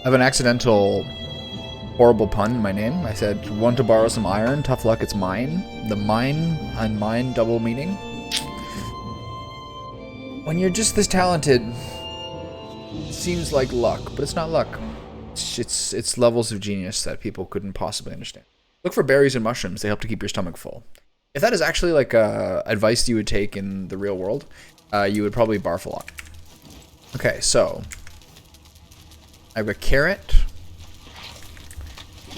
I have an accidental horrible pun in my name. I said, want to borrow some iron? Tough luck, it's mine. The mine and mine double meaning. When you're just this talented, it seems like luck, but it's not luck. It's levels of genius that people couldn't possibly understand. Look for berries and mushrooms. They help to keep your stomach full. If that is actually like advice you would take in the real world, you would probably barf a lot. Okay, so I have a carrot.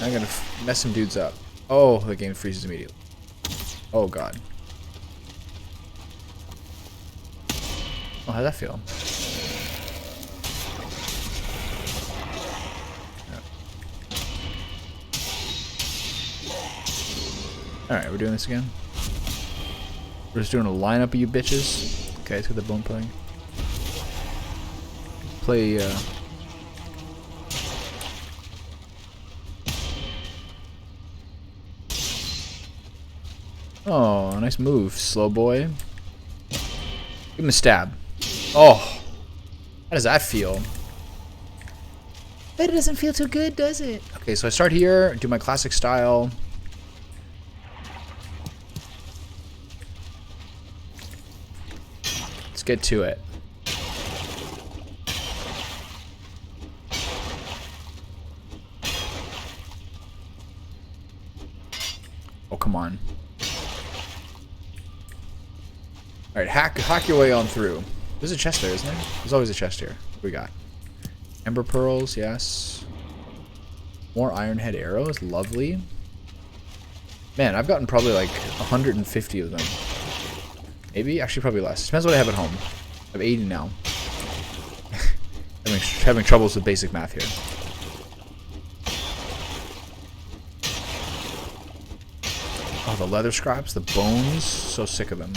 I'm gonna mess some dudes up. Oh, the game freezes immediately. Oh god. Oh, how'd that feel? Alright, we're doing this again. We're just doing a lineup of you bitches. Okay, let's get the bone playing. Play, Oh, nice move, slow boy. Give him a stab. Oh, how does that feel? That doesn't feel too good, does it? Okay, so I start here, do my classic style. Let's get to it. Oh, come on. Alright, hack your way on through. There's a chest there, isn't there? There's always a chest here. What we got? Ember pearls, yes. More iron head arrows, lovely. Man, I've gotten probably like 150 of them. Maybe? Actually, probably less. Depends what I have at home. I have 80 now. having troubles with basic math here. Oh, the leather scraps, the bones. So sick of them.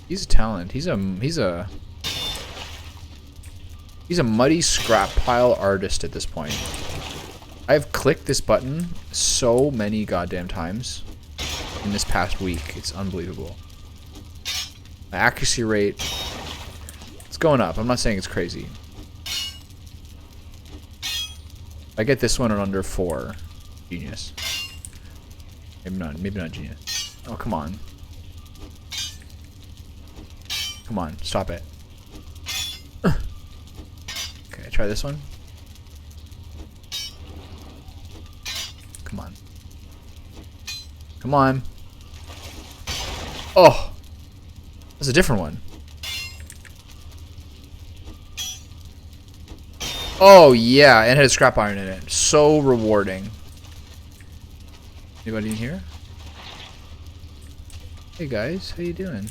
He's a talent. He's a muddy scrap pile artist at this point. I've clicked this button so many goddamn times in this past week. It's unbelievable. My accuracy rate, it's going up. I'm not saying it's crazy. I get this one in under 4. Genius. Maybe not genius. Oh, come on. Come on, stop it. Okay, try this one. Come on. Come on. Oh! That's a different one. Oh, yeah, and it had scrap iron in it. So rewarding. Anybody in here? Hey guys, how you doing?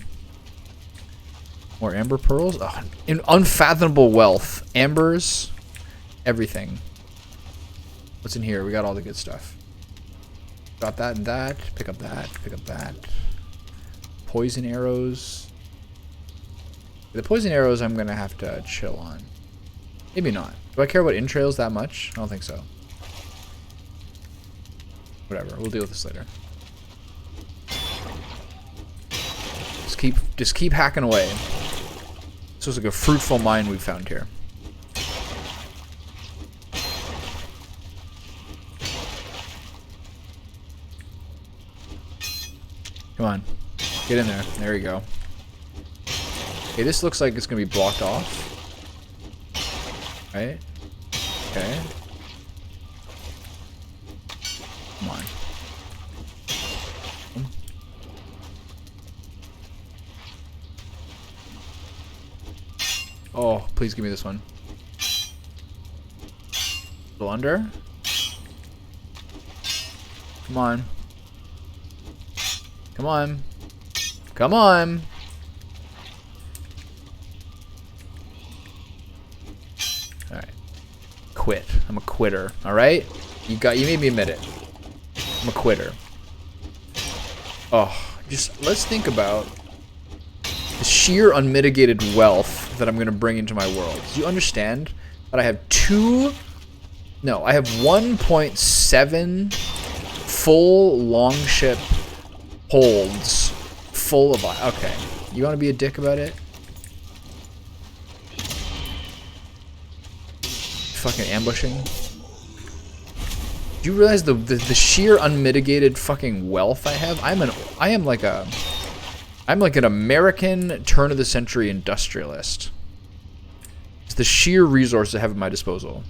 More amber pearls. Oh, in unfathomable wealth. Ambers. Everything. What's in here? We got all the good stuff. Drop that and that. Pick up that. Pick up that. Poison arrows. The poison arrows I'm going to have to chill on. Maybe not. Do I care about entrails that much? I don't think so. Whatever. We'll deal with this later. Just keep hacking away. This was like a fruitful mine we found here. Come on. Get in there. There we go. Okay, this looks like it's going to be blocked off. Right? Okay. Come on. Oh, please give me this one. Go under. Come on. Come on. Come on. Alright. Quit. I'm a quitter. Alright? You made me admit it. I'm a quitter. Oh, let's think about the sheer unmitigated wealth that I'm going to bring into my world. Do you understand that I have 1.7 full longship holds full of... Okay. You want to be a dick about it? fucking ambushing. Do you realize the sheer unmitigated fucking wealth I have? I'm like an American turn of the century industrialist. It's the sheer resources I have at my disposal.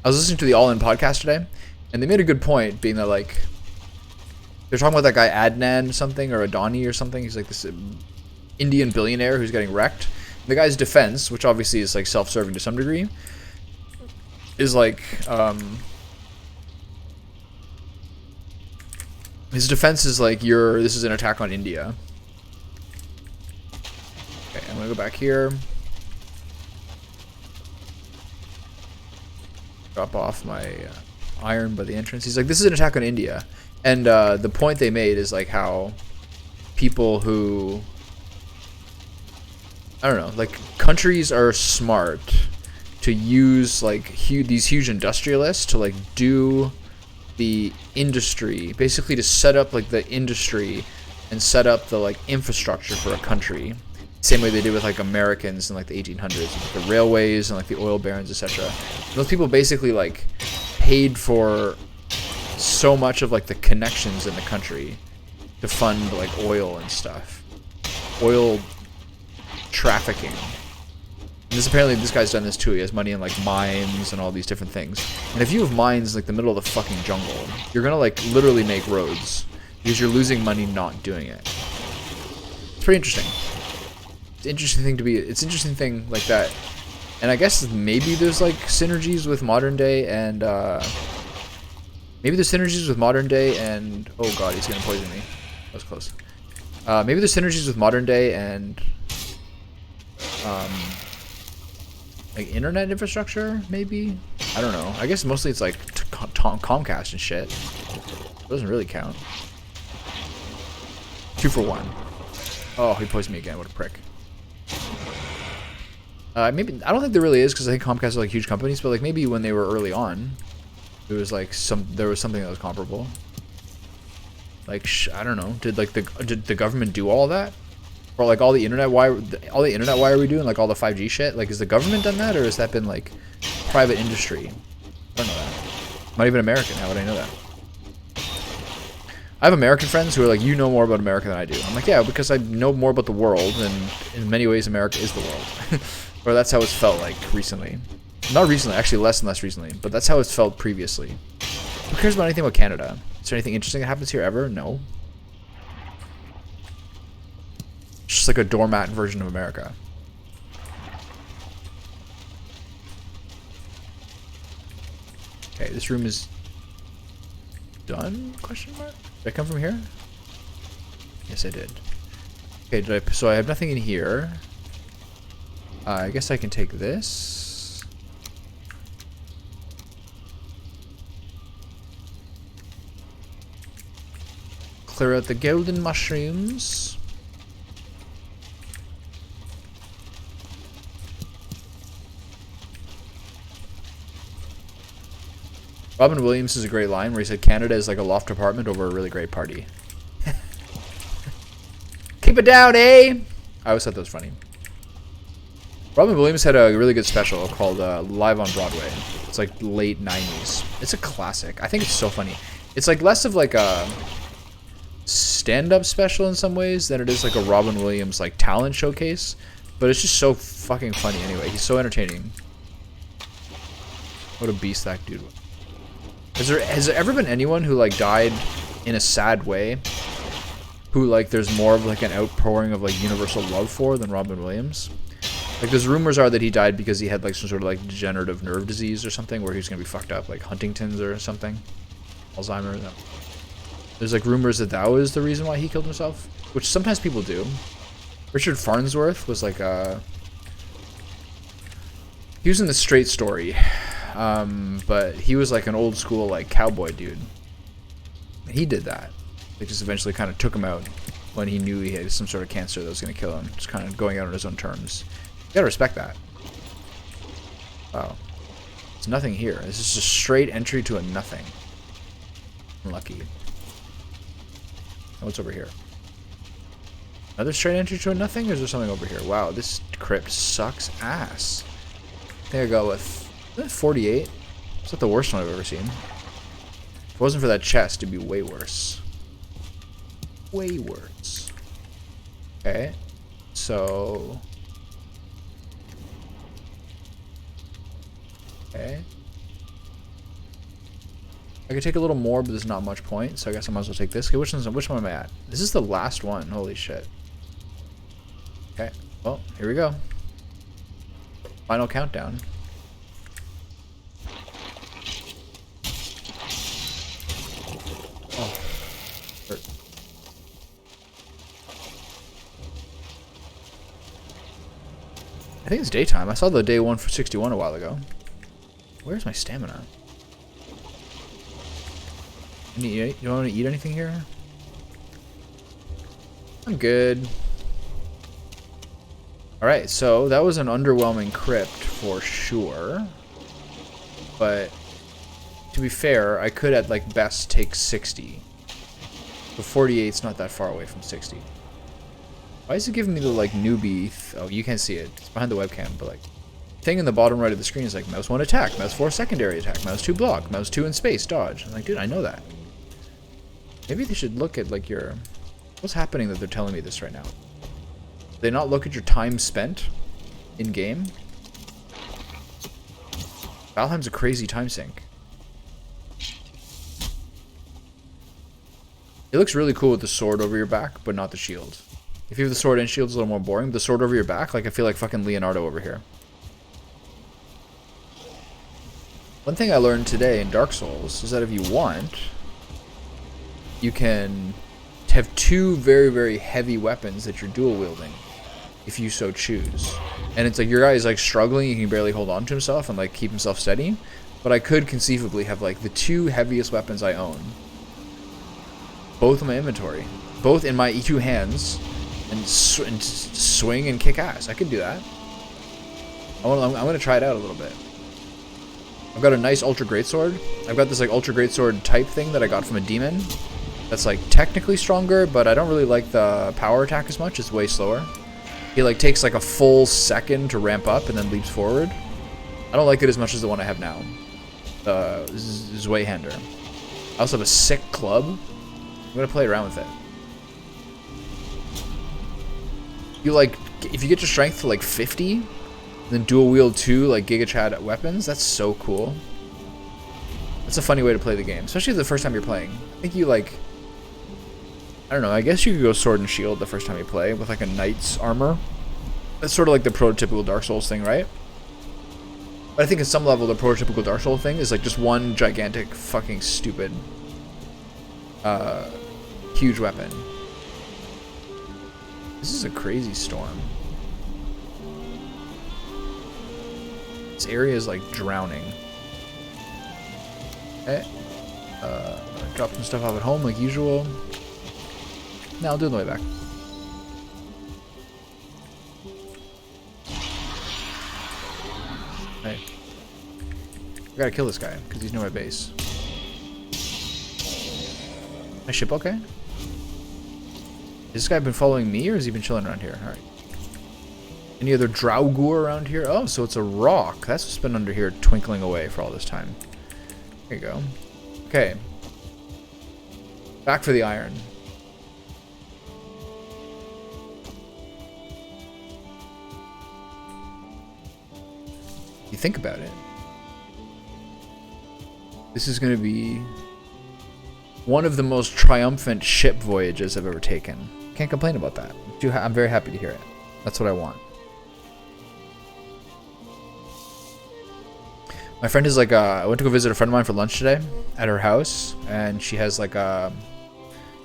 I was listening to the All In podcast today, and they made a good point, being that like they're talking about that guy Adnan something or Adani or something. He's like this Indian billionaire who's getting wrecked. The guy's defense, which obviously is like self-serving to some degree, is like his defense is like this is an attack on India. Okay, I'm gonna go back here. Drop off my iron by the entrance. He's like, this is an attack on India. And the point they made is like how people who, I don't know, like countries are smart to use like these huge industrialists to like do the industry, basically to set up like the industry and set up the like infrastructure for a country. Same way they did with like Americans in like the 1800s, with the railways and like the oil barons, etc. Those people basically like paid for so much of like the connections in the country to fund like oil and stuff, oil trafficking. And this guy's done this too. He has money in like mines and all these different things. And if you have mines like the middle of the fucking jungle, you're gonna like literally make roads because you're losing money not doing it. It's pretty interesting. It's an interesting thing like that. And I guess maybe there's like synergies with modern day and oh god, he's gonna poison me. That was close. Maybe there's synergies with modern day and like internet infrastructure, maybe? I don't know. I guess mostly it's like Comcast and shit. It doesn't really count. 2 for 1. Oh, he poisoned me again. What a prick. Maybe I don't think there really is because I think Comcast are like huge companies, but like maybe when they were early on, it was like there was something that was comparable. Like I don't know. Did the government do all that? Or like all the internet wire we doing, like all the 5G shit? Like, has the government done that, or has that been like private industry? I don't know that. Not even American. How would I know that? I have American friends who are like, you know more about America than I do. I'm like, yeah, because I know more about the world, and in many ways, America is the world. Or that's how it's felt like recently. Not recently, actually less and less recently, but that's how it's felt previously. Who cares about anything about Canada? Is there anything interesting that happens here ever? No. It's just like a doormat version of America. Okay, this room is done? Question mark? Did I come from here? Yes, I did. Okay, so I have nothing in here. I guess I can take this. Clear out the golden mushrooms. Robin Williams is a great line where he said Canada is like a loft apartment over a really great party. Keep it down, eh? I always thought that was funny. Robin Williams had a really good special called Live on Broadway. It's like late 90s. It's a classic. I think it's so funny. It's like less of like a stand-up special in some ways than it is like a Robin Williams like talent showcase. But it's just so fucking funny anyway. He's so entertaining. What a beast that dude was. Has there ever been anyone who like died in a sad way who like there's more of like an outpouring of like universal love for than Robin Williams? Like there's rumors are that he died because he had like some sort of like degenerative nerve disease or something where he was gonna be fucked up, like Huntington's or something, Alzheimer's. There's like rumors that was the reason why he killed himself, which sometimes people do. Richard Farnsworth was like he was in The Straight Story. But he was like an old school like cowboy dude. He did that. They just eventually kind of took him out when he knew he had some sort of cancer that was going to kill him. Just kind of going out on his own terms. You gotta respect that. Wow. There's nothing here. This is just straight entry to a nothing. Unlucky. What's over here? Another straight entry to a nothing, or is there something over here? Wow, this crypt sucks ass. I think I go with 48? It's not the worst one I've ever seen. If it wasn't for that chest, it'd be way worse. Way worse. Okay. So... okay. I could take a little more, but there's not much point, so I guess I might as well take this. Okay, which one am I at? This is the last one. Holy shit. Okay. Well, here we go. Final countdown. Oh. Hurt. I think it's daytime. I saw the day 1 for 61 a while ago. Where's my stamina? You don't want to eat anything here? I'm good. Alright, so that was an underwhelming crypt for sure. But to be fair, I could at like best take 60. But 48's not that far away from 60. Why is it giving me the like newbie? Oh, you can't see it. It's behind the webcam, but like thing in the bottom right of the screen is like mouse 1 attack, mouse 4 secondary attack, mouse 2 block, mouse 2 in space dodge. I'm like, dude, I know that. Maybe they should look at like your... what's happening that they're telling me this right now? Do they not look at your time spent in game? Valheim's a crazy time sink. It looks really cool with the sword over your back, but not the shield. If you have the sword and shield, it's a little more boring. The sword over your back, like I feel like fucking Leonardo over here. One thing I learned today in Dark Souls is that if you want, you can have 2 very, very heavy weapons that you're dual wielding, if you so choose. And it's like your guy is like struggling, he can barely hold on to himself and like keep himself steady. But I could conceivably have like the 2 heaviest weapons I own, both in my inventory, both in my 2 hands, and swing and kick ass. I could do that. I'm gonna try it out a little bit. I've got a nice ultra greatsword. I've got this like ultra greatsword type thing that I got from a demon. That's like technically stronger, but I don't really like the power attack as much. It's way slower. He like takes like a full second to ramp up and then leaps forward. I don't like it as much as the one I have now. Zweihander. I also have a sick club. I'm gonna play around with it. You like, if you get your strength to like 50, then dual wield 2 like Giga Chad weapons, that's so cool. That's a funny way to play the game, especially the first time you're playing. I think you like, I don't know, I guess you could go sword and shield the first time you play with like a knight's armor. That's sort of like the prototypical Dark Souls thing, right? But I think at some level the prototypical Dark Souls thing is like just one gigantic fucking stupid huge weapon. This is a crazy storm. This area is like drowning. Okay. Drop some stuff off at home like usual. Now I'll do it on the way back. Hey. I gotta kill this guy because he's near my base. My ship okay? Has this guy been following me or has he been chilling around here? Alright. Any other Draugr around here? Oh, so it's a rock. That's what's been under here twinkling away for all this time. There you go. Okay. Back for the iron. You think about it. This is going to be one of the most triumphant ship voyages I've ever taken. Can't complain about that. I'm very happy to hear it. That's what I want. My friend is like, I went to go visit a friend of mine for lunch today at her house, and she has like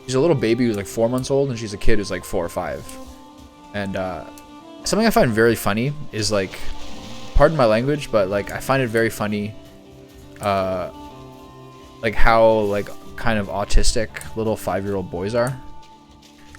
she's a little baby who's like 4 months old, and she's a kid who's like 4 or 5. And something I find very funny is like, pardon my language, but like I find it very funny, like how like kind of autistic little 5-year-old boys are.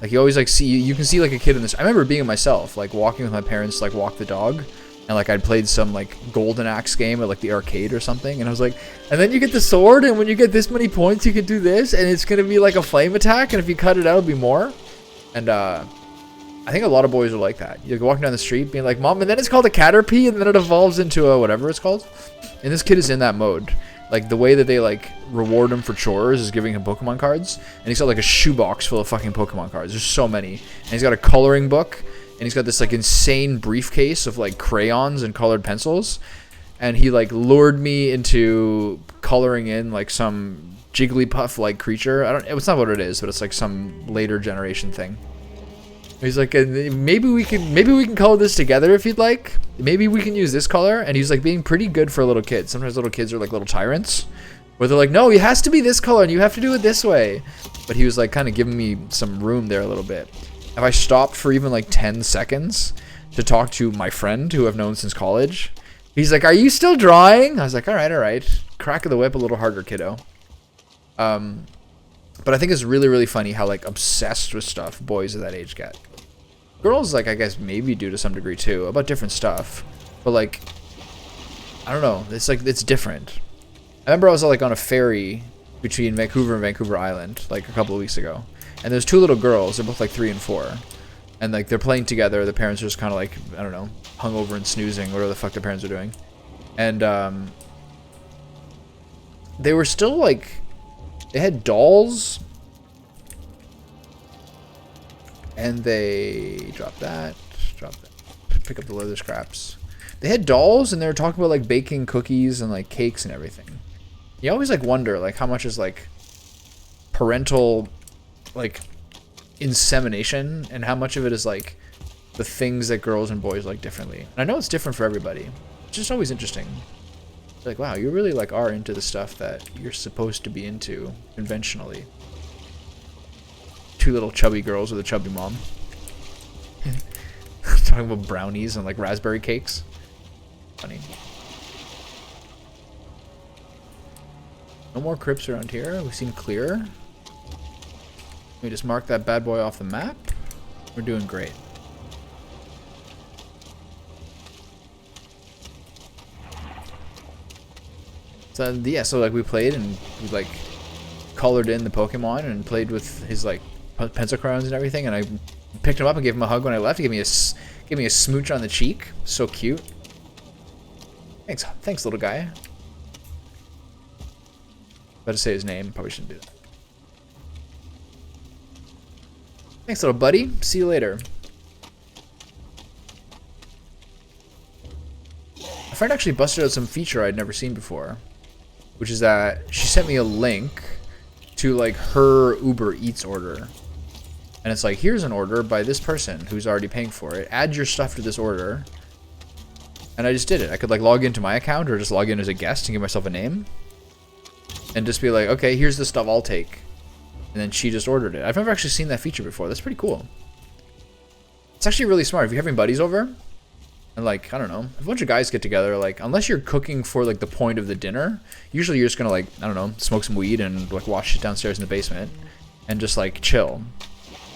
Like you always like see, you can see like a kid in this. I remember being myself, like walking with my parents, like walk the dog. And like I'd played some like Golden Axe game at like the arcade or something, and I was like, and then you get the sword, and when you get this many points, you can do this, and it's gonna be like a flame attack, and if you cut it out, it'll be more. And I I think a lot of boys are like that. You're walking down the street being like, Mom, and then it's called a Caterpie, and then it evolves into a whatever it's called. And this kid is in that mode. Like, the way that they, like, reward him for chores is giving him Pokemon cards. And he's got, like, a shoebox full of fucking Pokemon cards. There's so many. And he's got a coloring book. And he's got this, like, insane briefcase of, like, crayons and colored pencils. And he, like, lured me into coloring in, like, some Jigglypuff-like creature. It's not what it is, but it's, like, some later generation thing. He's like, maybe we can color this together if you'd like. Maybe we can use this color. And he's like being pretty good for a little kid. Sometimes little kids are like little tyrants, where they're like, no, it has to be this color and you have to do it this way. But he was like kind of giving me some room there a little bit. If I stopped for even like 10 seconds to talk to my friend who I've known since college, he's like, are you still drawing? I was like, all right. Crack of the whip a little harder, kiddo. But I think it's really, really funny how like obsessed with stuff boys of that age get. Girls, like, I guess maybe do to some degree too, about different stuff. But like, I don't know. It's like, it's different. I remember I was like on a ferry between Vancouver and Vancouver Island like a couple of weeks ago. And there's two little girls. They're both like 3 and 4. And like they're playing together. The parents are just kind of like, I don't know, hungover and snoozing, whatever the fuck their parents are doing. And they were still like, they had dolls. And they drop that, pick up the leather scraps. They had dolls and they were talking about like baking cookies and like cakes and everything. You always like wonder like how much is like parental like insemination and how much of it is like the things that girls and boys like differently. And I know it's different for everybody. It's just always interesting. It's like, wow, you really like are into the stuff that you're supposed to be into conventionally. 2 little chubby girls with a chubby mom. Talking about brownies and like raspberry cakes. Funny. No more crypts around here. We seem clear. Let me just mark that bad boy off the map. We're doing great. So yeah, so like we played and we like colored in the Pokemon and played with his like pencil crayons and everything, and I picked him up and gave him a hug when I left. He gave me a smooch on the cheek. So cute. Thanks, little guy. About to say his name. Probably shouldn't do that. Thanks, little buddy. See you later. A friend actually busted out some feature I'd never seen before, which is that she sent me a link to like her Uber Eats order. And it's like, here's an order by this person who's already paying for it. Add your stuff to this order. And I just did it. I could like log into my account or just log in as a guest and give myself a name. And just be like, okay, here's the stuff I'll take. And then she just ordered it. I've never actually seen that feature before. That's pretty cool. It's actually really smart. If you're having buddies over, and like, I don't know, if a bunch of guys get together, like, unless you're cooking for like the point of the dinner, usually you're just gonna like, I don't know, smoke some weed and like watch shit downstairs in the basement and just like chill.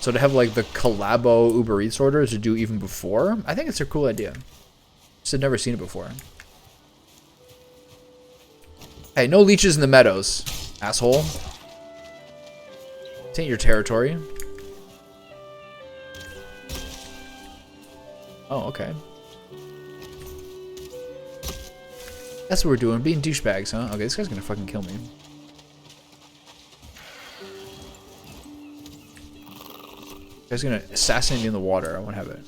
So to have like the collabo Uber Eats orders to do even before, I think it's a cool idea. Just had never seen it before. Hey, no leeches in the meadows, asshole. This ain't your territory. Oh, okay. That's what we're doing, being douchebags, huh? Okay, this guy's gonna fucking kill me. This guy's gonna assassinate me in the water. I won't have it.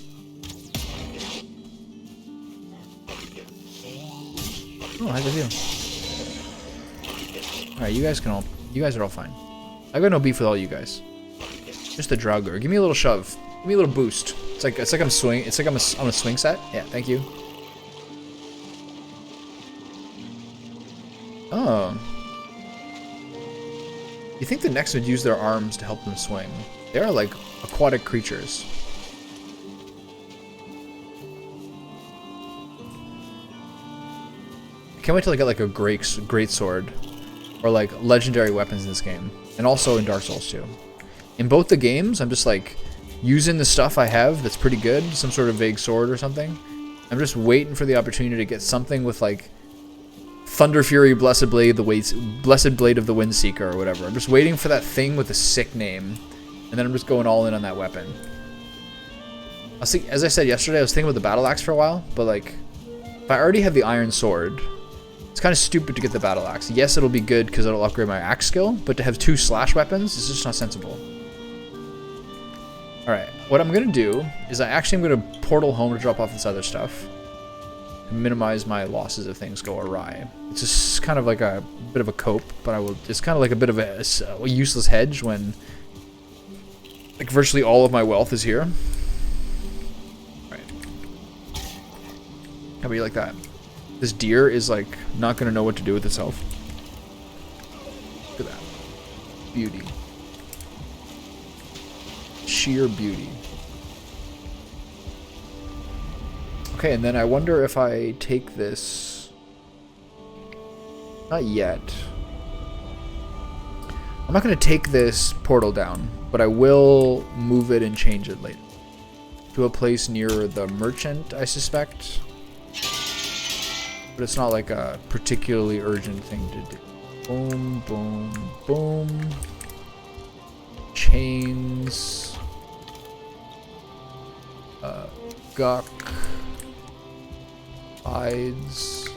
Oh, how'd you feel? Alright, you guys are all fine. I got no beef with all you guys. Just the Draugr. Give me a little shove. Give me a little boost. It's like I'm on a swing set. Yeah, thank you. Oh. You think the next would use their arms to help them swing? They are like aquatic creatures. I can't wait till I get like a great sword, or like legendary weapons in this game, and also in Dark Souls 2. In both the games, I'm just like using the stuff I have that's pretty good, some sort of vague sword or something. I'm just waiting for the opportunity to get something with like Thunder Fury, Blessed Blade of the Windseeker or whatever. I'm just waiting for that thing with a sick name, and then I'm just going all in on that weapon. As I said yesterday, I was thinking about the battle axe for a while, but like, if I already have the iron sword, it's kind of stupid to get the battle axe. Yes, it'll be good because it'll upgrade my axe skill, but to have 2 slash weapons is just not sensible. Alright, what I'm going to do is I actually am going to portal home to drop off this other stuff. To minimize my losses if things go awry. It's just kind of like a bit of a cope, but it's kind of like a bit of a useless hedge when like virtually all of my wealth is here. Right. How about you like that? This deer is like not going to know what to do with itself. Look at that. Beauty. Sheer beauty. Okay, and then I wonder if I take this... Not yet. I'm not going to take this portal down, but I will move it and change it later. To a place near the merchant, I suspect. But it's not like a particularly urgent thing to do. Boom, boom, boom. Chains. Gawk. Hides.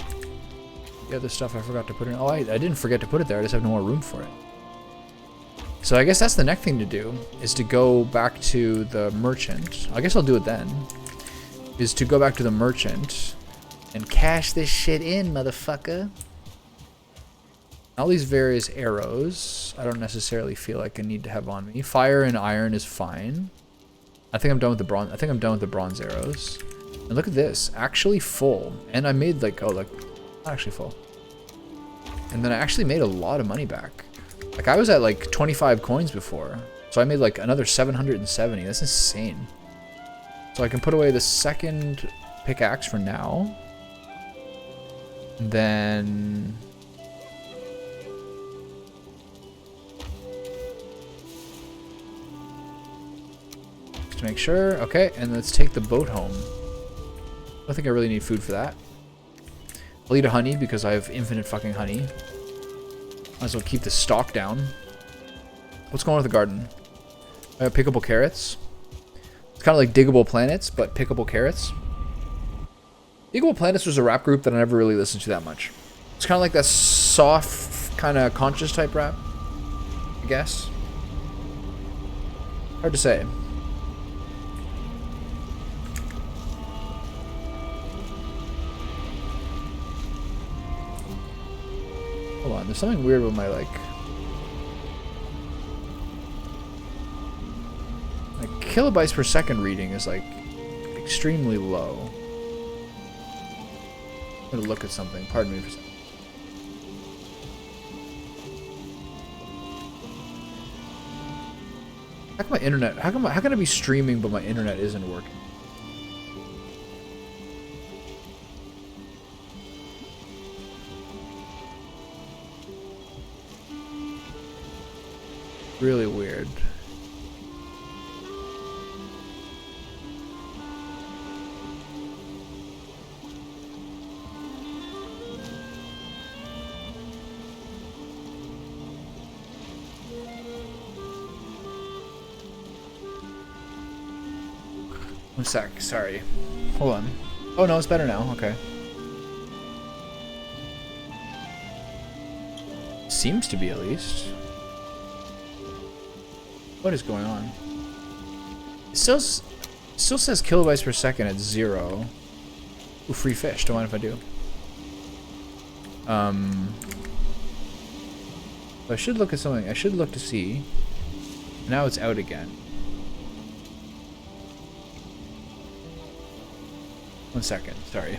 The other stuff I forgot to put in. Oh, I didn't forget to put it there. I just have no more room for it. So I guess that's the next thing to do, is to go back to the merchant. I guess I'll do it then. Is to go back to the merchant and cash this shit in, motherfucker. All these various arrows, I don't necessarily feel like I need to have on me. Fire and iron is fine. I think I'm done with the bronze. I think I'm done with the bronze arrows. And look at this, actually full. And I made like, oh look, not actually full. And then I actually made a lot of money back. Like I was at like 25 coins before. So I made like another 770. That's insane. So I can put away the second pickaxe for now. And then... Just to make sure. Okay, and let's take the boat home. I don't think I really need food for that. I'll eat a honey because I have infinite fucking honey. Might as well keep the stock down. What's going on with the garden? I have pickable carrots. It's kind of like Diggable Planets, but pickable carrots. Diggable Planets was a rap group that I never really listened to that much. It's kind of like that soft, kind of conscious type rap, I guess. Hard to say. Hold on, there's something weird with my, like... My kilobytes per second reading is, like, extremely low. I'm gonna look at something. Pardon me for a second. How come my internet... How can I be streaming but my internet isn't working? Really weird. One sec, sorry. Hold on. Oh no, it's better now. Okay. Seems to be, at least. What is going on? It still says kilobytes per second at 0. Ooh, free fish. Don't mind if I do. I should look at something. I should look to see. Now it's out again. One second. Sorry.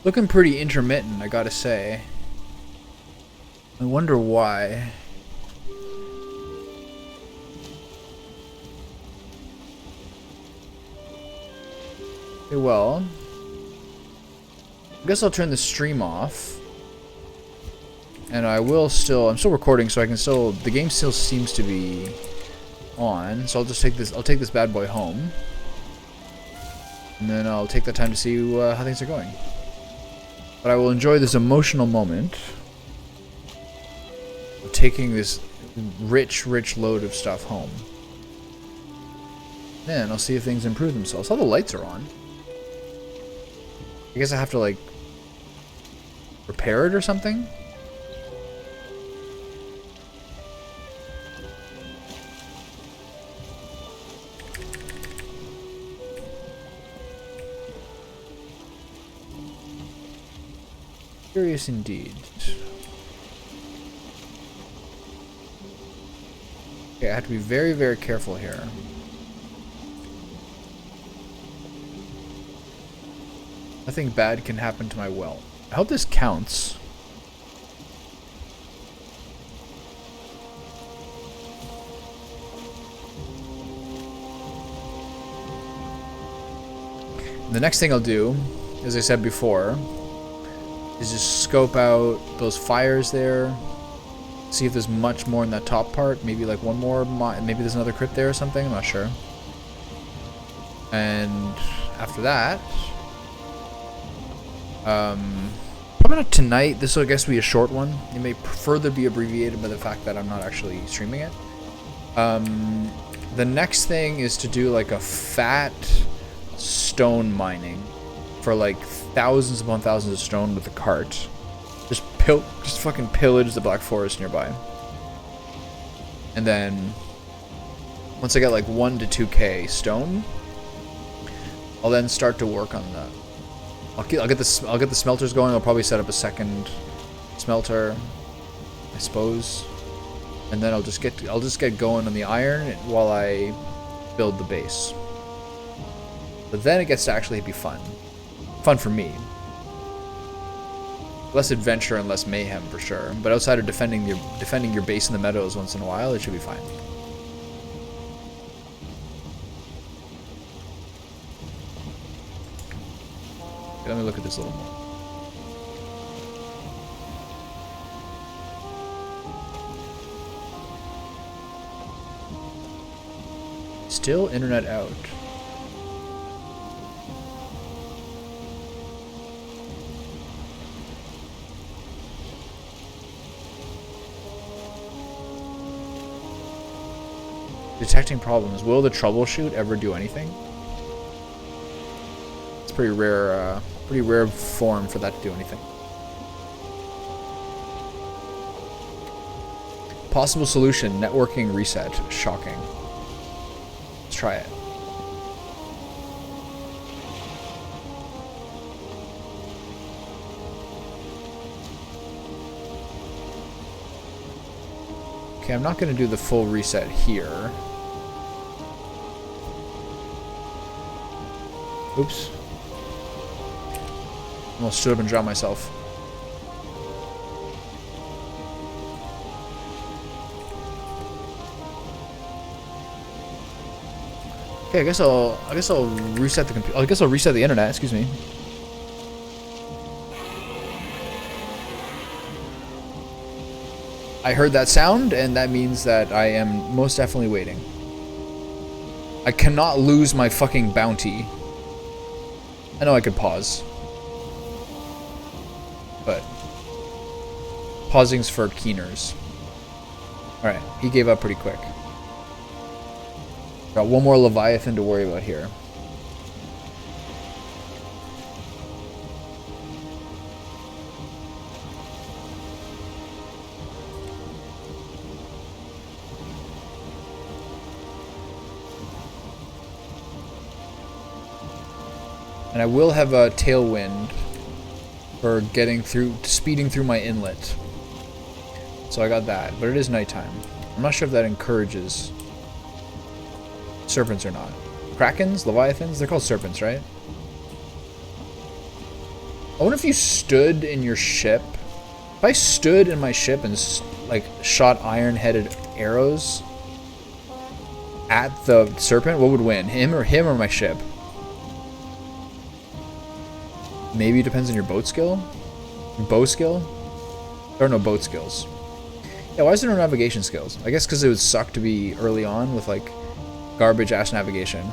Looking pretty intermittent, I gotta say. I wonder why. Okay, well, I guess I'll turn the stream off. And I will still, I'm still recording, so I can still, the game still seems to be on. So I'll just take this, I'll take this bad boy home. And then I'll take the time to see how things are going. But I will enjoy this emotional moment of taking this rich load of stuff home. Then I'll see if things improve themselves. All the lights are on. I guess I have to, like, repair it or something? Curious indeed. Okay, I have to be very careful here. Nothing bad can happen to my well. I hope this counts. The next thing I'll do, as I said before, is just scope out those fires there. See if there's much more in that top part. Maybe like one more. Maybe there's another crypt there or something. I'm not sure. And after that, probably not tonight. This will, I guess, be a short one. It may further be abbreviated by the fact that I'm not actually streaming it. The next thing is to do like a fat stone mining for like thousands upon thousands of stone with a cart. Just fucking pillage the Black Forest nearby. And then once I get like 1 to 2k stone, I'll then start to work on the. I'll get the smelters going. I'll probably set up a second smelter, I suppose, and then I'll just get going on the iron while I build the base. But then it gets to actually be fun for me. Less adventure and less mayhem for sure. But outside of defending your base in the meadows once in a while, it should be fine. Okay, let me look at this a little more. Still internet out. Detecting problems. Will the troubleshoot ever do anything? It's pretty rare form for that to do anything. Possible solution: networking reset. Shocking. Let's try it. Okay, I'm not going to do the full reset here. Oops. Almost stood up and dropped myself. Okay, I guess I'll reset the computer. I guess I'll reset the internet, excuse me. I heard that sound, and that means that I am most definitely waiting. I cannot lose my fucking bounty. I know I could pause. But pausing's for keeners. Alright, he gave up pretty quick. Got one more Leviathan to worry about here. And I will have a tailwind for speeding through my inlet. So I got that, but it is nighttime. I'm not sure if that encourages serpents or not. Krakens? Leviathans? They're called serpents, right? I wonder if you stood in your ship. If I stood in my ship and like shot iron-headed arrows at the serpent, what would win? Him or my ship? Maybe it depends on your boat skill? Bow skill? There are no boat skills. Yeah, why is there no navigation skills? I guess because it would suck to be early on with like garbage-ass navigation.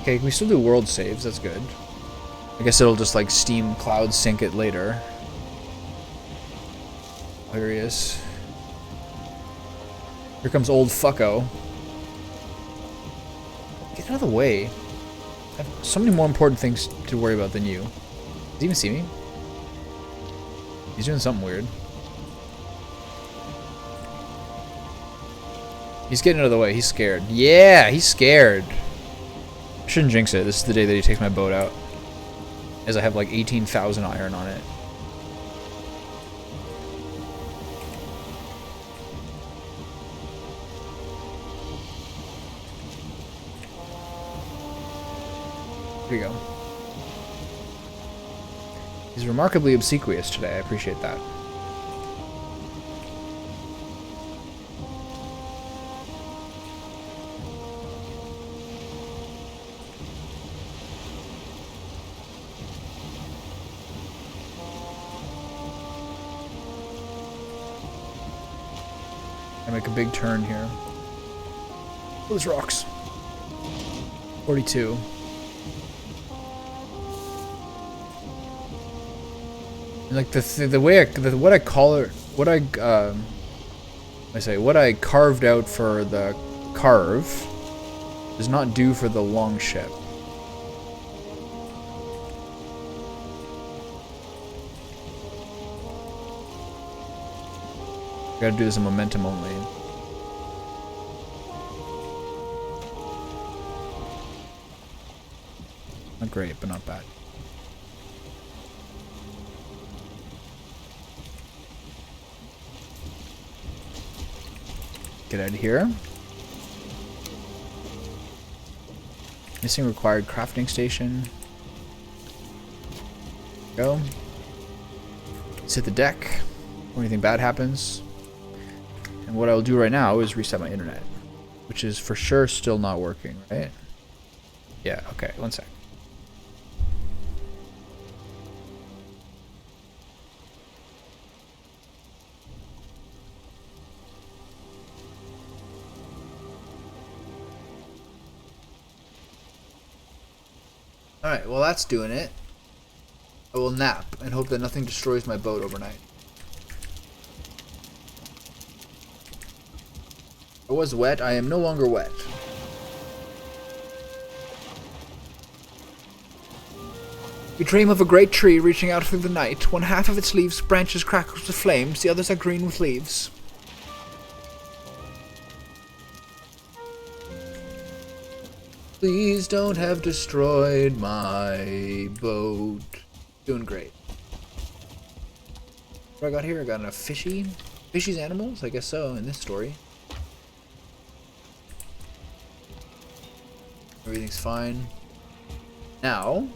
Okay, we still do world saves, that's good. I guess it'll just like Steam Cloud sync it later. There he is. Here comes old fucko. Get out of the way. I have so many more important things to worry about than you. Does he even see me? He's doing something weird. He's getting out of the way. He's scared. Yeah, he's scared. I shouldn't jinx it. This is the day that he takes my boat out. As I have like 18,000 iron on it. Here we go. He's remarkably obsequious today. I appreciate that. I make a big turn here. Those rocks. 42. And like the way what I carved out for the carve does not do for the long ship. Gotta do this in momentum only. Not great, but not bad. Get out of here. Missing required crafting station. Go. Let's hit the deck before anything bad happens. And what I'll do right now is reset my internet, which is for sure still not working, right? Yeah, okay, one sec. Alright, well that's doing it. I will nap and hope that nothing destroys my boat overnight. I was wet, I am no longer wet. We dream of a great tree reaching out through the night. One half of its leaves branches crackles with flames, the others are green with leaves. Please don't have destroyed my boat. Doing great. What I got here? I got a fishy. Fishy's animals? I guess so in this story. Everything's fine. Now.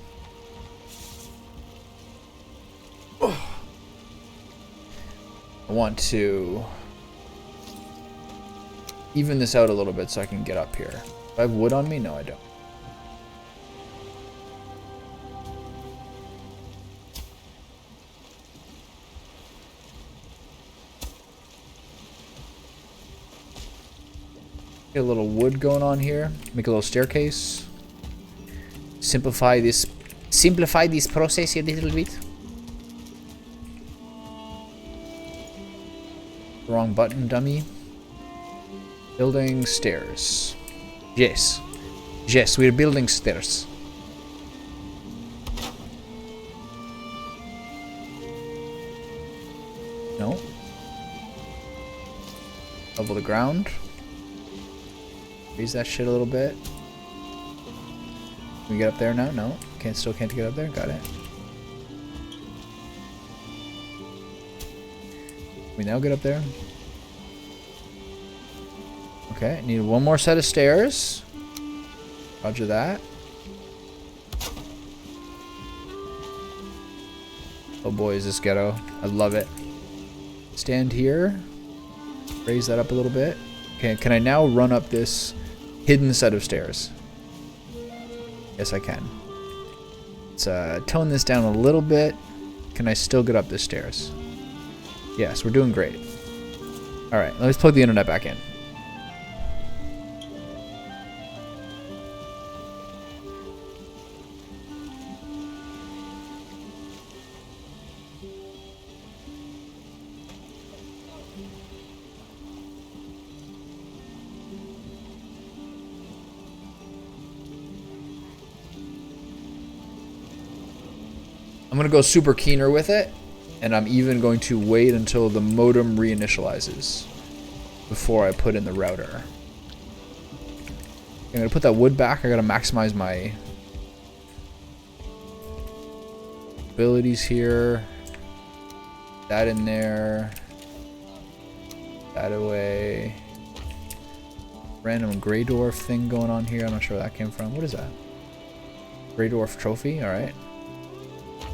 Oh, I want to even this out a little bit so I can get up here. Do I have wood on me? No, I don't. Get a little wood going on here. Make a little staircase. Simplify this simplify this process a little bit. Wrong button, dummy. Building stairs. Yes. Yes, we're building stairs. No. Level the ground. Raise that shit a little bit. Can we get up there now? No. Still can't get up there? Got it. Can we now get up there? Okay, need one more set of stairs. Roger that. Oh boy, is this ghetto. I love it. Stand here. Raise that up a little bit. Okay, can I now run up this hidden set of stairs? Yes, I can. Let's tone this down a little bit. Can I still get up the stairs? Yes, we're doing great. Alright, let's plug the internet back in. I'm gonna go super keener with it, and I'm even going to wait until the modem reinitializes before I put in the router. I'm gonna put that wood back. I gotta maximize my abilities here. That in there. That away. Random Grey Dwarf thing going on here. I'm not sure where that came from. What is that? Grey Dwarf trophy? Alright.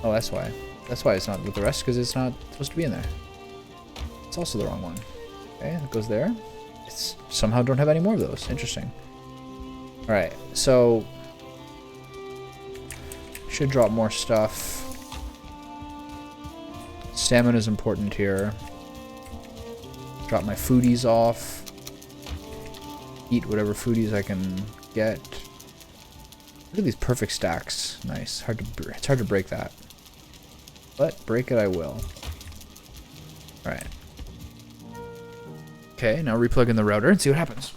Oh, that's why. That's why it's not with the rest, because it's not supposed to be in there. It's also the wrong one. Okay, it goes there. It's somehow don't have any more of those. Interesting. Alright, so should drop more stuff. Stamina is important here. Drop my foodies off. Eat whatever foodies I can get. Look at these perfect stacks. Nice. It's hard to break that. But break it I will. Alright. Okay, now replug in the router and see what happens.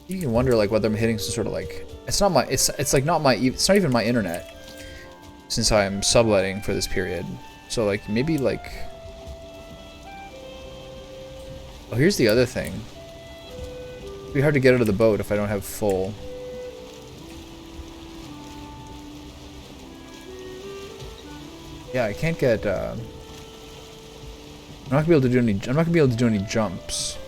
You can wonder like whether I'm hitting some sort of like it's not even my internet. Since I'm subletting for this period. So like maybe like oh, here's the other thing. It'd be hard to get out of the boat if I don't have full. Yeah, I can't get I'm not gonna be able to do any jumps.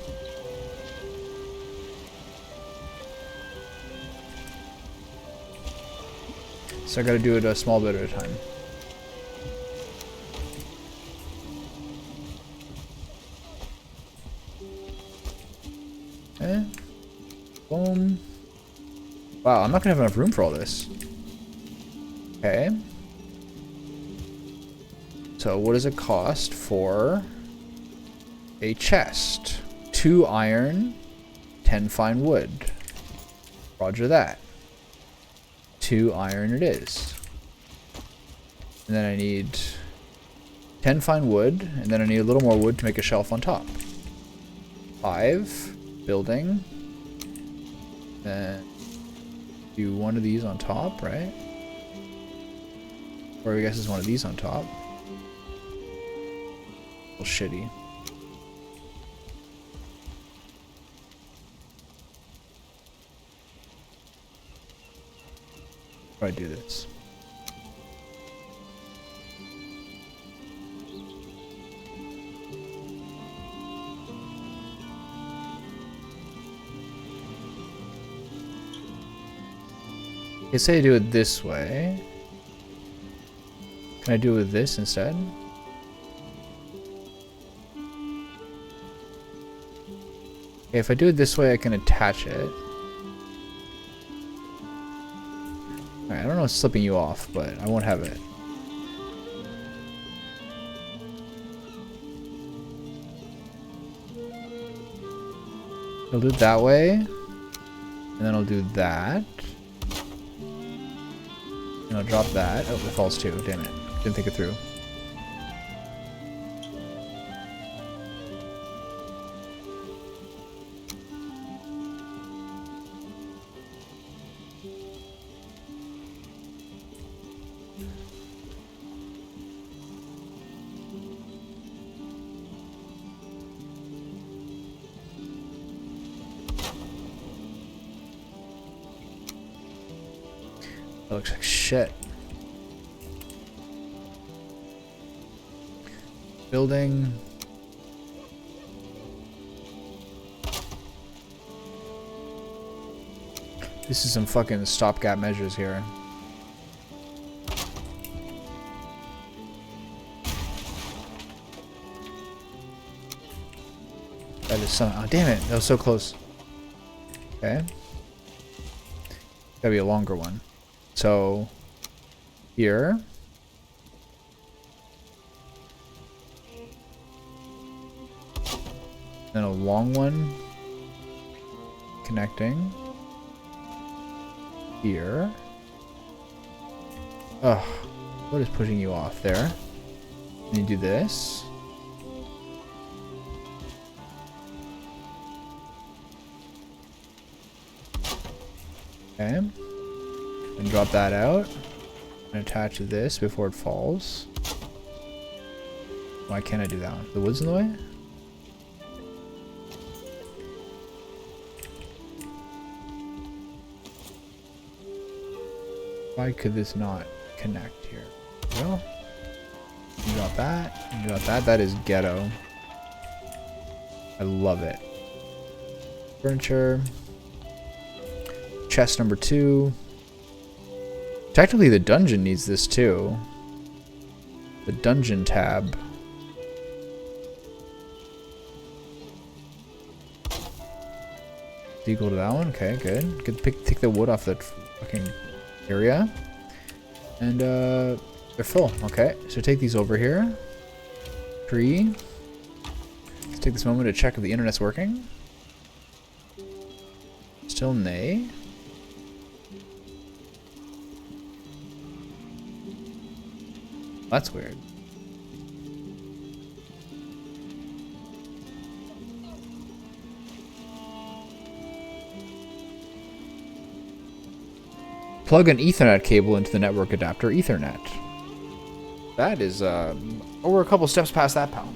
So I gotta do it a small bit at a time. Okay. Boom. Wow, I'm not gonna have enough room for all this. Okay. So what does it cost for a chest? 2 iron, 10 fine wood. Roger that. 2 iron it is. And then I need 10 fine wood, and then I need a little more wood to make a shelf on top. 5 building. Then do one of these on top, right? Or I guess it's one of these on top. A little shitty. How do I do this? Okay, say I do it this way. Can I do it with this instead? Okay, if I do it this way, I can attach it. Alright, I don't know what's slipping you off, but I won't have it. I'll do it that way. And then I'll do that. And I'll drop that. Oh, it falls too. Damn it. Didn't think it through. That looks like shit. Building. This is some fucking stopgap measures here. That is some. Oh, damn it. That was so close. Okay. Gotta be a longer one. So, here. Then a long one. Connecting. Here. Ugh. What is pushing you off there? And you do this. Okay. And drop that out. And attach this before it falls. Why can't I do that one? The wood's in the way? Why could this not connect here? Well, you drop that. You drop that. That is ghetto. I love it. Furniture. Chest number 2. Technically, the dungeon needs this too. The dungeon tab. Is equal to that one? Okay, good. Good. Take the wood off the fucking area. And they're full. Okay, so take these over here. Tree. Let's take this moment to check if the internet's working. Still nay. That's weird. Plug an Ethernet cable into the network adapter Ethernet. That is, oh, we're a couple steps past that, pal.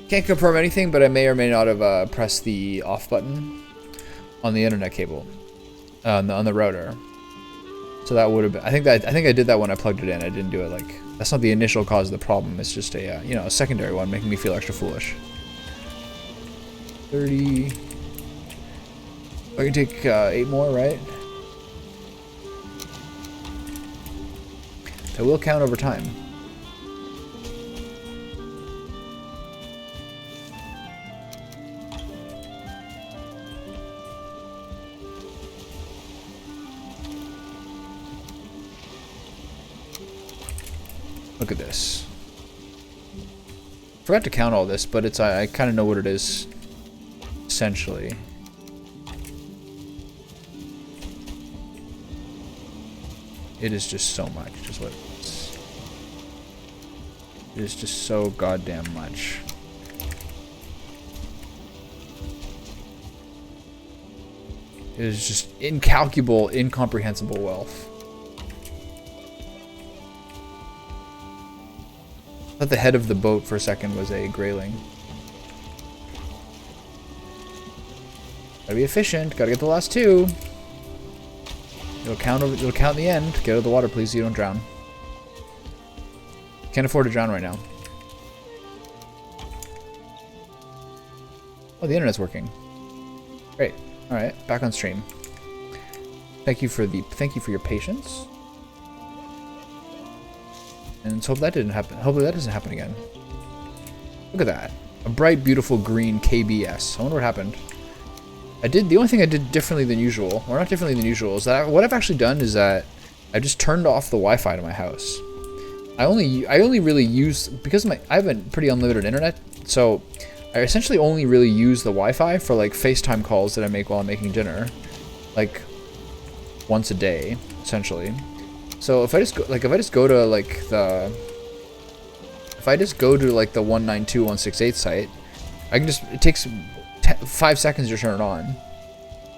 Can't confirm anything, but I may or may not have pressed the off button on the internet cable on the router. So that would have been. I think I did that when I plugged it in. I didn't do it like that's not the initial cause of the problem. It's just a you know, a secondary one making me feel extra foolish. 30. I can take 8 more, right? That will count over time. Look at this. Forgot to count all this, but it's I kind of know what it is, essentially. It is just so much, is what it is. It is just so goddamn much. It is just incalculable, incomprehensible wealth. I thought the head of the boat for a second was a grayling. Gotta be efficient. Gotta get the last 2. It'll count in the end. Get out of the water, please, so you don't drown. Can't afford to drown right now. Oh, the internet's working. Great. All right, back on stream. Thank you for your patience. And let's hope that didn't happen. Hopefully that doesn't happen again. Look at that. A bright, beautiful green KBS. I wonder what happened. The only thing I did differently than usual, or not differently than usual, is that what I've actually done is that I just turned off the Wi-Fi to my house. I only really use, because I have a pretty unlimited internet, so I essentially only really use the Wi-Fi for like FaceTime calls that I make while I'm making dinner, like once a day, essentially. So if I just go to like the 192.168 site, I can just, it takes 5 seconds to turn it on.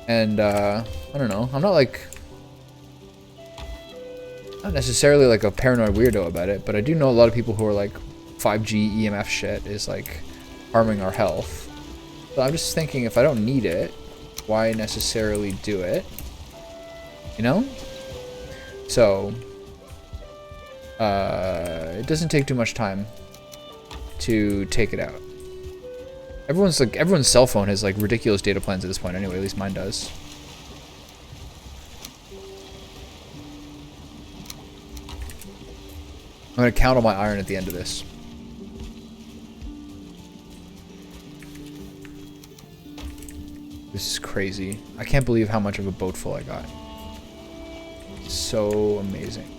And I don't know, I'm not necessarily like a paranoid weirdo about it, but I do know a lot of people who are like 5G EMF shit is like harming our health. So I'm just thinking, if I don't need it, why necessarily do it? You know? So it doesn't take too much time to take it out. Everyone's cell phone has like ridiculous data plans at this point anyway, at least mine does. I'm gonna count all my iron at the end of this. This is crazy. I can't believe how much of a boatful I got. So amazing.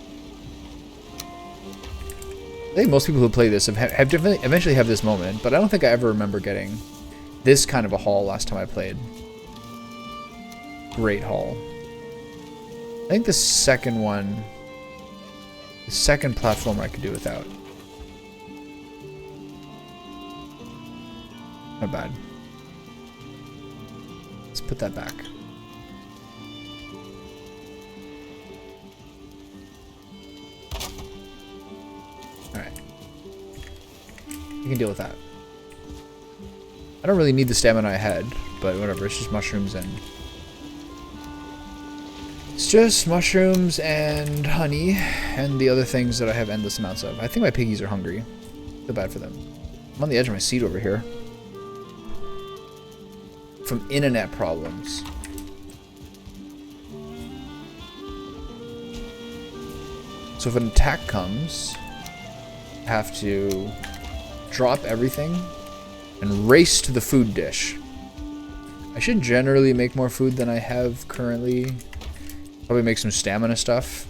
I think most people who play this have eventually have this moment, but I don't think I ever remember getting this kind of a haul last time I played. Great haul. I think the second platform I could do without. Not bad. Let's put that back. Alright. You can deal with that. I don't really need the stamina I had, but whatever, it's just mushrooms and... It's just mushrooms and honey and the other things that I have endless amounts of. I think my piggies are hungry. Feel bad for them. I'm on the edge of my seat over here. From internet problems. So if an attack comes, I have to drop everything and race to the food dish. I should generally make more food than I have currently. Probably make some stamina stuff.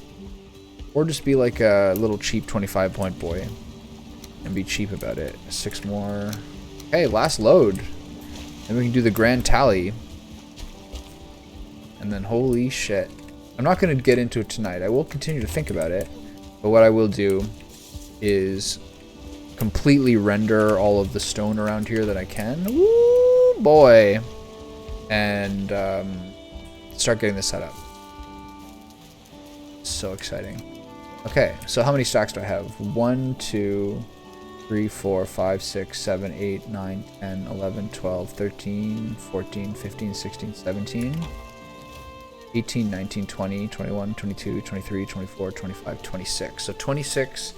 Or just be like a little cheap 25-point boy. And be cheap about it. 6 more. Hey, last load. Then we can do the grand tally. And then holy shit. I'm not going to get into it tonight. I will continue to think about it. But what I will do is completely render all of the stone around here that I can. Woo, boy. And start getting this set up. So exciting. Okay, so how many stacks do I have? 1, 2, 3, 4, 5, 6, 7, 8, 9, 10, 11, 12, 13, 14, 15, 16, 17, 18, 19, 20, 21, 22, 23, 24, 25, 26. So 26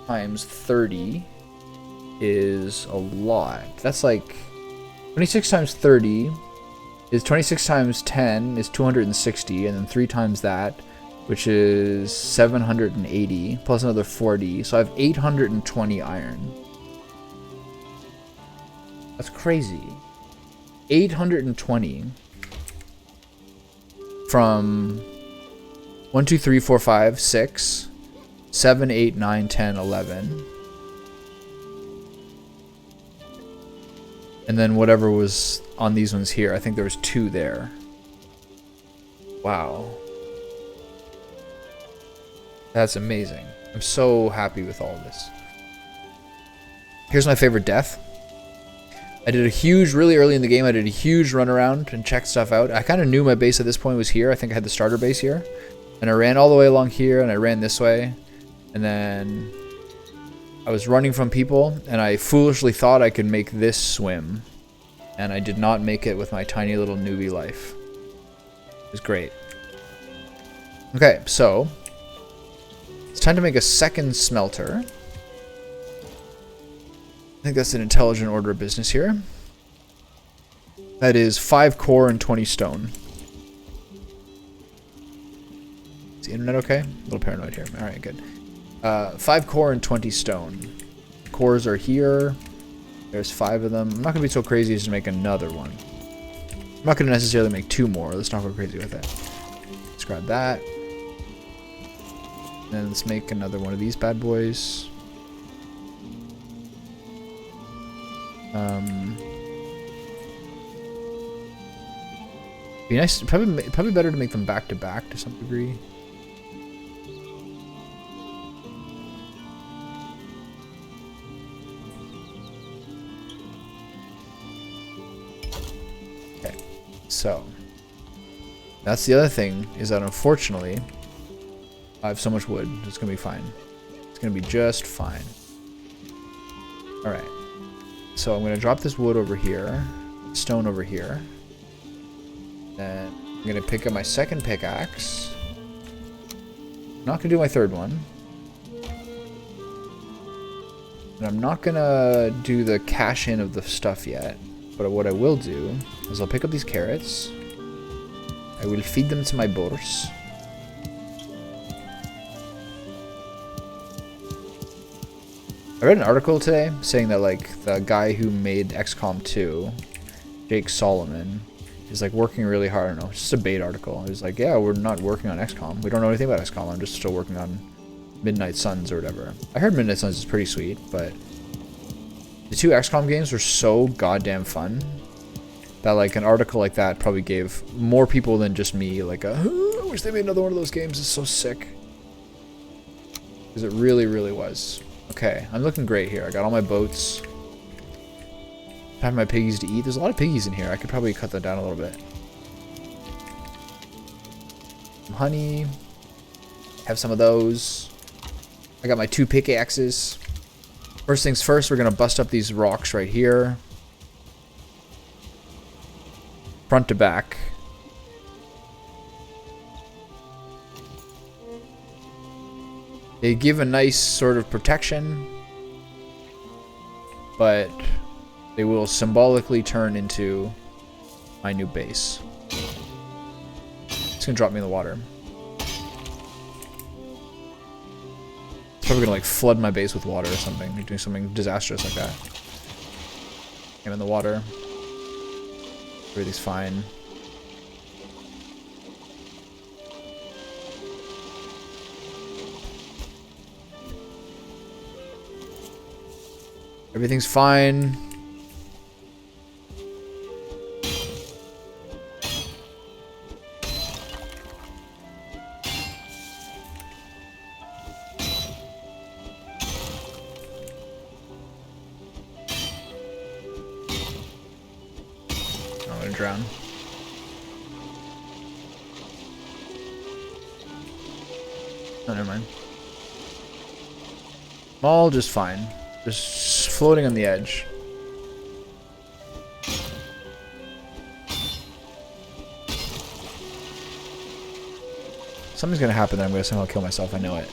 times 30 is a lot. That's like 26 times 30 is 26 times 10 is 260, and then 3 times that, which is 780 plus another 40. So I have 820 iron. That's crazy. 820 from 1, 2, 3, 4, 5, 6, 7, 8, 9, 10, 11. And then whatever was on these ones here. I think there was 2 there. Wow. That's amazing. I'm so happy with all of this. Here's my favorite death. I did a huge, really early in the game, I did a huge run around and checked stuff out. I kind of knew my base at this point was here. I think I had the starter base here. And I ran all the way along here, and I ran this way. And then I was running from people, and I foolishly thought I could make this swim. And I did not make it with my tiny little newbie life. It was great. Okay, so it's time to make a second smelter. I think that's an intelligent order of business here. That is 5 core and 20 stone. Is the internet okay? A little paranoid here. Alright, good. 5 core and 20 stone. Cores are here. There's 5 of them. I'm not going to be so crazy as to make another one. I'm not going to necessarily make 2 more. Let's not go crazy with it. Let's grab that. And let's make another one of these bad boys. Be nice. Probably better to make them back to back to some degree. Okay, so that's the other thing, is that unfortunately I have so much wood. It's gonna be fine. It's gonna be just fine. All right. So I'm gonna drop this wood over here, stone over here. Then I'm gonna pick up my second pickaxe. I'm not gonna do my third one. And I'm not gonna do the cash in of the stuff yet. But what I will do is I'll pick up these carrots. I will feed them to my boars. I read an article today saying that like the guy who made XCOM 2, Jake Solomon, is like working really hard. I don't know, it's just a bait article. He was like, yeah, we're not working on XCOM. We don't know anything about XCOM. I'm just still working on Midnight Suns or whatever. I heard Midnight Suns is pretty sweet, but the 2 XCOM games were so goddamn fun that like an article like that probably gave more people than just me like a, I wish they made another one of those games. It's so sick. Because it really, really was. Okay, I'm looking great here. I got all my boats. I have my piggies to eat. There's a lot of piggies in here. I could probably cut that down a little bit. Some honey. Have some of those. I got my 2 pickaxes. First things first, we're going to bust up these rocks right here. Front to back. They give a nice sort of protection, but they will symbolically turn into my new base. It's gonna drop me in the water. It's probably gonna like flood my base with water or something. You're doing something disastrous like that. I'm in the water. Everything's fine. Everything's fine. I'm gonna drown. Oh, never mind. I'm all just fine. Just floating on the edge. Something's gonna happen that I'm gonna somehow kill myself, I know it.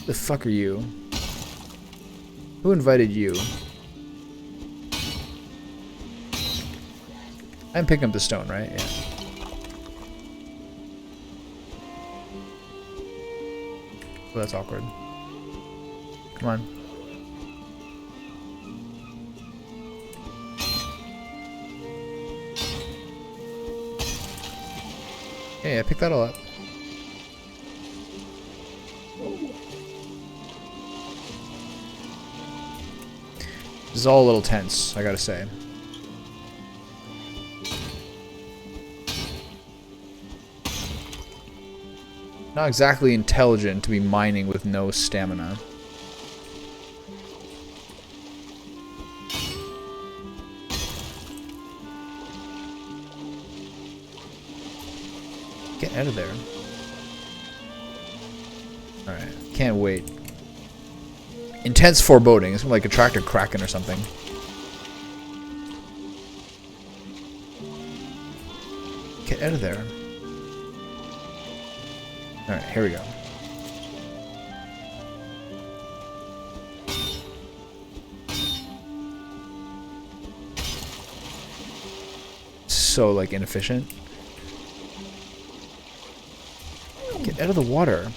The fuck are you? Who invited you? I'm picking up the stone, right? Yeah. Oh, that's awkward. Come on. Hey, I picked that all up. This is all a little tense, I gotta say. Not exactly intelligent to be mining with no stamina. Get out of there. Alright, can't wait. Intense foreboding. It's like a tractor cracking or something. Get out of there. All right, here we go. So like inefficient. Get out of the water.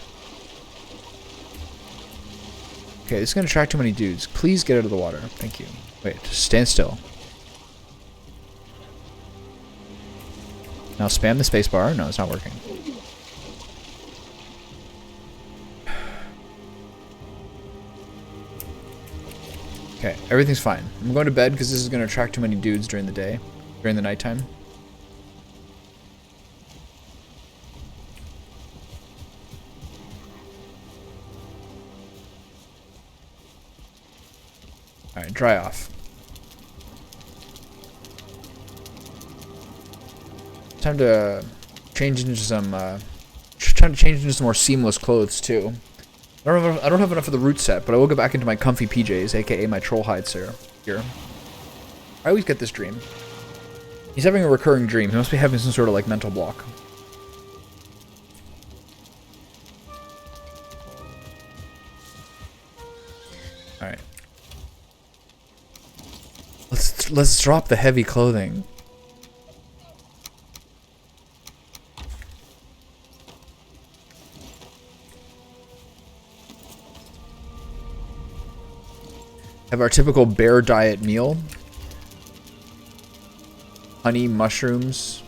Okay, this is gonna attract too many dudes. Please get out of the water. Thank you. Wait, just stand still. Now spam the space bar. No, it's not working. Okay, everything's fine. I'm going to bed because this is going to attract too many dudes during the day, during the nighttime. Alright, dry off. Time to change into some, trying to change into some more seamless clothes too. I don't have enough of the root set, but I will go back into my comfy PJs, aka my troll hides here. I always get this dream. He's having a recurring dream. He must be having some sort of like mental block. Alright. Let's drop the heavy clothing. Have our typical bear diet meal. Honey, mushrooms,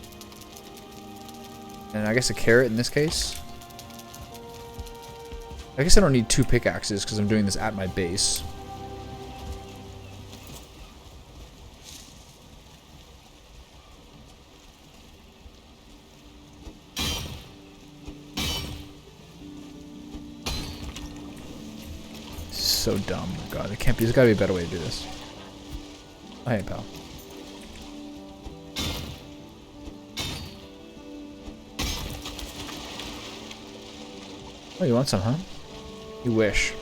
and I guess a carrot in this case. I guess I don't need 2 pickaxes because I'm doing this at my base. So dumb. God, it can't be. There's got to be a better way to do this. Oh, hey, pal. Oh, you want some, huh? You wish.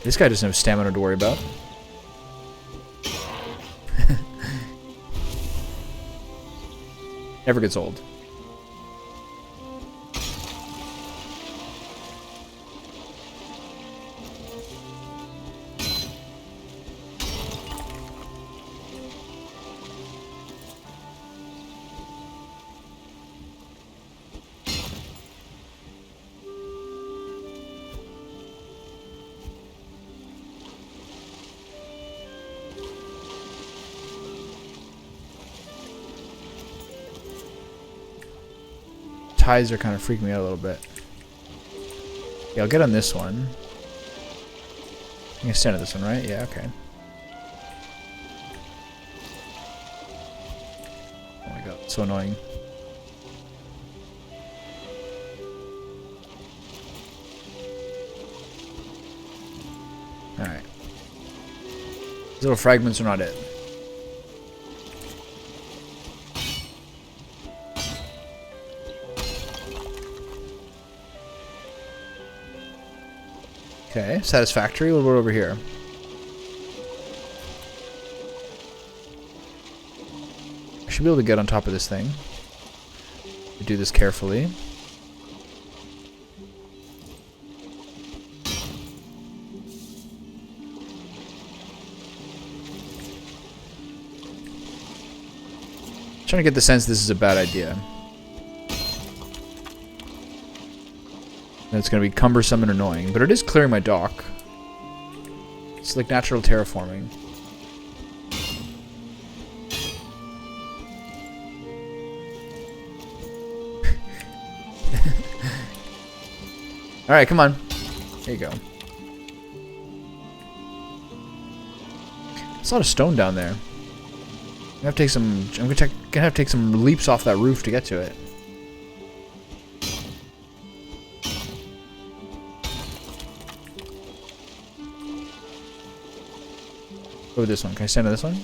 This guy doesn't have stamina to worry about. Never gets old. Ties are kind of freaking me out a little bit. Yeah, I'll get on this one. I can stand at this one, right? Yeah, okay. Oh my god, so annoying. Alright. These little fragments are not it. Okay, satisfactory. What about over here? I should be able to get on top of this thing. Do this carefully. Trying to get the sense this is a bad idea. And it's going to be cumbersome and annoying, but it is clearing my dock. It's like natural terraforming. Alright, come on. There you go. There's a lot of stone down there. I'm gonna have to take some. I'm gonna have to take some leaps off that roof to get to it. What about this one? Can I stand on this one?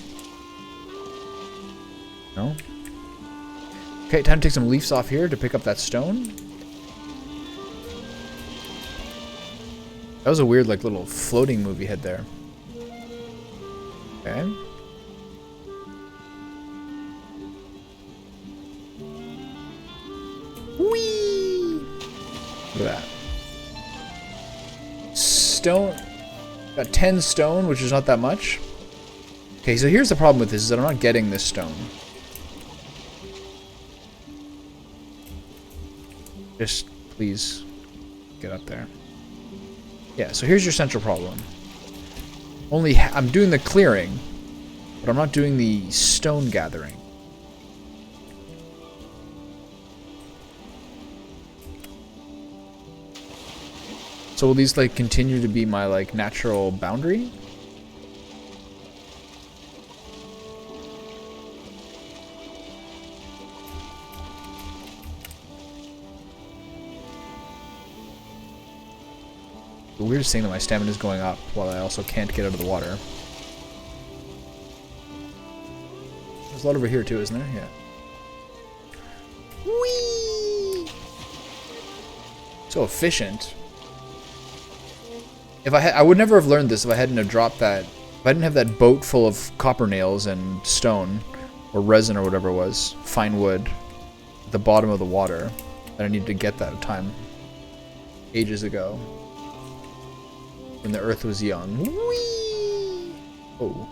No? Okay, time to take some leaves off here to pick up that stone. That was a weird, like, little floating movie head there. Okay. Whee! Look at that. Stone. Got 10 stone, which is not that much. Okay, so here's the problem with this, is that I'm not getting this stone. Just, please, get up there. Yeah, so here's your central problem. I'm doing the clearing, but I'm not doing the stone gathering. So will these, like, continue to be my, like, natural boundary? The weirdest thing that my stamina is going up while I also can't get out of the water. There's a lot over here too, isn't there? Yeah. Whee! So efficient. If I would never have learned this if I hadn't have dropped that. If I didn't have that boat full of copper nails and stone, or resin or whatever it was, fine wood, at the bottom of the water, that I needed to get that time ages ago. When the earth was young. Whee! Oh.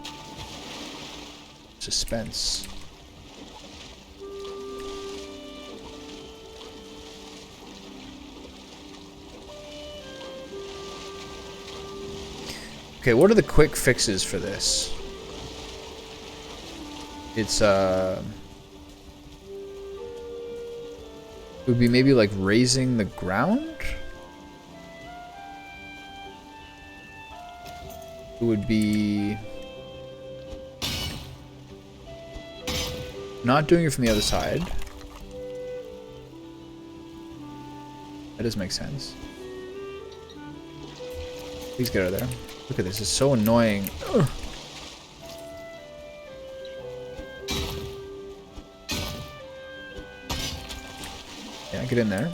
Suspense. Okay, what are the quick fixes for this? It's, it would be maybe like raising the ground? It would be not doing it from the other side. That does make sense. Please get out of there. Look at this, it's so annoying. Ugh. Yeah, get in there.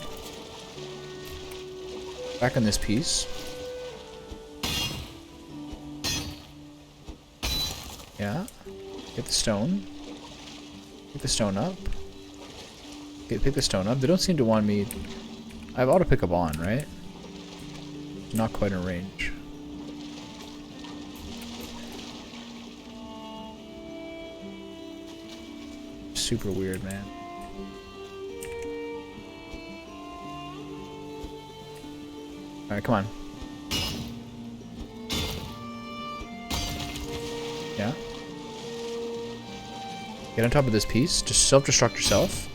Back on this piece. Yeah. Get the stone. Pick the stone up. Okay, pick the stone up. They don't seem to want me... I have auto pickup on, right? Not quite in range. Super weird, man. Alright, come on. Yeah. Get on top of this piece. Just self-destruct yourself.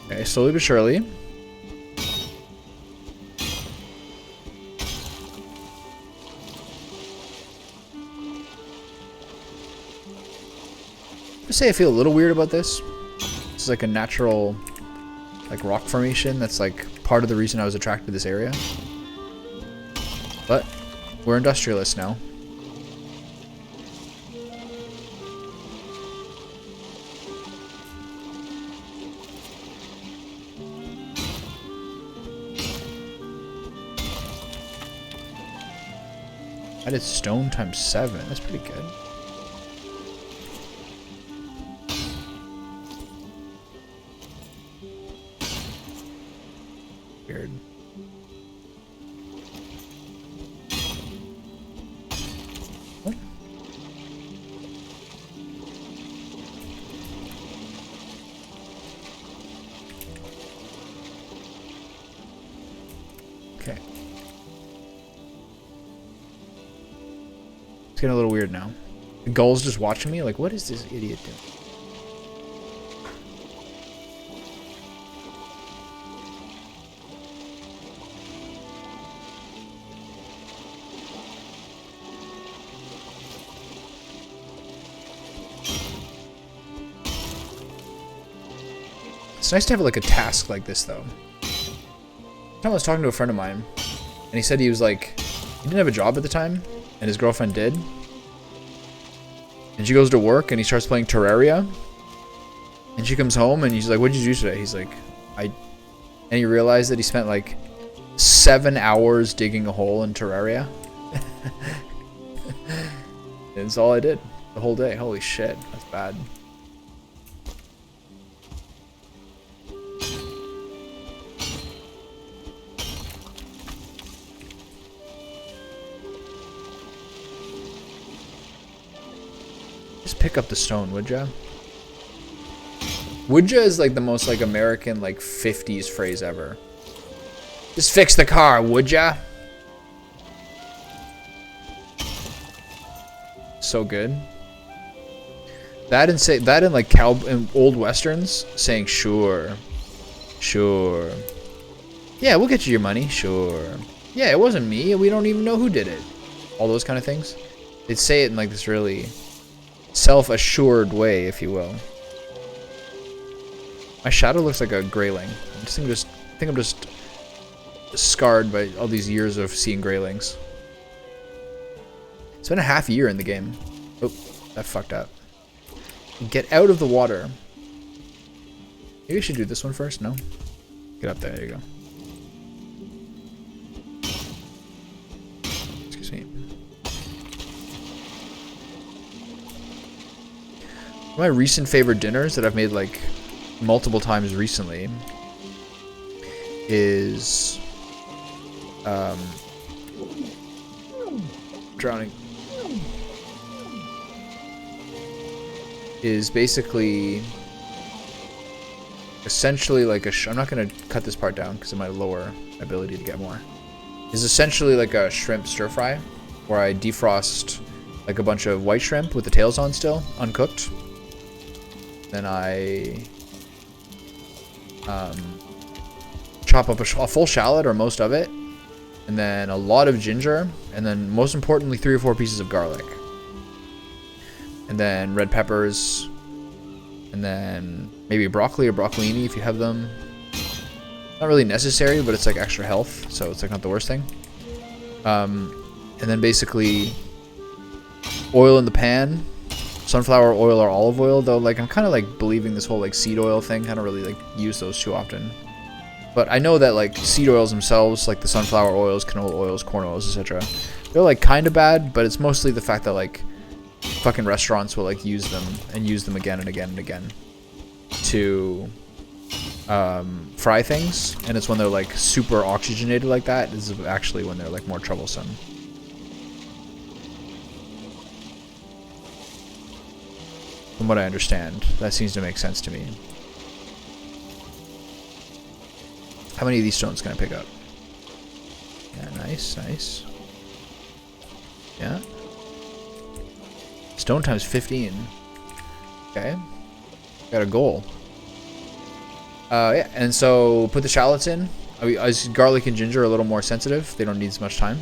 Okay, slowly but surely. I say I feel a little weird about this. This is like a natural, like, rock formation that's like part of the reason I was attracted to this area. But we're industrialists now. I did stone times 7. That's pretty good. Weird. What? Okay. It's getting a little weird now. The gull's just watching me. Like, what is this idiot doing? It's nice to have like a task like this, though. One time I was talking to a friend of mine, and he said he was like, He didn't have a job at the time, and his girlfriend did. And she goes to work, and he starts playing Terraria. And she comes home, and he's like, "What did you do today?" He's like, And he realized that he spent like 7 hours digging a hole in Terraria. And that's all I did the whole day. Holy shit, that's bad. Just pick up the stone, would ya? Would ya is like the most like American like 50s phrase ever. Just fix the car, would ya? So good. That and say that in like in old westerns saying sure. Sure. Yeah, we'll get you your money. Sure. Yeah, it wasn't me. We don't even know who did it. All those kind of things. They'd say it in like this really self-assured way, if you will. My shadow looks like a grayling. I think I'm just scarred by all these years of seeing graylings. It's been a half year in the game. Oh, that fucked up. Get out of the water. Maybe I should do this one first. No? Get up there. There you go. Excuse me. One of my recent favorite dinners that I've made like multiple times recently is drowning. Is basically essentially like a I'm not going to cut this part down because it might lower my ability to get more. Is essentially like a shrimp stir fry where I defrost like a bunch of white shrimp with the tails on still, uncooked. Then I chop up a full shallot or most of it, and then a lot of ginger, and then most importantly 3 or 4 pieces of garlic. And then red peppers, and then maybe broccoli or broccolini if you have them. Not really necessary, but it's like extra health, so it's like not the worst thing. And then basically oil in the pan, sunflower oil or olive oil, though like I'm kind of like believing this whole like seed oil thing. I don't really like use those too often. But I know that like seed oils themselves, like the sunflower oils, canola oils, corn oils, etc., they're like kind of bad, but it's mostly the fact that like fucking restaurants will like use them and use them again and again and again to fry things, and it's when they're like super oxygenated like that is actually when they're like more troublesome. From what I understand, that seems to make sense to me. How many of these stones can I pick up? Yeah, nice, nice. Yeah. Stone times 15. Okay. Got a goal. Yeah, and so put the shallots in. Garlic and ginger are a little more sensitive. They don't need as much time.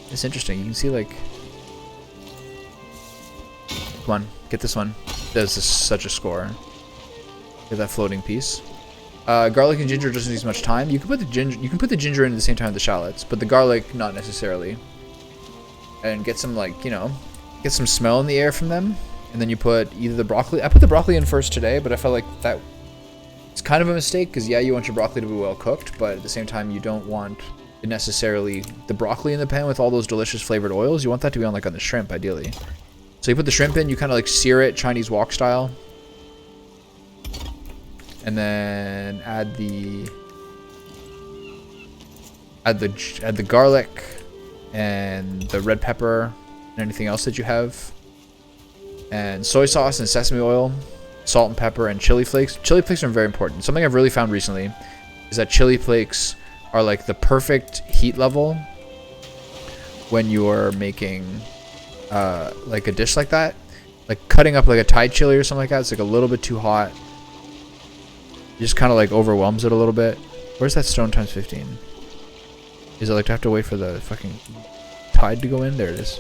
It's interesting. You can see like... Come on, get this one. That's such a score. Get that floating piece. Garlic and ginger doesn't need as much time. You can put the ginger. You can put the ginger in at the same time as the shallots, but the garlic not necessarily. And get some like get some smell in the air from them, and then you put either the broccoli. I put the broccoli in first today, but I felt like that it's kind of a mistake because yeah, you want your broccoli to be well cooked, but at the same time you don't want necessarily the broccoli in the pan with all those delicious flavored oils. You want that to be on the shrimp ideally. So you put the shrimp in, you kind of like sear it Chinese wok style. And then add the garlic and the red pepper and anything else that you have. And soy sauce and sesame oil, salt and pepper, and chili flakes. Chili flakes are very important. Something I've really found recently is that chili flakes are like the perfect heat level when you're making like a dish like that. Like cutting up like a Thai chili or something like that, it's like a little bit too hot. It just kind of like overwhelms it a little bit. Where's that stone times 15? Is it like to have to wait for the fucking tide to go in? There it is.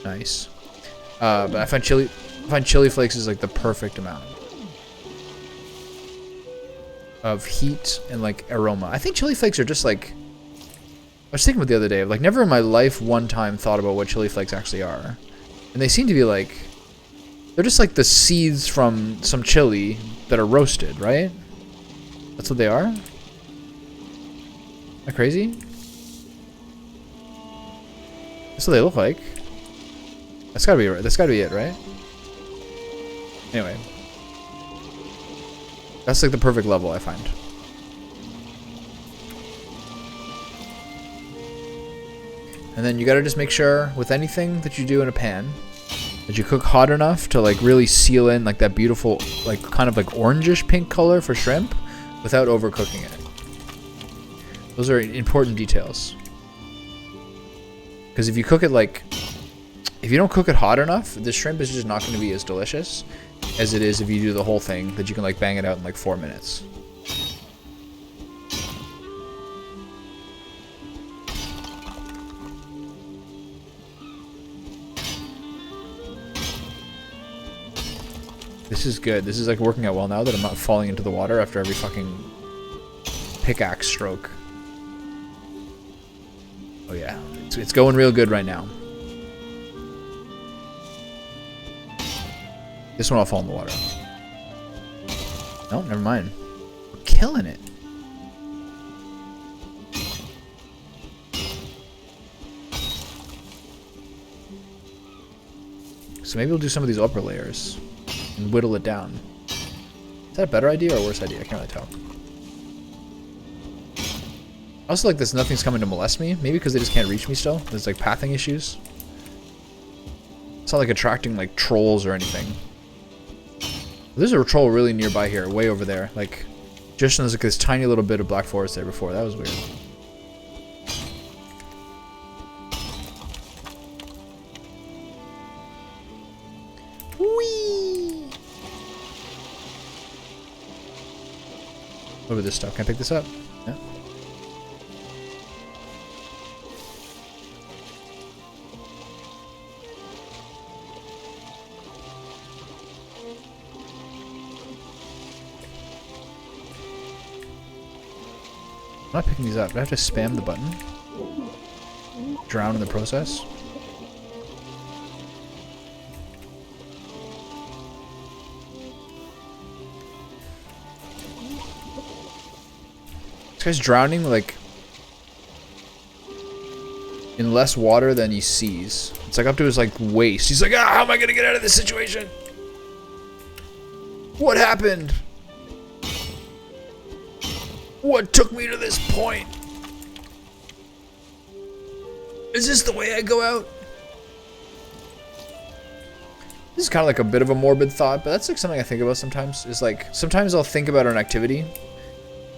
Nice. But I find chili flakes is like the perfect amount of heat and like aroma. I think chili flakes are just like was thinking about the other day, like never in my life one time thought about what chili flakes actually are. And they seem to be like, they're just like the seeds from some chili that are roasted, right? That's what they are? Am I crazy? That's what they look like. That's gotta be right. That's gotta be it, right? Anyway. That's like the perfect level, I find. And then you gotta just make sure with anything that you do in a pan that you cook hot enough to like really seal in like that beautiful like kind of like orangish pink color for shrimp without overcooking it. Those are important details. Because if you cook it like, if you don't cook it hot enough, the shrimp is just not going to be as delicious as it is if you do the whole thing that you can like bang it out in like 4 minutes. This is good. This is like working out well now that I'm not falling into the water after every fucking pickaxe stroke. Oh yeah, it's going real good right now. This one I'll fall in the water. No, never mind. We're killing it. So maybe we'll do some of these upper layers and whittle it down. Is that a better idea or a worse idea? I can't really tell. Also, like this, nothing's coming to molest me. Maybe because they just can't reach me still. There's like pathing issues. It's not like attracting like trolls or anything. There's a troll really nearby here, way over there. Like, just there's like this tiny little bit of black forest there before. That was weird. Whee! What about this stuff? Can I pick this up? Yeah. I'm not picking these up. Do I have to spam the button? Drown in the process? This guy's drowning like in less water than he sees. It's like up to his like waist. He's like, ah, how am I gonna get out of this situation? What happened? What took me to this point? Is this the way I go out? This is kind of like a bit of a morbid thought, but that's like something I think about sometimes. Is like, sometimes I'll think about an activity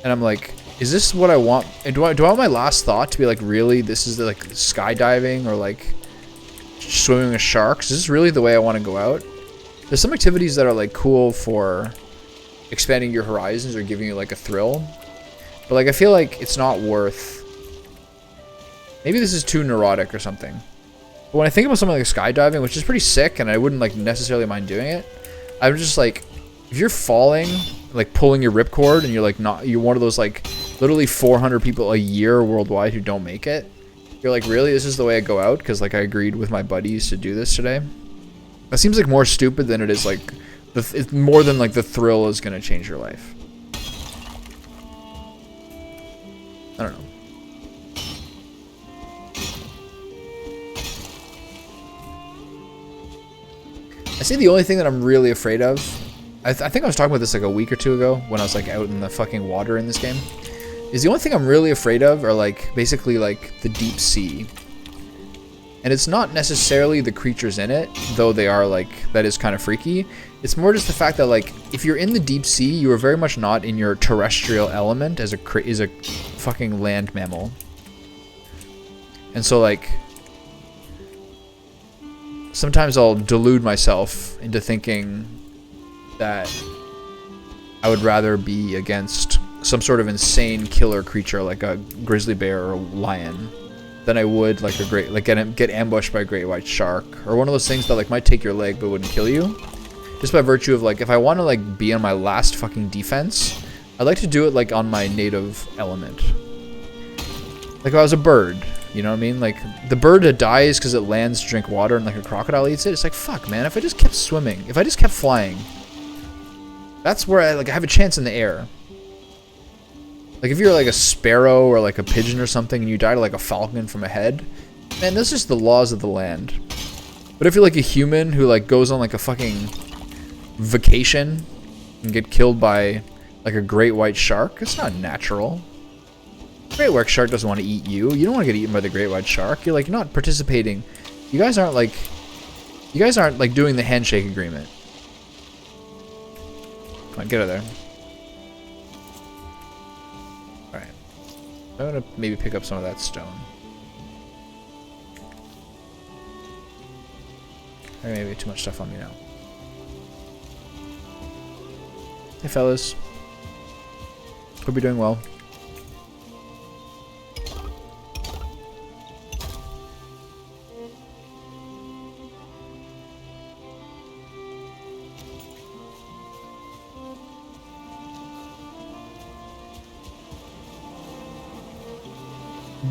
and I'm like, is this what I want? And do I want my last thought to be like, really, this is the, like skydiving or like swimming with sharks? Is this really the way I want to go out? There's some activities that are like cool for expanding your horizons or giving you like a thrill. But like I feel like it's not worth. Maybe this is too neurotic or something. But when I think about something like skydiving, which is pretty sick, and I wouldn't like necessarily mind doing it, I'm just like, if you're falling, like pulling your ripcord, and you're like you're one of those like literally 400 people a year worldwide who don't make it. You're like, really, this is the way I go out? Because like I agreed with my buddies to do this today. That seems like more stupid than it is like it's more than like the thrill is gonna change your life. I don't know. I say the only thing that I'm really afraid of, I think I was talking about this like a week or two ago when I was like out in the fucking water in this game, is the only thing I'm really afraid of are like basically like the deep sea. And it's not necessarily the creatures in it, though they are like, that is kind of freaky. It's more just the fact that like, if you're in the deep sea, you are very much not in your terrestrial element as a fucking land mammal. And so like, sometimes I'll delude myself into thinking that I would rather be against some sort of insane killer creature like a grizzly bear or a lion than I would like a great, like get ambushed by a great white shark or one of those things that like might take your leg but wouldn't kill you. Just by virtue of like, if I want to like be on my last fucking defense, I'd like to do it like on my native element. Like if I was a bird, you know what I mean? Like the bird that dies because it lands to drink water and like a crocodile eats it. It's like, fuck, man. If I just kept swimming, if I just kept flying, that's where I have a chance in the air. Like if you're like a sparrow or like a pigeon or something and you die to like a falcon from a head, man, that's just the laws of the land. But if you're like a human who like goes on like a fucking vacation and get killed by like a great white shark, it's not natural. Great white shark doesn't want to eat you. You don't want to get eaten by the great white shark. You're like not participating. You guys aren't like doing the handshake agreement. Come on, get out of there. Alright. I'm gonna maybe pick up some of that stone. Or maybe too much stuff on me now. Hey fellas. Hope you're doing well.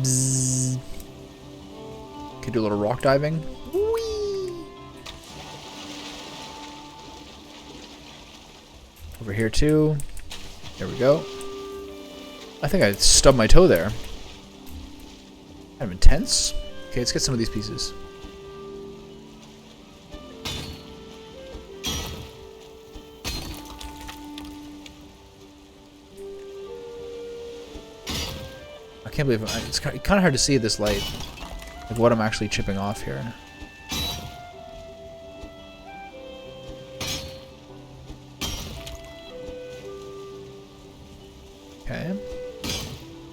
Bzzz. Could do a little rock diving. Whee! Over here too. There we go. I think I stubbed my toe there. Kind of intense. Okay, let's get some of these pieces. I can't believe it's kind of hard to see this light, like what I'm actually chipping off here. Okay.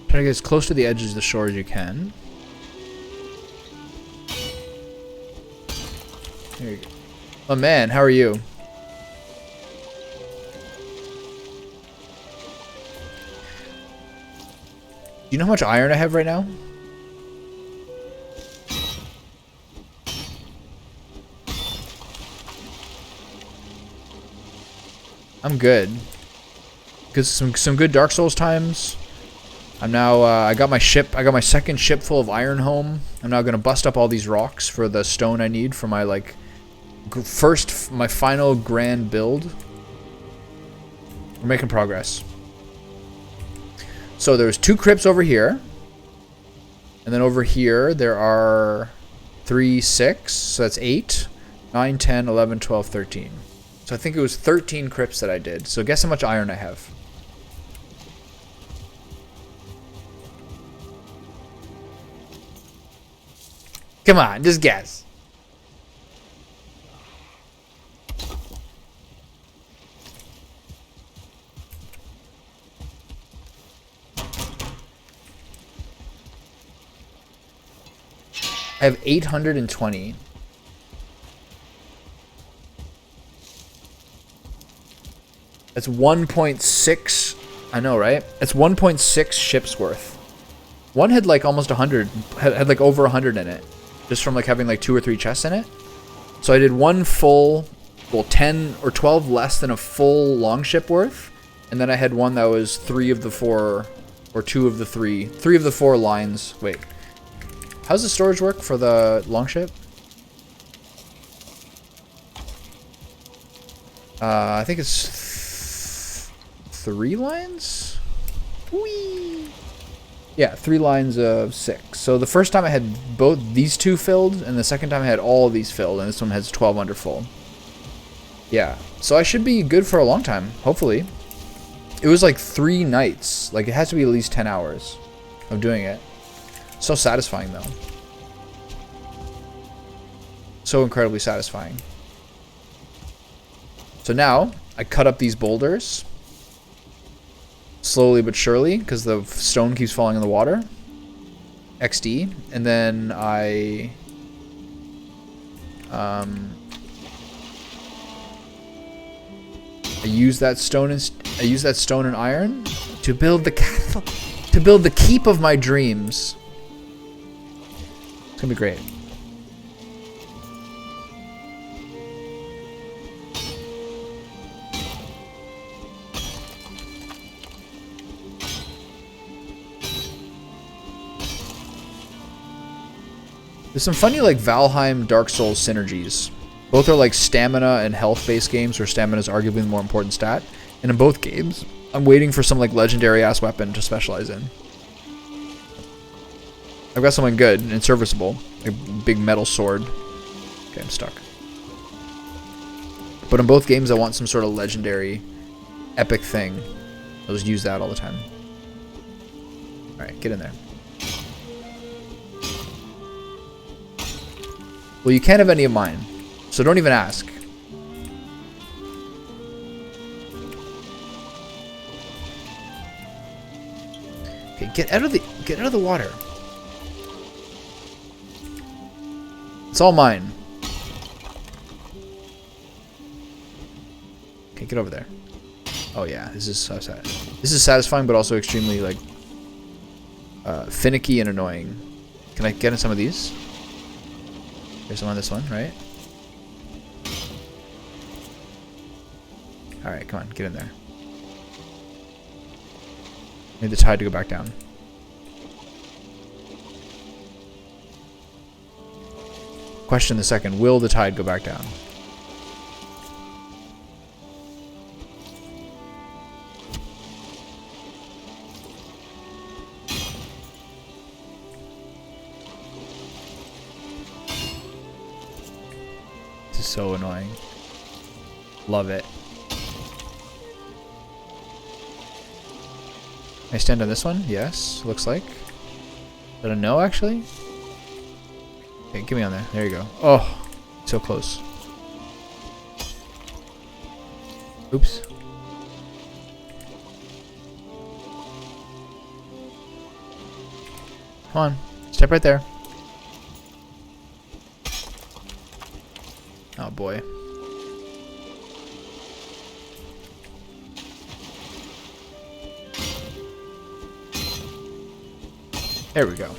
Try to get as close to the edges of the shore as you can. There you go. Oh man, how are you? Do you know how much iron I have right now? I'm good. Because some good Dark Souls times. I'm now, I got my second ship full of iron home. I'm now going to bust up all these rocks for the stone I need for my, like, my final grand build. We're making progress. So there's 2 crypts over here. And then over here there are 3, 6. So that's 8, 9, 10, 11, 12, 13. So I think it was 13 crypts that I did. So guess how much iron I have. Come on, just guess. I have 820. That's 1.6. I know, right? It's 1.6 ships worth. One had like almost 100. Had like over 100 in it. Just from like having like 2 or 3 chests in it. So I did one full, well, 10 or 12 less than a full long ship worth. And then I had one that was 3 of the 4, or 2 of the 3. 3 of the 4 lines. Wait. How's the storage work for the longship? I think it's 3 lines? Whee! Yeah, 3 lines of 6. So the first time I had both these 2 filled, and the second time I had all of these filled, and this one has 12 under full. Yeah, so I should be good for a long time, hopefully. It was like 3 nights. Like, it has to be at least 10 hours of doing it. So satisfying, though. So incredibly satisfying. So now, I cut up these boulders. Slowly but surely, because the stone keeps falling in the water. XD. And then I use that stone and iron to build the castle, to build the keep of my dreams. It's gonna be great. There's some funny like Valheim, Dark Souls synergies. Both are like stamina and health based games where stamina is arguably the more important stat. And in both games, I'm waiting for some like legendary ass weapon to specialize in. I've got something good and serviceable. A big metal sword. Okay, I'm stuck. But in both games I want some sort of legendary epic thing. I'll just use that all the time. Alright, get in there. Well, you can't have any of mine, so don't even ask. Okay, get out of the water. It's all mine. Okay, get over there. Oh yeah, this is so sad. This is satisfying, but also extremely like finicky and annoying. Can I get in some of these? There's some on this one, right? Alright, come on, get in there. Need the tide to go back down. Question the second, will the tide go back down? This is so annoying. Love it. Can I stand on this one? Yes, looks like. Is that a no, actually? Okay, get me on there. There you go. Oh, so close. Oops. Come on, step right there. Oh boy. There we go.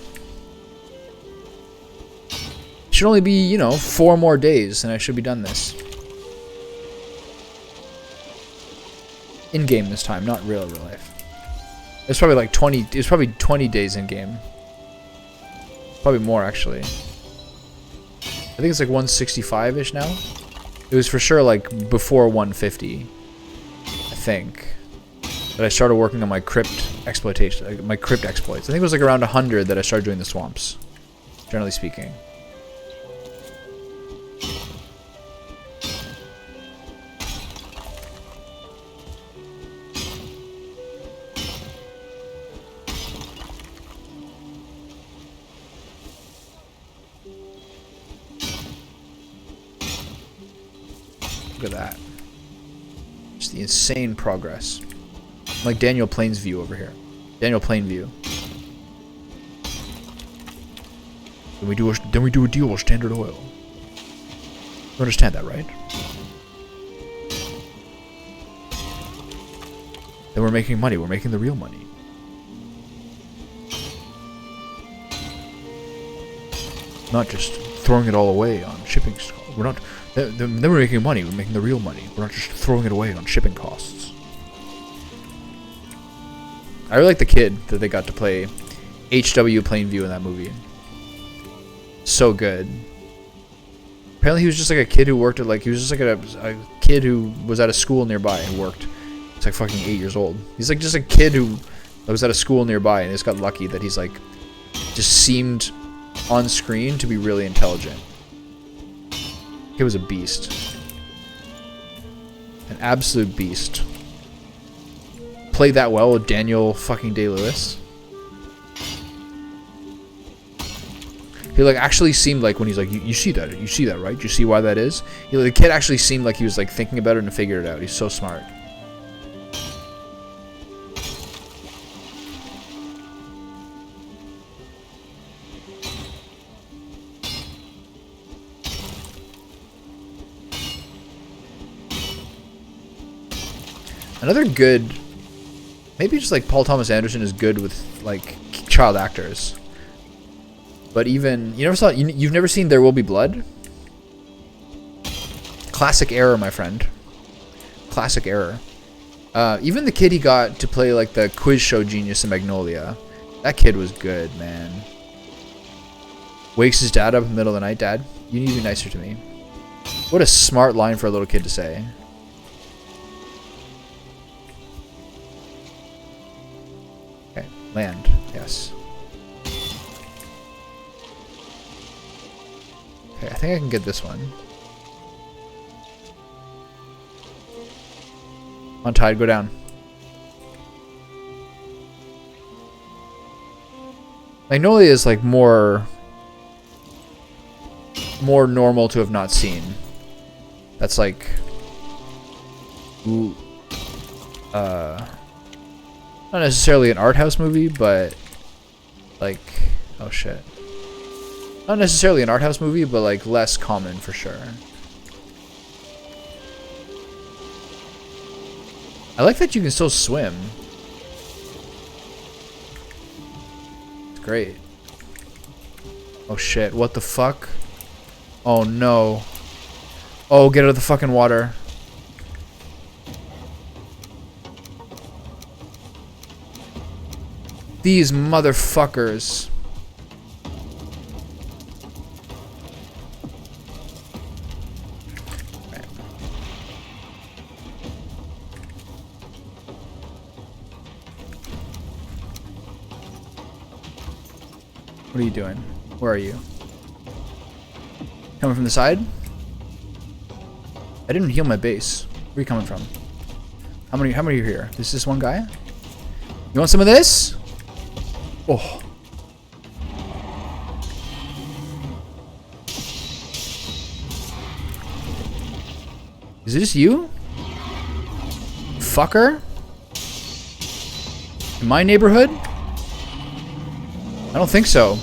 Should only be, you know, 4 more days and I should be done this. In game this time, not real life. It's probably like 20, it's probably 20 days in game. Probably more actually. I think it's like 165-ish now. It was for sure like before 150, I think. But I started working on my crypt exploitation, my crypt exploits. I think it was like around 100 that I started doing the swamps, generally speaking. Look at that. Just the insane progress. I'm like Daniel Plain's view over here. Daniel Plain view. Then we do a deal with Standard Oil. You understand that, right? Then we're making money. We're making the real money. Not just throwing it all away on shipping. We're not. Then we're making money. We're making the real money. We're not just throwing it away on shipping costs. I really like the kid that they got to play H.W. Plainview in that movie. So good. Apparently he was just like a kid who worked at like, he was just like a kid who was at a school nearby and worked. He's like fucking 8 years old. He's like just a kid who was at a school nearby and just got lucky that he's like, just seemed on screen to be really intelligent. He was a beast. An absolute beast. Played that well with Daniel fucking Day-Lewis. He like actually seemed like when he's like, you see that, right? You see why that is? You know, the kid actually seemed like he was like thinking about it and figured it out. He's so smart. Another good, maybe just like Paul Thomas Anderson is good with like child actors. But even, you've never seen There Will Be Blood? Classic error, my friend. Classic error. Even the kid he got to play like the quiz show genius in Magnolia, that kid was good, man. Wakes his dad up in the middle of the night. Dad, you need to be nicer to me. What a smart line for a little kid to say. Okay, land. Yes. Okay, I think I can get this one. On tide, go down. Magnolia is like more normal to have not seen. That's like, ooh, not necessarily an art house movie, but like, oh shit. Not necessarily an art house movie, but like less common for sure. I like that you can still swim. It's great. Oh shit, what the fuck? Oh no. Oh, get out of the fucking water. These motherfuckers. What are you doing? Where are you? Coming from the side? I didn't heal my base. Where are you coming from? How many are here? Is this one guy? You want some of this? Oh. Is this you? Fucker? In my neighborhood? I don't think so.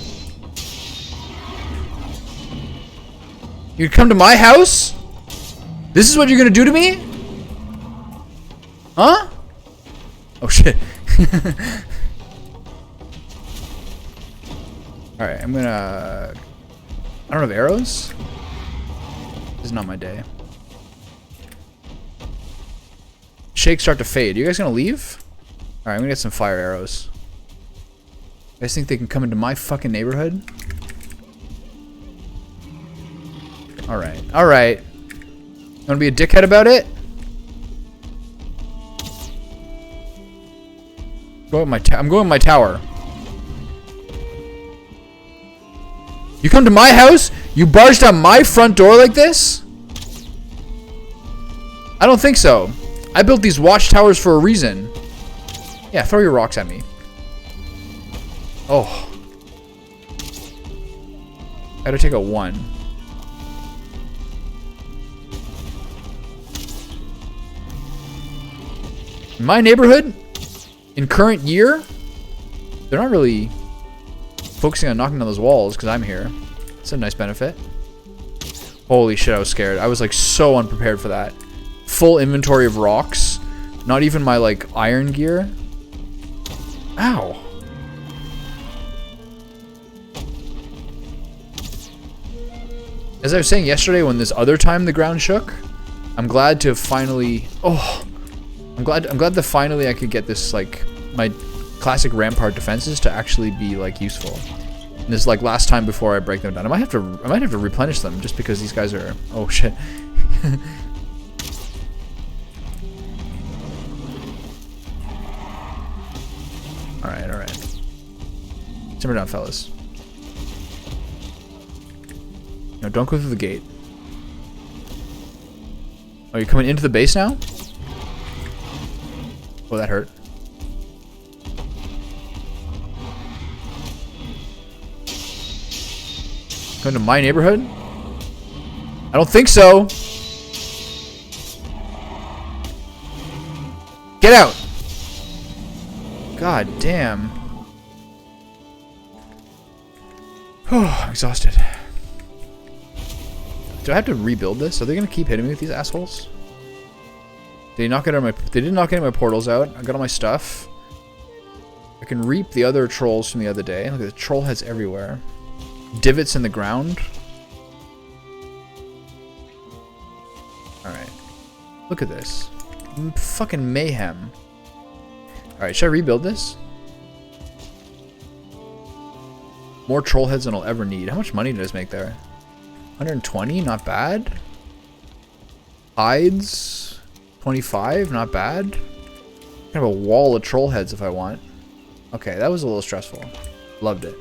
You'd come to my house? This is what you're gonna do to me? Huh? Oh shit. Alright, I'm gonna... I don't have arrows? This is not my day. Shakes start to fade. You guys gonna leave? Alright, I'm gonna get some fire arrows. You guys think they can come into my fucking neighborhood? Alright, alright. You wanna be a dickhead about it? I'm going with my tower. You come to my house? You barge down my front door like this? I don't think so. I built these watchtowers for a reason. Yeah, throw your rocks at me. Oh. I gotta take a 1. In my neighborhood, in current year, they're not really focusing on knocking down those walls because I'm here. It's a nice benefit. Holy shit, I was scared. I was like so unprepared for that. Full inventory of rocks. Not even my like iron gear. Ow. As I was saying yesterday when this other time the ground shook, I'm glad to finally... Oh. I'm glad that finally I could get this, like, my classic rampart defenses to actually be, like, useful. And this is, like, last time before I break them down. I might have to replenish them just because these guys are... Oh, shit. Alright. Simmer down, fellas. No, don't go through the gate. Oh, you're coming into the base now? Oh, that hurt. Going to my neighborhood? I don't think so. Get out! God damn. Oh, I'm exhausted. Do I have to rebuild this? Are they gonna keep hitting me with these assholes? They didn't knock any of my portals out. I got all my stuff. I can reap the other trolls from the other day. Look at the troll heads everywhere. Divots in the ground. Alright. Look at this. Fucking mayhem. Alright, should I rebuild this? More troll heads than I'll ever need. How much money did I just make there? 120, not bad. Hides, 25, not bad. I have a wall of troll heads if I want. Okay, that was a little stressful. Loved it.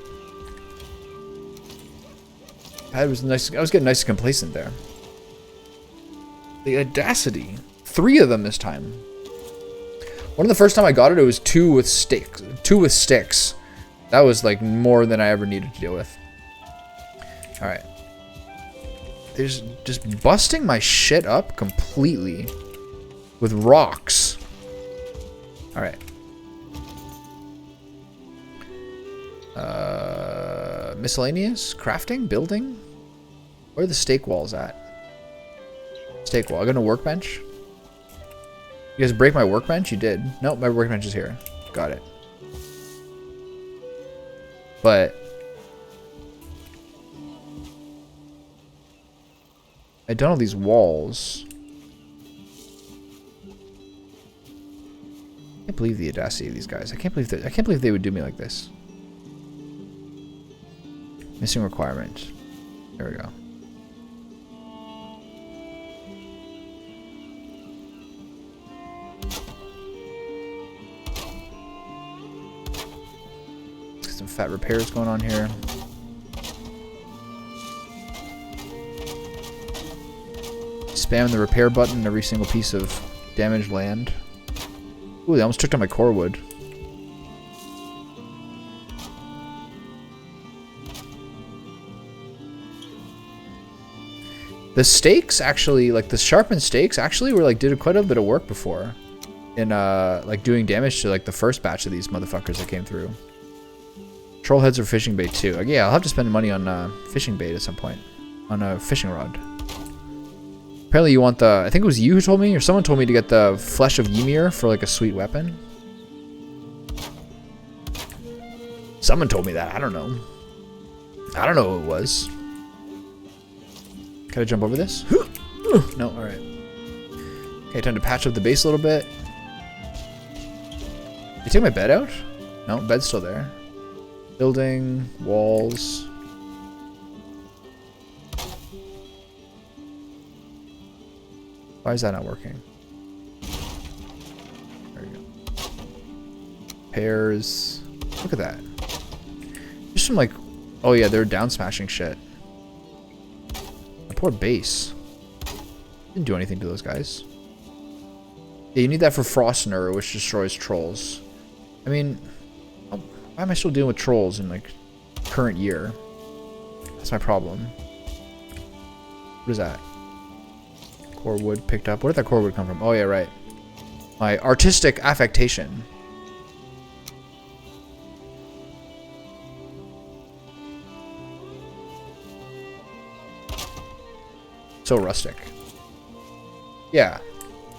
I was nice. I was getting nice and complacent there. The audacity. 3 of them this time. One of the first time I got it, it was 2 with sticks. 2 with sticks. That was like more than I ever needed to deal with. All right. There's just busting my shit up completely with rocks. All right. Miscellaneous crafting, building. Where are the stake walls at? Stake wall. I got a workbench. You guys break my workbench? You did. Nope, my workbench is here. Got it. But I've done all these walls. I can't believe the audacity of these guys. I can't believe they would do me like this. Missing requirement. There we go. Some fat repairs going on here. Spam the repair button every single piece of damaged land. Ooh, they almost took down my core wood. The stakes actually, like the sharpened stakes actually were like did quite a bit of work before. In like doing damage to like the first batch of these motherfuckers that came through. Troll heads or fishing bait too. Yeah, I'll have to spend money on fishing bait at some point. On a fishing rod. Apparently you want the... I think it was you who told me, or someone told me to get the flesh of Ymir for like a sweet weapon. Someone told me that. I don't know. I don't know who it was. Can I jump over this? No, alright. Okay, time to patch up the base a little bit. Did you take my bed out? No, bed's still there. Building, walls. Why is that not working? There you go. Pairs. Look at that. There's some like... Oh yeah, they're down smashing shit. My poor base. Didn't do anything to those guys. Yeah, you need that for Frostner, which destroys trolls. I mean... Why am I still dealing with trolls in, like, current year? That's my problem. What is that? Core wood picked up. Where did that core wood come from? Oh, yeah, right. My artistic affectation. So rustic. Yeah.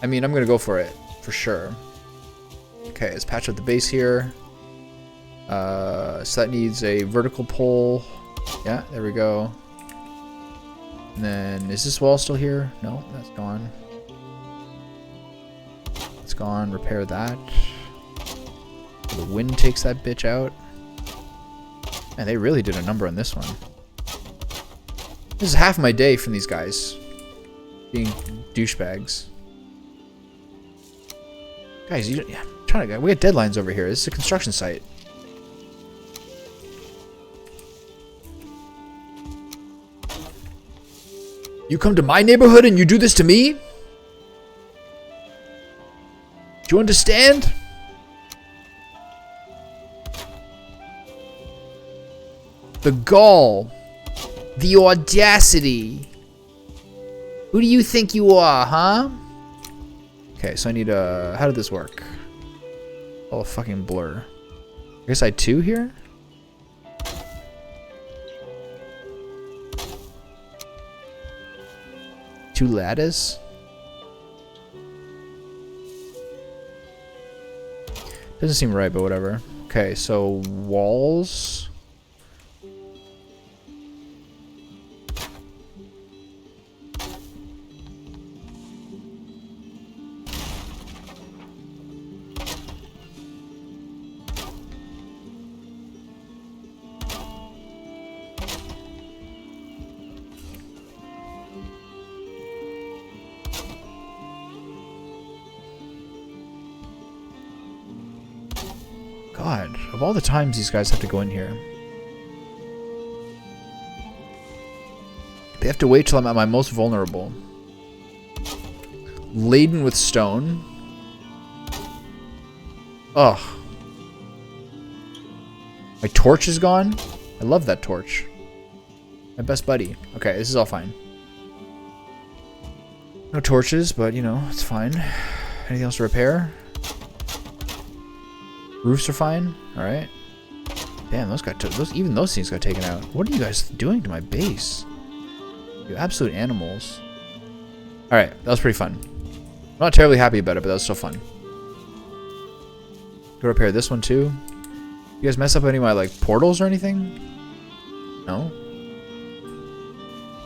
I mean, I'm going to go for it. For sure. Okay, let's patch up the base here. So that needs a vertical pole. Yeah, there we go. And then, is this wall still here? No, that's gone. It's gone. Repair that. The wind takes that bitch out. Man, they really did a number on this one. This is half my day from these guys. Being douchebags. Guys, I'm trying to... We got deadlines over here. This is a construction site. You come to my neighborhood and you do this to me? Do you understand? The gall. The audacity. Who do you think you are, huh? Okay, so I need a... How did this work? Oh, fucking blur. I guess I had 2 here? Two ladders. Doesn't seem right, but whatever. Okay, so walls. Of all the times these guys have to go in here. They have to wait till I'm at my most vulnerable. Laden with stone. Ugh. My torch is gone? I love that torch. My best buddy. Okay, this is all fine. No torches, but you know, it's fine. Anything else to repair? Roofs are fine. Alright. Damn, even those things got taken out. What are you guys doing to my base? You absolute animals. Alright, that was pretty fun. I'm not terribly happy about it, but that was still fun. Go repair this one too. You guys mess up any of my like portals or anything? No?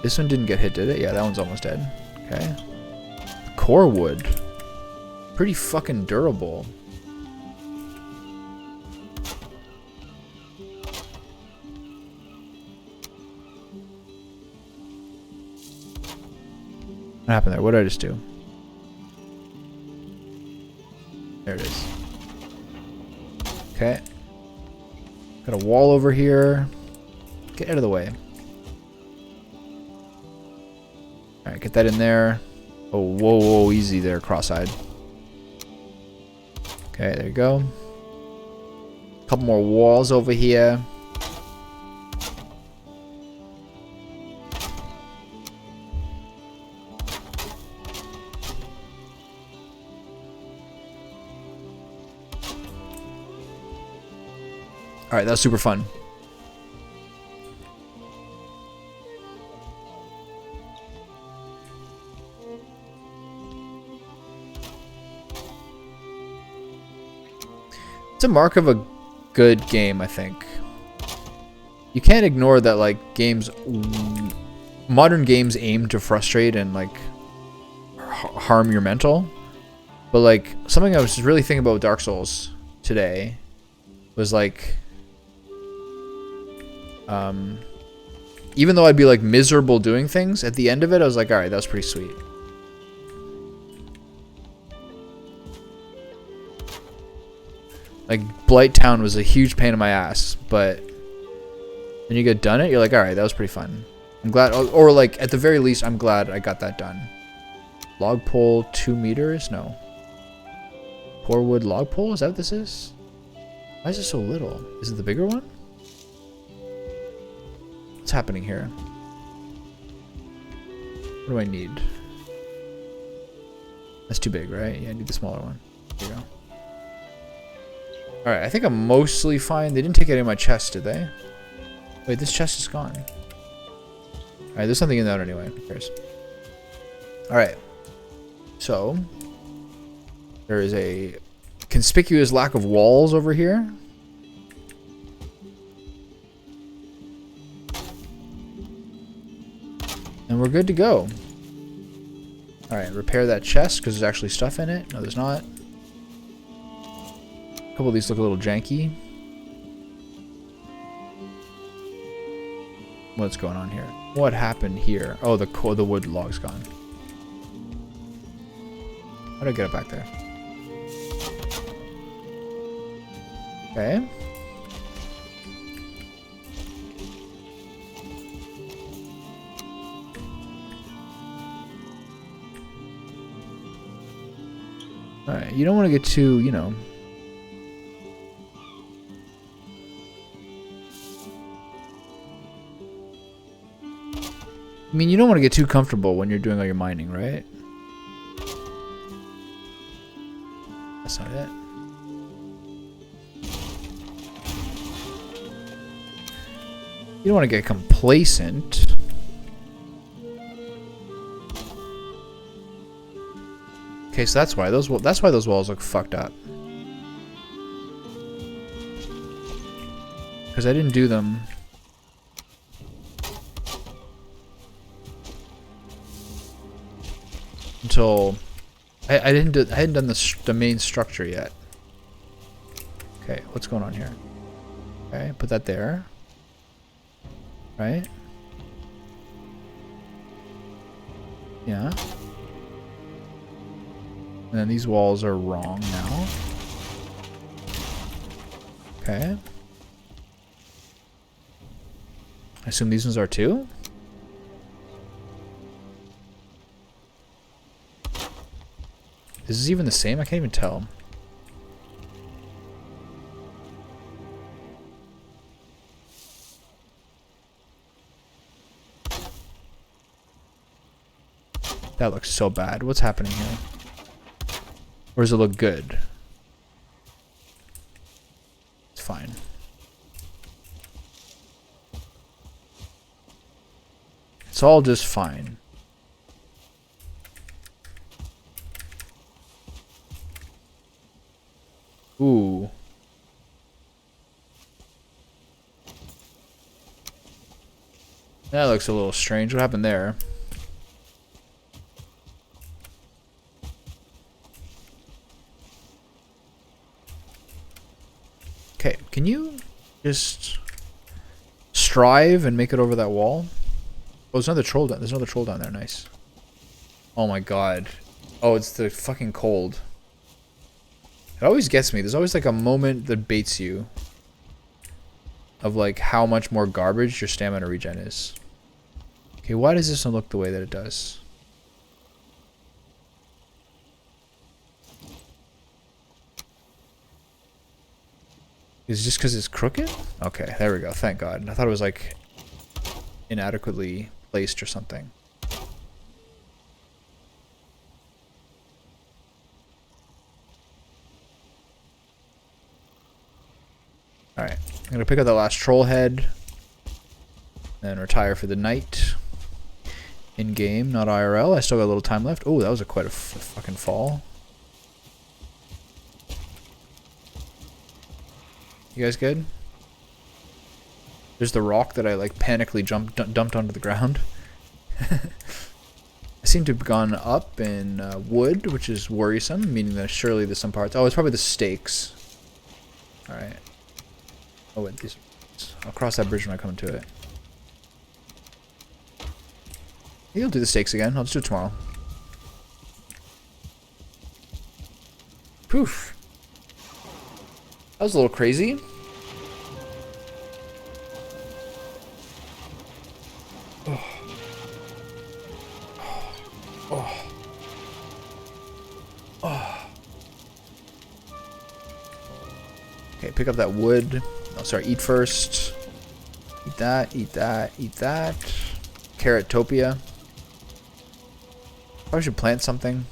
This one didn't get hit, did it? Yeah, that one's almost dead. Okay. Core wood. Pretty fucking durable. What happened there? What did I just do? There it is. Okay. Got a wall over here. Get out of the way. Alright, get that in there. Oh, whoa, whoa, easy there, cross-eyed. Okay, there you go. Couple more walls over here. Alright, that was super fun. It's a mark of a good game, I think. You can't ignore that, like, modern games aim to frustrate and, like, harm your mental. But, like, something I was really thinking about with Dark Souls today was, like, even though I'd be, like, miserable doing things, at the end of it, I was like, alright, that was pretty sweet. Like, Blighttown was a huge pain in my ass, but then you get done it, you're like, alright, that was pretty fun. I'm glad, or like, at the very least, I'm glad I got that done. Log pole, 2 meters? No. Poor wood log pole? Is that what this is? Why is it so little? Is it the bigger one? What's happening here? What do I need? That's too big, right? Yeah, I need the smaller one. There you go. Alright, I think I'm mostly fine. They didn't take any of my chests, did they? Wait, this chest is gone. Alright, there's something in that anyway. Who cares? Alright. So, there is a conspicuous lack of walls over here. And we're good to go. Alright, repair that chest because there's actually stuff in it. No, there's not. A couple of these look a little janky. What's going on here? What happened here? Oh, the wood log's gone. How do I get it back there? Okay. Alright, you don't want to get too, you know... I mean, you don't want to get too comfortable when you're doing all your mining, right? That's not it. You don't want to get complacent. Okay, so that's why those walls look fucked up. Because I didn't do them. Until I hadn't done the main structure yet. Okay, what's going on here? Okay, put that there. Right? Yeah. And then these walls are wrong now. Okay. I assume these ones are too? Is this even the same? I can't even tell. That looks so bad. What's happening here? Or does it look good? It's fine. It's all just fine. Ooh. That looks a little strange. What happened there? Okay, can you just strive and make it over that wall? Oh, there's another troll down. There's another troll down there. Nice. Oh my god. Oh, it's the fucking cold. It always gets me. There's always like a moment that baits you of like how much more garbage your stamina regen is. Okay, why does this one look the way that it does? Is it just because it's crooked? Okay, there we go. Thank God. I thought it was like inadequately placed or something. Alright, I'm gonna pick up the last troll head and retire for the night. In game, not IRL. I still got a little time left. Oh, that was quite a fucking fall. You guys good? There's the rock that I like panically dumped onto the ground. I seem to have gone up in wood, which is worrisome, meaning that surely there's some parts. Oh, it's probably the stakes. Alright. Oh wait, these. I'll cross that bridge when I come to it. You'll do the stakes again. I'll just do it tomorrow. Poof. That was a little crazy. Oh. Oh. Oh. Okay, pick up that wood. Oh, sorry, eat first. Eat that, eat that, eat that. Carrotopia. Probably should plant something.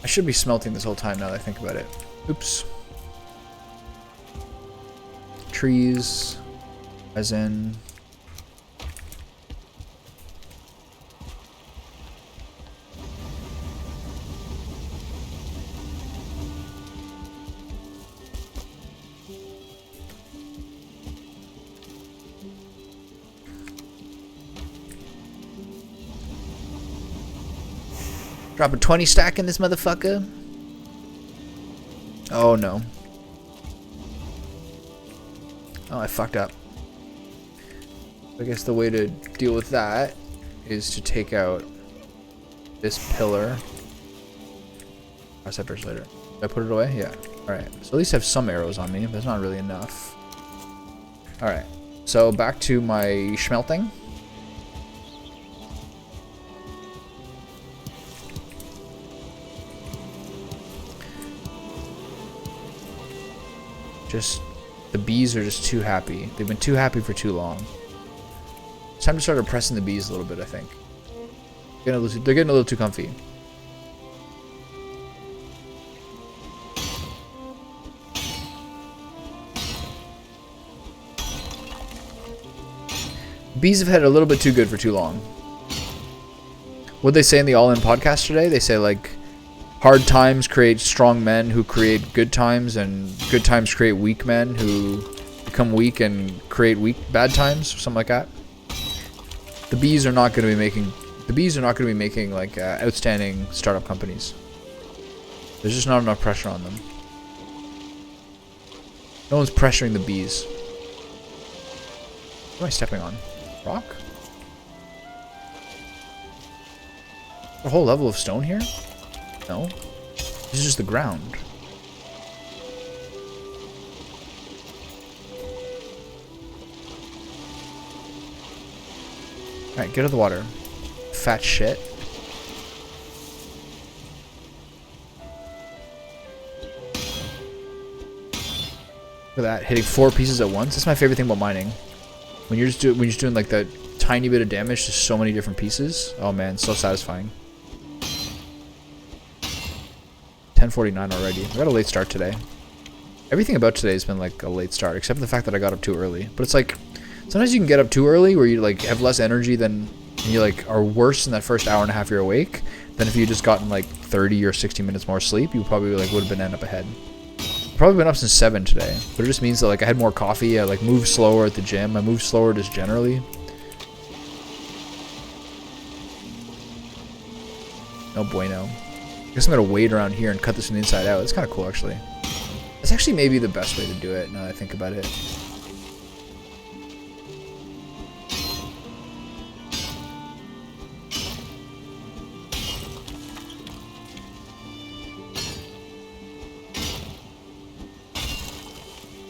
I should be smelting this whole time now that I think about it. Oops. Trees, resin. Drop a 20 stack in this motherfucker. Oh no. Oh, I fucked up. I guess the way to deal with that is to take out this pillar. I'll set first later. Did I put it away? Yeah. Alright. So at least I have some arrows on me, but it's not really enough. Alright. So back to my smelting. Just, the bees are just too happy. They've been too happy for too long. It's time to start oppressing the bees a little bit, I think. They're getting a little too comfy. Bees have had it a little bit too good for too long. What'd they say in the All In podcast today? They say, like, hard times create strong men who create good times, and good times create weak men who become weak and create bad times, something like that. The bees are not going to be making like outstanding startup companies. There's just not enough pressure on them. No one's pressuring the bees. What am I stepping on? Rock? A whole level of stone here? No. This is just the ground. Alright, get out of the water. Fat shit. Look at that, hitting 4 pieces at once. That's my favorite thing about mining. When you're just doing like that tiny bit of damage to so many different pieces. Oh man, so satisfying. 10:49 already. We got a late start today. Everything about today has been like a late start, except for the fact that I got up too early. But it's like sometimes you can get up too early where you like have less energy than, and you like are worse in that first hour and a half you're awake than if you just gotten like 30 or 60 minutes more sleep. You probably like would have been end up ahead. Probably been up since 7 today, but it just means that like I had more coffee. I like moved slower at the gym. I moved slower just generally. No bueno. I guess I'm gonna wait around here and cut this from the inside out. It's kind of cool actually. That's actually maybe the best way to do it now that I think about it.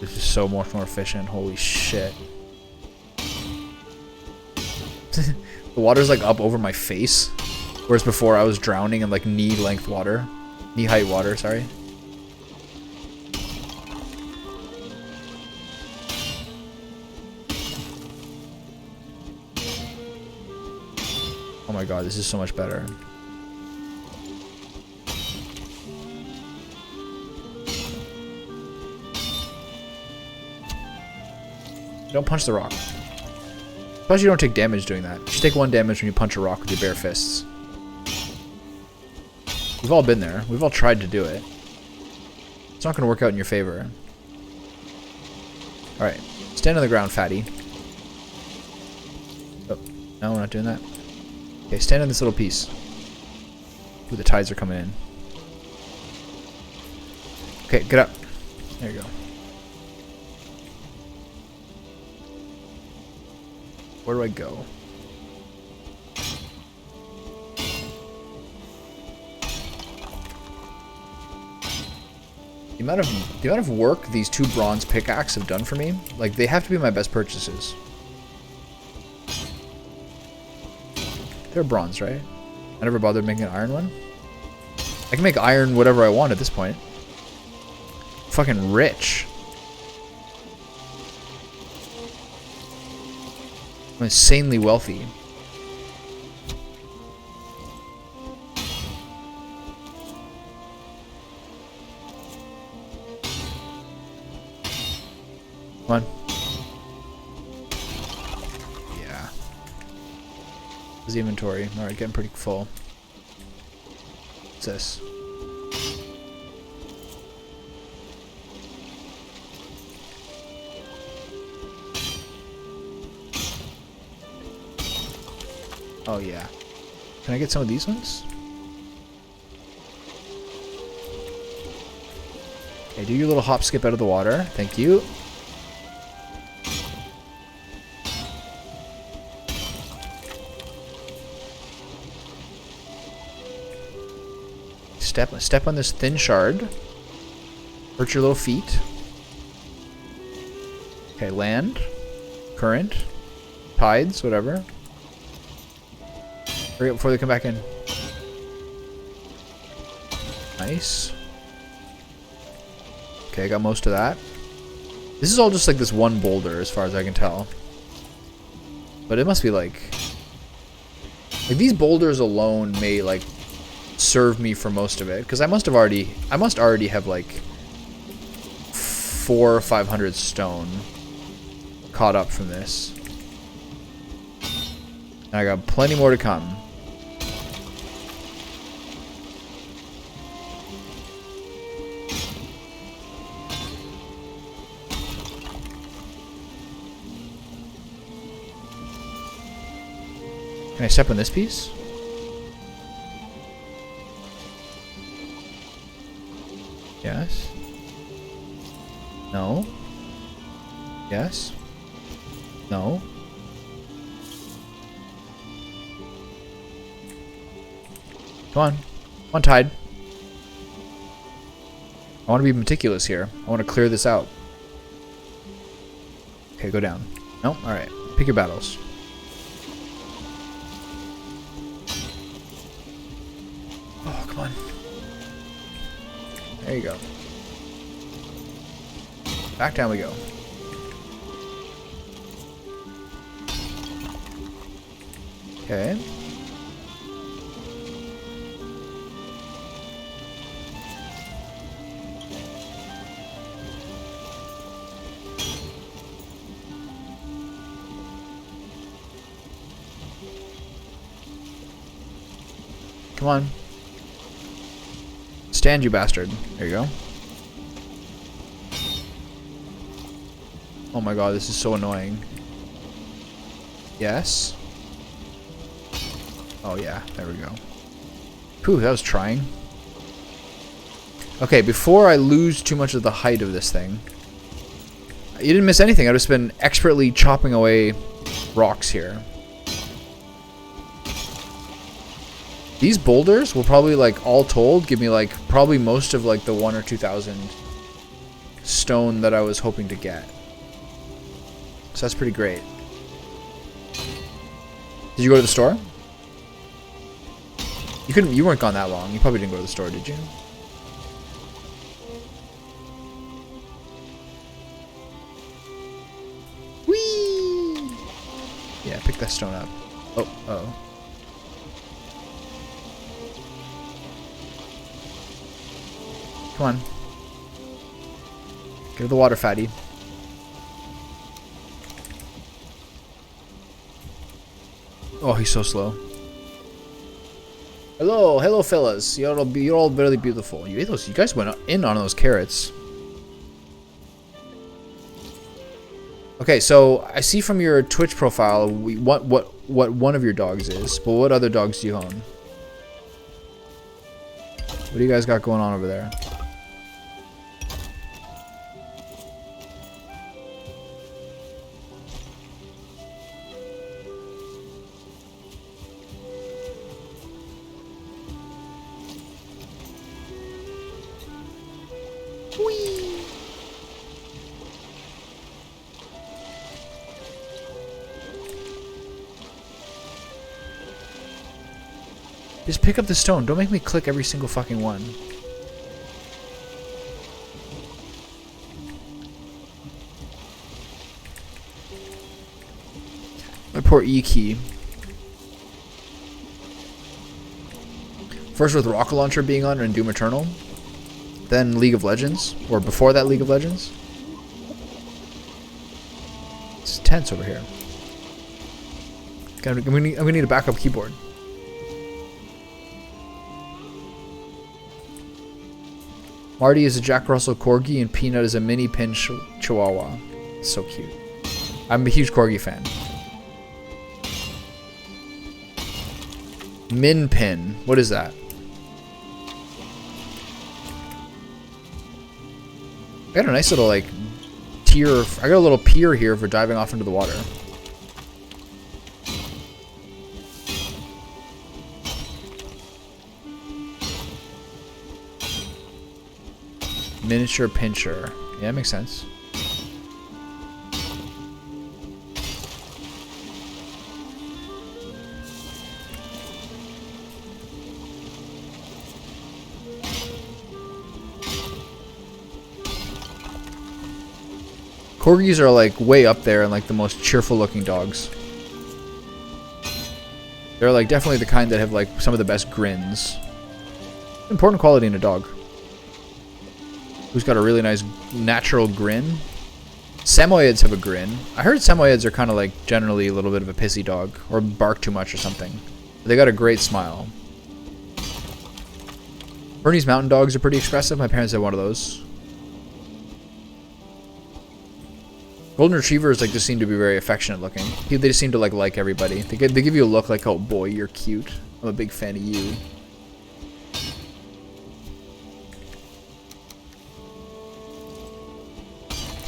This is so much more efficient. Holy shit. The water's like up over my face. Whereas before I was drowning in like knee-length water. Knee-height water, sorry. Oh my god, this is so much better. Don't punch the rock. Plus you don't take damage doing that. You just take 1 damage when you punch a rock with your bare fists. We've all been there. We've all tried to do it. It's not going to work out in your favor. Alright. Stand on the ground, fatty. Oh, no, we're not doing that. Okay, stand on this little piece. Ooh, the tides are coming in. Okay, get up. There you go. Where do I go? The amount of work these 2 bronze pickaxes have done for me, like they have to be my best purchases. They're bronze, right? I never bothered making an iron one. I can make iron whatever I want at this point. Fucking rich. I'm insanely wealthy. Come on. Yeah. Where's the inventory? Alright, getting pretty full. What's this? Oh yeah. Can I get some of these ones? Okay, do your little hop skip out of the water. Thank you. Step on this thin shard. Hurt your little feet. Okay, land. Current. Tides, whatever. Hurry up before they come back in. Nice. Okay, I got most of that. This is all just like this one boulder as far as I can tell. But it must be like these boulders alone may like serve me for most of it, because I must already have like 400 or 500 stone caught up from this. And I got plenty more to come. Can I step on this piece? Yes. No. Yes? No? Come on. Come on, Tide. I want to be meticulous here. I want to clear this out. Okay, go down. No? Alright. Pick your battles. Oh, come on. There you go. Back down we go. Okay. Come on. Stand, you bastard. There you go. Oh my god, this is so annoying. Yes? Oh yeah, there we go. Whew, that was trying. Okay, before I lose too much of the height of this thing. You didn't miss anything. I've just been expertly chopping away rocks here. These boulders will probably, like, all told, give me, like, probably most of, like, the 1,000 or 2,000 stone that I was hoping to get. So that's pretty great. Did you go to the store? You weren't gone that long. You probably didn't go to the store, did you? Whee! Yeah, pick that stone up. Oh, uh-oh. Come on. Get to the water, fatty. Oh, he's so slow. Hello, fellas. You're all very beautiful. You guys went in on those carrots. Okay, so I see from your Twitch profile what one of your dogs is, but what other dogs do you own? What do you guys got going on over there? Just pick up the stone. Don't make me click every single fucking one. My poor E key. First with Rocket Launcher being on and Doom Eternal. Then League of Legends. Or before that League of Legends. It's tense over here. I'm gonna need a backup keyboard. Marty is a Jack Russell Corgi and Peanut is a mini pin Chihuahua. It's so cute. I'm a huge Corgi fan. Min pin. What is that? I got a nice little like tier. I got a little pier here for diving off into the water. Miniature pincher. Yeah, that makes sense. Corgis are like way up there and like the most cheerful looking dogs. They're like definitely the kind that have like some of the best grins. Important quality in a dog. Who's got a really nice natural grin. Samoyeds have a grin. I heard Samoyeds are kind of like generally a little bit of a pissy dog or bark too much or something. But they got a great smile. Bernese Mountain Dogs are pretty expressive. My parents had one of those. Golden Retrievers like just seem to be very affectionate looking. They just seem to like everybody. They give you a look like, oh boy, you're cute. I'm a big fan of you.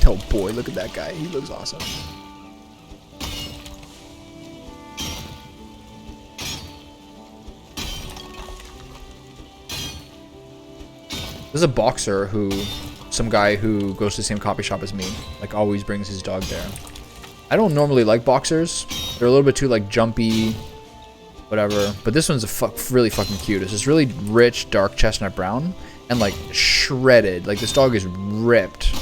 Oh boy, look at that guy. He looks awesome. There's a boxer some guy who goes to the same coffee shop as me, like always brings his dog there. I don't normally like boxers. They're a little bit too like jumpy, whatever. But this one's really fucking cute. It's this really rich, dark chestnut brown and like shredded. Like this dog is ripped,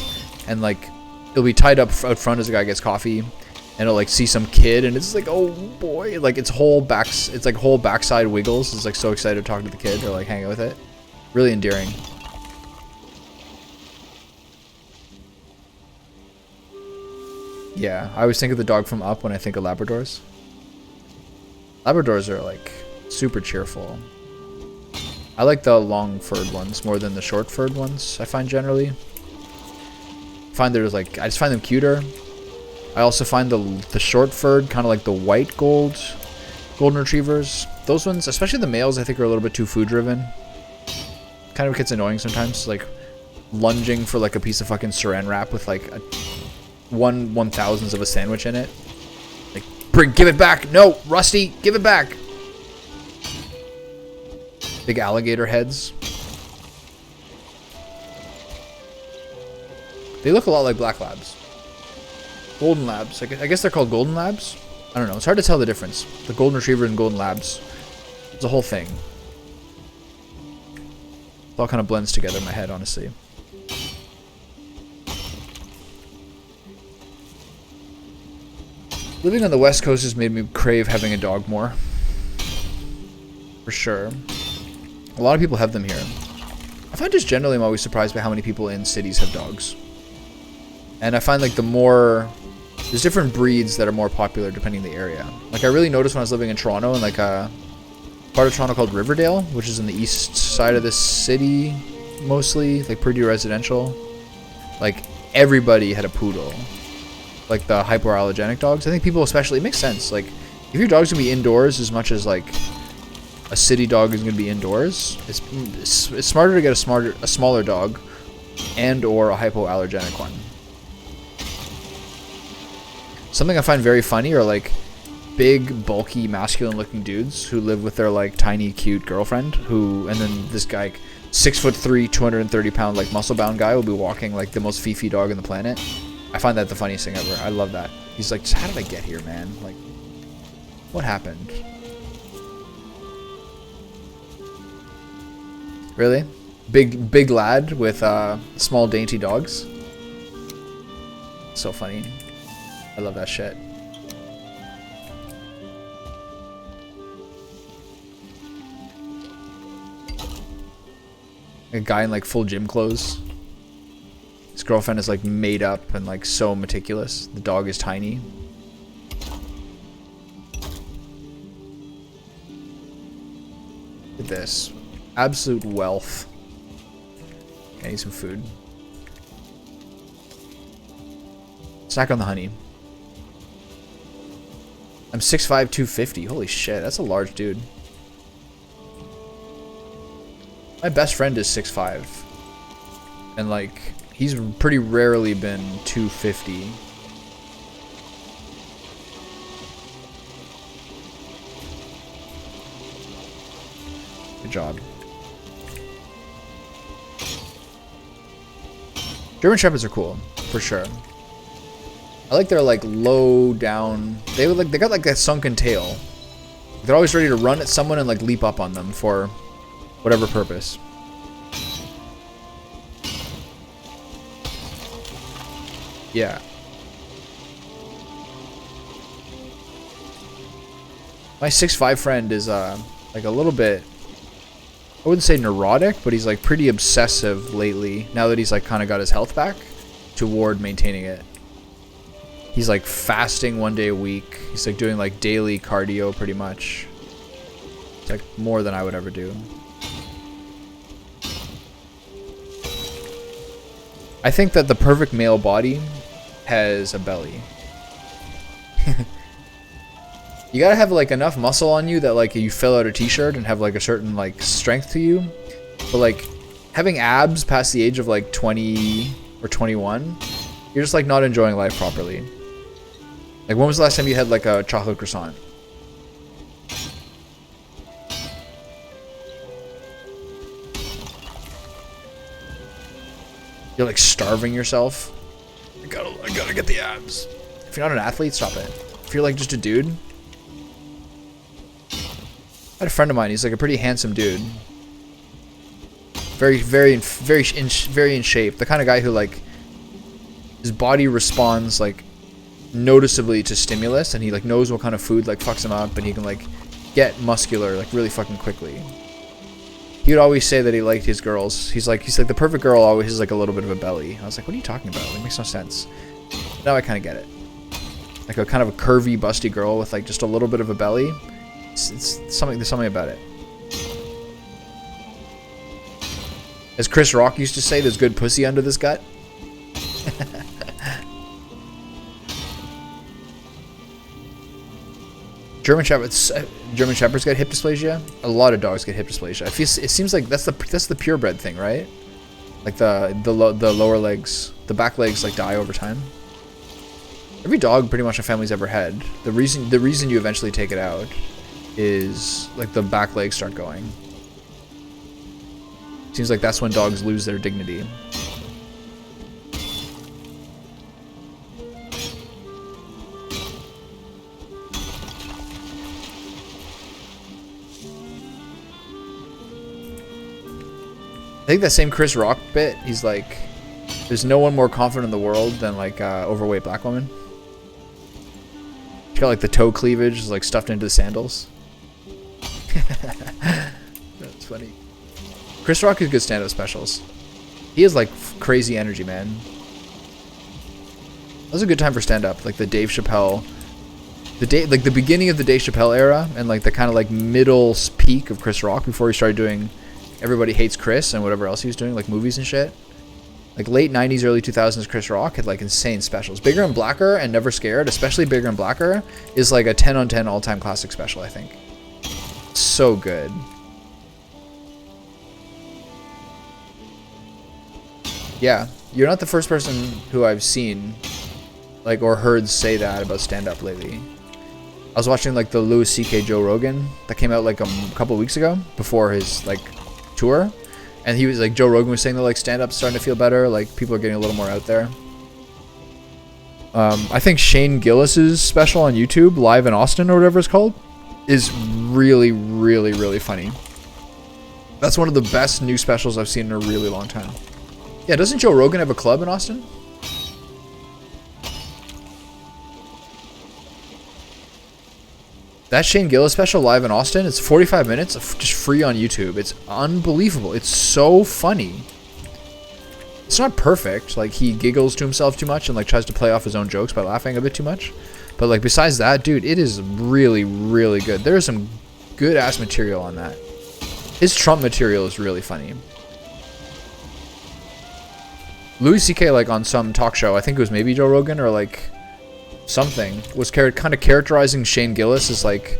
and like it'll be tied up out front as the guy gets coffee, and it'll like see some kid, and it's like, oh boy, like it's like whole backside wiggles. It's like so excited to talk to the kid or like hang out with it. Really endearing. Yeah, I always think of the dog from Up when I think of Labradors. Labradors are like super cheerful. I like the long furred ones more than the short furred ones, I find generally. I just find them cuter. I also find the short furred kind of like the white golden retrievers. Those ones, especially the males, I think are a little bit too food driven. Kind of gets annoying sometimes, like lunging for like a piece of fucking saran wrap with like a 1/1000th of a sandwich in it. Like, give it back. No, Rusty, give it back. Big alligator heads. They look a lot like black labs. Golden labs. I guess they're called golden labs. I don't know. It's hard to tell the difference. The golden retriever and golden labs. It's a whole thing. It all kind of blends together in my head, honestly. Living on the West Coast has made me crave having a dog more. For sure. A lot of people have them here. I find just generally I'm always surprised by how many people in cities have dogs. And I find like there's different breeds that are more popular depending on the area. Like I really noticed when I was living in Toronto, in like a part of Toronto called Riverdale, which is in the east side of the city mostly, like pretty residential. Like everybody had a poodle. Like the hypoallergenic dogs. I think people especially, it makes sense. Like if your dog's gonna be indoors as much as like a city dog is gonna be indoors, it's smarter to get a smaller dog and or a hypoallergenic one. Something I find very funny are like big, bulky, masculine looking dudes who live with their like tiny, cute girlfriend and then this guy, 6'3", 230 pound, like muscle bound guy will be walking like the most fifi dog on the planet. I find that the funniest thing ever. I love that. He's like, how did I get here, man? Like, what happened? Really? Big lad with small dainty dogs. So funny. I love that shit. A guy in like full gym clothes. His girlfriend is like made up and like so meticulous. The dog is tiny. Look at this. Absolute wealth. I need some food. Snack on the honey. I'm 6'5", 250. Holy shit, that's a large dude. My best friend is 6'5". And like, he's pretty rarely been 250. Good job. German Shepherds are cool, for sure. I like their like low down. They got like that sunken tail. They're always ready to run at someone and like leap up on them for whatever purpose. Yeah. My 6'5" friend is like a little bit, I wouldn't say neurotic, but he's like pretty obsessive lately now that he's like kind of got his health back toward maintaining it. He's like fasting 1 day a week. He's like doing like daily cardio pretty much. It's like more than I would ever do. I think that the perfect male body has a belly. You gotta have like enough muscle on you that like you fill out a t-shirt and have like a certain like strength to you. But like having abs past the age of like 20 or 21 You're just like not enjoying life properly. Like when was the last time you had like a chocolate croissant? You're like starving yourself. I gotta get the abs. If you're not an athlete, stop it. If you're like just a dude. I had a friend of mine. He's like a pretty handsome dude. Very in shape. The kind of guy who like his body responds like noticeably to stimulus, and he like knows what kind of food like fucks him up, and he can like get muscular like really fucking quickly. He would always say that he liked his girls. He's like the perfect girl always has like a little bit of a belly. I was like, what are you talking about? It makes no sense. Now I kind of get it. Like a kind of a curvy, busty girl with like just a little bit of a belly. It's something. There's something about it. As Chris Rock used to say, there's good pussy under this gut. German Shepherds get hip dysplasia. A lot of dogs get hip dysplasia. It seems like that's the purebred thing, right? Like the lower legs, the back legs like die over time. Every dog pretty much a family's ever had. The reason you eventually take it out is like the back legs start going. Seems like that's when dogs lose their dignity. I think that same Chris Rock bit, he's like, there's no one more confident in the world than like overweight black woman. She's got like the toe cleavage like stuffed into the sandals. That's funny. Chris Rock has good stand-up specials. He has like crazy energy, man. That was a good time for stand-up, like the Dave Chappelle, like the beginning of the Dave Chappelle era, and like the kind of like middle peak of Chris Rock before he started doing Everybody Hates Chris and whatever else he was doing, like movies and shit. Like late 90s, early 2000s, Chris Rock had like insane specials. Bigger and Blacker and Never Scared, especially Bigger and Blacker, is like a 10 on 10 all-time classic special, I think. So good. Yeah, you're not the first person who I've seen like or heard say that about stand-up lately. I was watching like the Louis C.K. Joe Rogan that came out like a couple weeks ago before his like tour, and he was like, Joe Rogan was saying that like stand-up's starting to feel better, like people are getting a little more out there. I think Shane Gillis's special on YouTube, Live in Austin or whatever it's called, is really, really, really funny. That's one of the best new specials I've seen in a really long time. Yeah, doesn't Joe Rogan have a club in Austin? That Shane Gillis special, Live in Austin, it's 45 minutes, just free on YouTube. It's unbelievable. It's so funny. It's not perfect. Like, he giggles to himself too much and, like, tries to play off his own jokes by laughing a bit too much. But, like, besides that, dude, it is really, really good. There is some good-ass material on that. His Trump material is really funny. Louis C.K., like, on some talk show, I think it was maybe Joe Rogan or, like, something, was kind of characterizing Shane Gillis as like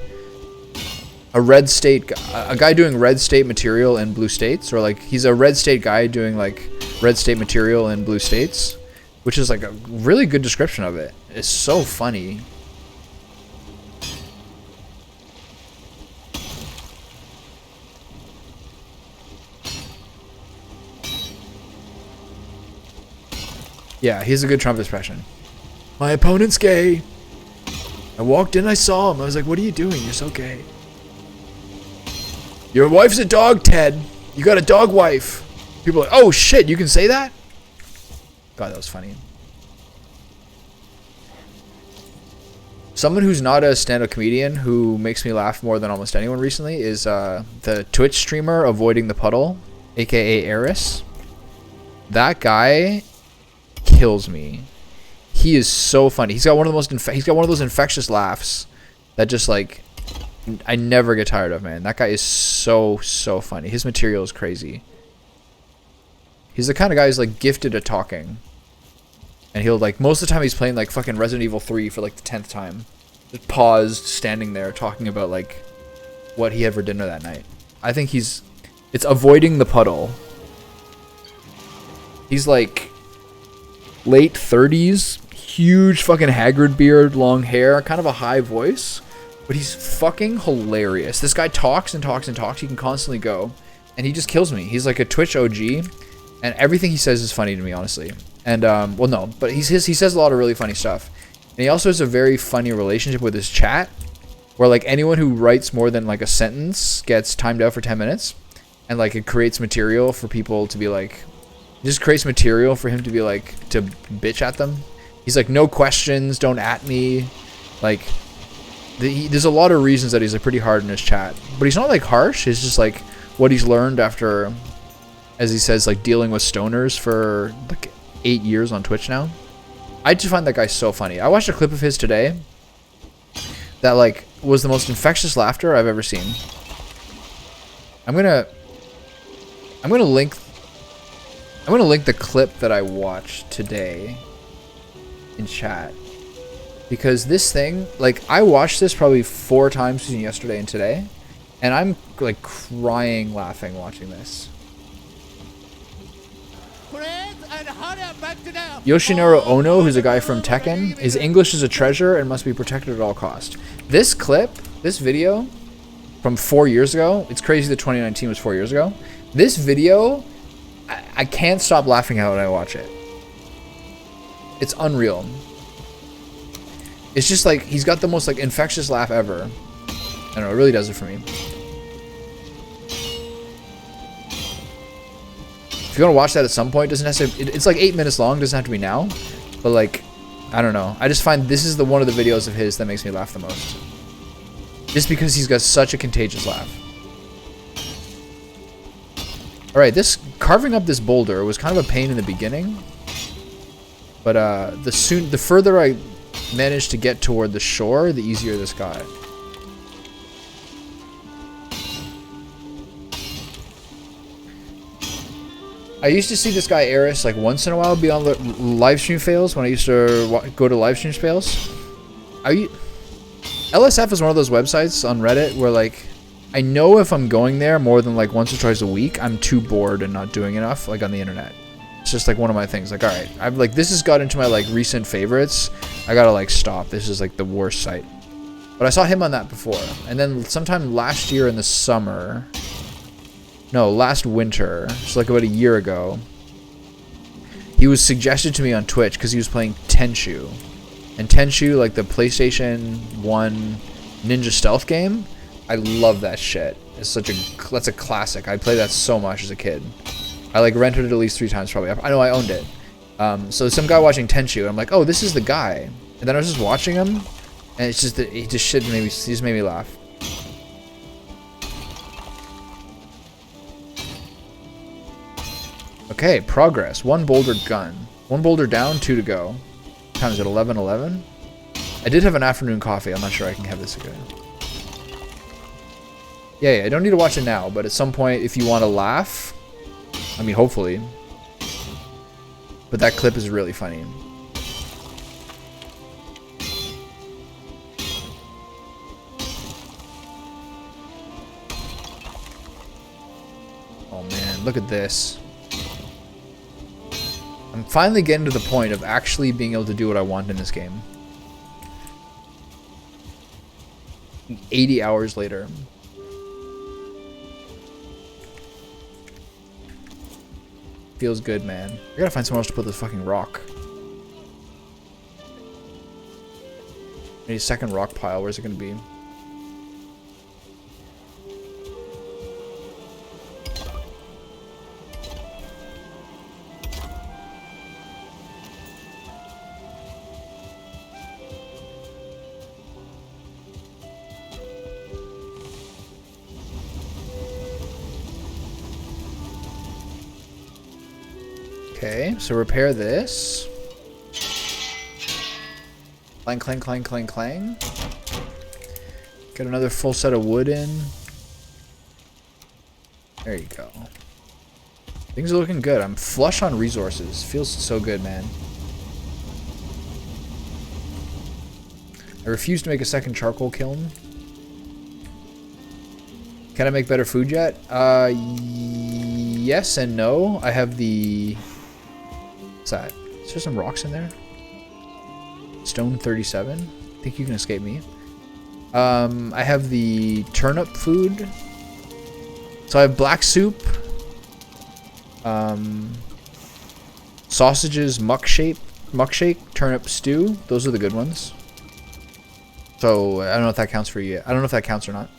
a red state, a guy doing red state material in blue states, or like he's a red state guy doing like red state material in blue states, which is like a really good description of it. It's so funny. Yeah, he's a good Trump expression. My opponent's gay. I walked in, I saw him. I was like, what are you doing? You're so gay. Your wife's a dog, Ted. You got a dog wife. People are like, oh shit, you can say that? God, that was funny. Someone who's not a stand-up comedian who makes me laugh more than almost anyone recently is the Twitch streamer Avoiding the Puddle, aka Eris. That guy kills me. He is so funny. He's got one of the most he's got one of those infectious laughs that just like I never get tired of, man. That guy is so funny. His material is crazy. He's the kind of guy who's like gifted at talking. And he'll like most of the time he's playing like fucking Resident Evil 3 for like the 10th time. Just paused, standing there talking about like what he had for dinner that night. I think it's Avoiding the Puddle. He's like late 30s, huge fucking haggard beard, long hair, kind of a high voice, but he's fucking hilarious. This guy talks and talks and talks. He can constantly go, and he just kills me. He's like a Twitch OG, and everything he says is funny to me, honestly. And well, no, but he says a lot of really funny stuff, and he also has a very funny relationship with his chat, where like anyone who writes more than like a sentence gets timed out for 10 minutes, and like it creates material for people to be like. Just creates material for him to be like, to bitch at them. He's like, no questions, don't at me. Like, there's a lot of reasons that he's like pretty hard in his chat. But he's not like harsh, it's just like what he's learned after, as he says, like dealing with stoners for like 8 years on Twitch now. I just find that guy so funny. I watched a clip of his today that like was the most infectious laughter I've ever seen. I'm gonna link the clip that I watched today in chat, because this thing, like, I watched this probably 4 times between yesterday and today, and I'm like crying laughing watching this. Yoshinoro Ono, who's a guy from Tekken, his English is a treasure and must be protected at all costs. This clip, this video from 4 years ago, it's crazy that 2019 was 4 years ago. This video, I can't stop laughing at when I watch it. It's unreal. It's just like, he's got the most like infectious laugh ever. I don't know, it really does it for me. If you want to watch that at some point, doesn't have to, it's like 8 minutes long, doesn't have to be now. But like, I don't know. I just find this is the one of the videos of his that makes me laugh the most. Just because he's got such a contagious laugh. Alright, this carving up this boulder was kind of a pain in the beginning. But the further I managed to get toward the shore, the easier this got. I used to see this guy Eris like once in a while be on the live stream fails when I used to go to live stream fails. LSF is one of those websites on Reddit where like I know if I'm going there more than like once or twice a week, I'm too bored and not doing enough like on the internet. It's just like one of my things. Like, all right, I've like this has got into my like recent favorites. I gotta like stop. This is like the worst site. But I saw him on that before, and then sometime last year in the summer. No, last winter, so like about a year ago, he was suggested to me on Twitch because he was playing Tenchu. And Tenchu, like the PlayStation 1 ninja stealth game, I love that shit. It's that's a classic. I played that so much as a kid. I like rented it at least 3 times probably. I know I owned it. So some guy watching Tenchu, and I'm like, oh, this is the guy. And then I was just watching him, and it's just, he just made me laugh. Okay, progress. 1 boulder gun. 1 boulder down, 2 to go. What time is it? 11:11? I did have an afternoon coffee. I'm not sure I can have this again. Yeah, I don't need to watch it now, but at some point, if you want to laugh, I mean, hopefully. But that clip is really funny. Oh man, look at this. I'm finally getting to the point of actually being able to do what I want in this game. 80 hours later. Feels good, man. I gotta find somewhere else to put this fucking rock. I need a second rock pile. Where's it gonna be? Okay, so repair this. Clang, clang, clang, clang, clang. Get another full set of wood in. There you go. Things are looking good. I'm flush on resources. Feels so good, man. I refuse to make a second charcoal kiln. Can I make better food yet? Yes and no. I have the... What's that? Is there some rocks in there? Stone 37. Think you can escape me. I have the turnip food. So I have black soup. Sausages, muck shake, turnip stew. Those are the good ones. So I don't know if that counts for you yet. I don't know if that counts or not.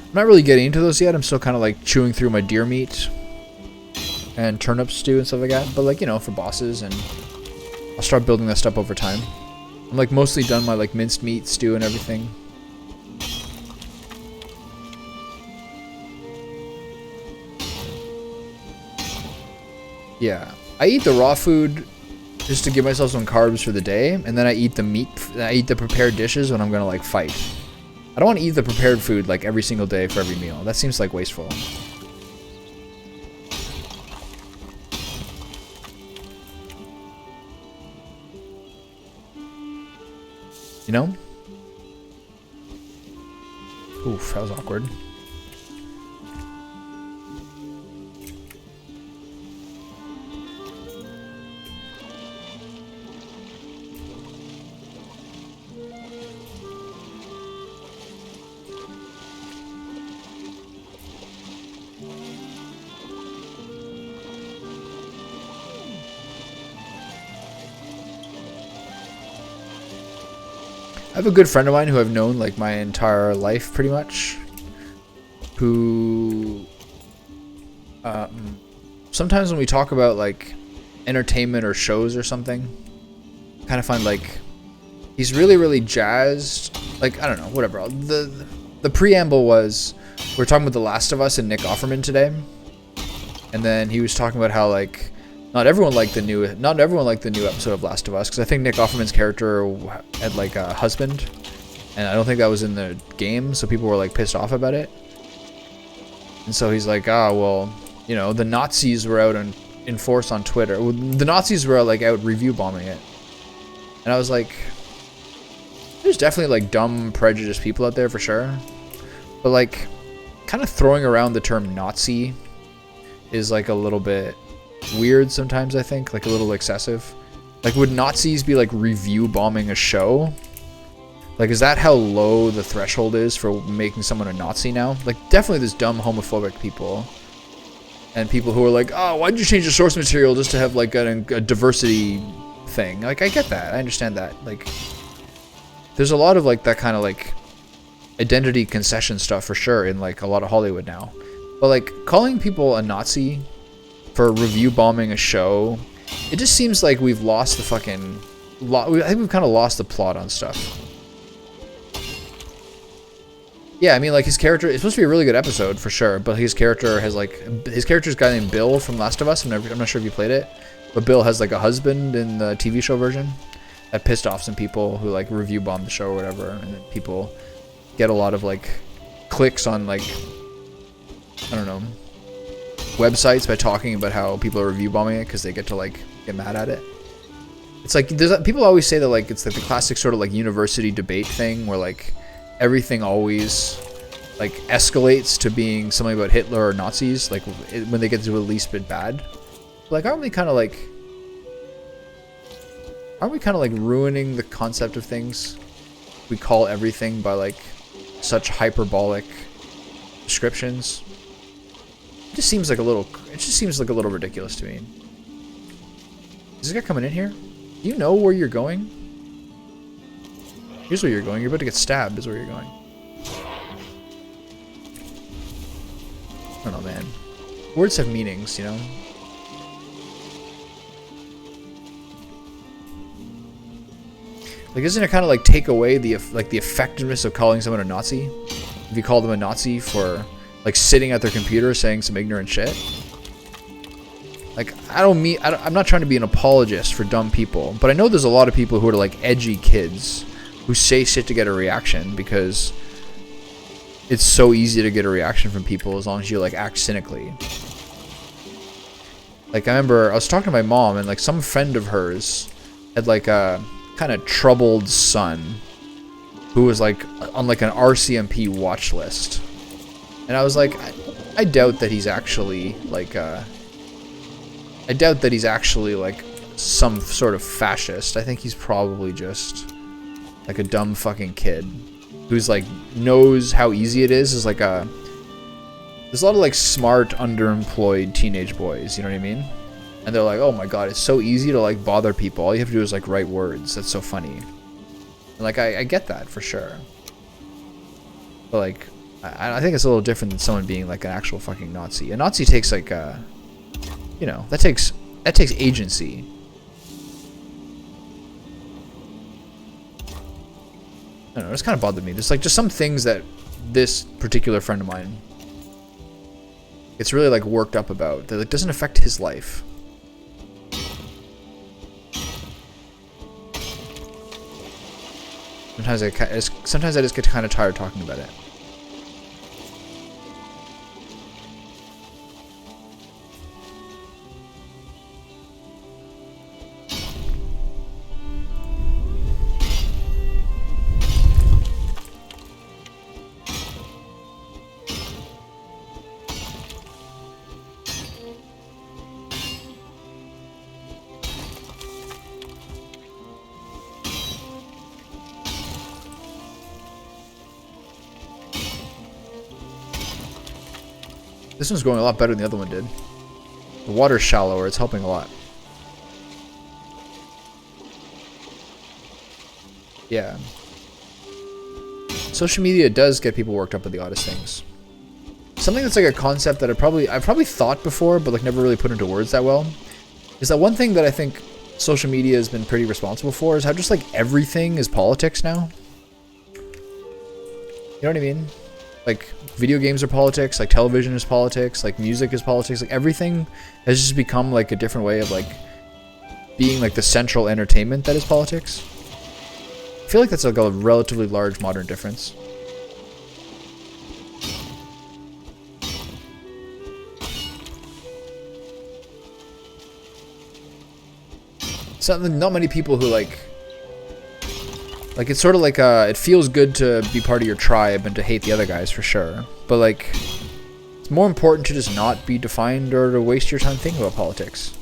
I'm not really getting into those yet. I'm still kind of like chewing through my deer meat and turnip stew and stuff like that. But like, you know, for bosses, and I'll start building that stuff over time. I'm like mostly done my like minced meat stew and everything. Yeah, I eat the raw food just to give myself some carbs for the day, and then I eat the meat. I eat the prepared dishes when I'm gonna like fight. I don't want to eat the prepared food like every single day for every meal. That seems like wasteful. You know? Oof, that was awkward. I have a good friend of mine who I've known like my entire life pretty much, who sometimes when we talk about like entertainment or shows or something, kind of find like he's really jazzed. Like, I don't know, whatever. The preamble was we're talking about The Last of Us and Nick Offerman today, and then he was talking about how like not everyone liked the new episode of Last of Us, because I think Nick Offerman's character had like a husband, and I don't think that was in the game, so people were like pissed off about it. And so he's like, well, you know, the Nazis were out in force on Twitter. Well, the Nazis were like out review bombing it, and I was like, there's definitely like dumb, prejudiced people out there for sure, but like, kind of throwing around the term Nazi is like a little bit weird sometimes. I think like a little excessive. Like, would Nazis be like review bombing a show? Like, is that how low the threshold is for making someone a Nazi now? Like, definitely there's dumb homophobic people and people who are like, oh, why'd you change the source material just to have like a diversity thing? Like, I get that, I understand that. Like, there's a lot of like that kind of like identity concession stuff for sure in like a lot of Hollywood now, but like calling people a Nazi for review bombing a show, it just seems like we've lost the fucking I think we've kind of lost the plot on stuff. Yeah, I mean, like, his character, it's supposed to be a really good episode for sure, but his character's a guy named Bill from Last of Us. I'm not sure if you played it, but Bill has like a husband in the TV show version. That pissed off some people who like review bombed the show or whatever, and then people get a lot of like clicks on like, I don't know, websites by talking about how people are review bombing it because they get to like get mad at it. It's like people always say that like it's like the classic sort of like university debate thing where like everything always like escalates to being something about Hitler or Nazis, like when they get to the least bit bad. Like, aren't we kind of like ruining the concept of things? We call everything by like such hyperbolic descriptions. It just seems like a little ridiculous to me. Is this guy coming in here? Do you know where you're going? Here's where you're going. You're about to get stabbed is where you're going. I don't know, man. Words have meanings, you know? Like, doesn't it kind of like take away the effectiveness of calling someone a Nazi? If you call them a Nazi for like sitting at their computer saying some ignorant shit? Like, I'm not trying to be an apologist for dumb people, but I know there's a lot of people who are like edgy kids who say shit to get a reaction because it's so easy to get a reaction from people as long as you like act cynically. Like, I remember I was talking to my mom and like some friend of hers had like kind of troubled son who was like on like an RCMP watch list. And I was like, I doubt that he's actually like some sort of fascist. I think he's probably just like a dumb fucking kid who's like knows how easy it is like there's a lot of like smart underemployed teenage boys, you know what I mean? And they're like, oh my god, it's so easy to like bother people. All you have to do is like write words. That's so funny. And like I get that for sure. But like I think it's a little different than someone being like an actual fucking Nazi. A Nazi takes like you know, that takes agency. I don't know, it's kind of bothered me. There's like just some things that this particular friend of mine gets really like worked up about that like doesn't affect his life. Sometimes I just get kind of tired talking about it. This one's going a lot better than the other one did. The water's shallower, it's helping a lot. Yeah. Social media does get people worked up with the oddest things. Something that's like a concept that I've probably thought before, but like never really put into words that well, is that one thing that I think social media has been pretty responsible for is how just like everything is politics now. You know what I mean? Like video games are politics, like television is politics, like music is politics, like everything has just become like a different way of like being like the central entertainment that is politics. I feel like that's like a relatively large modern difference. Something not many people who like it's sort of like it feels good to be part of your tribe and to hate the other guys for sure, but like it's more important to just not be defined or to waste your time thinking about politics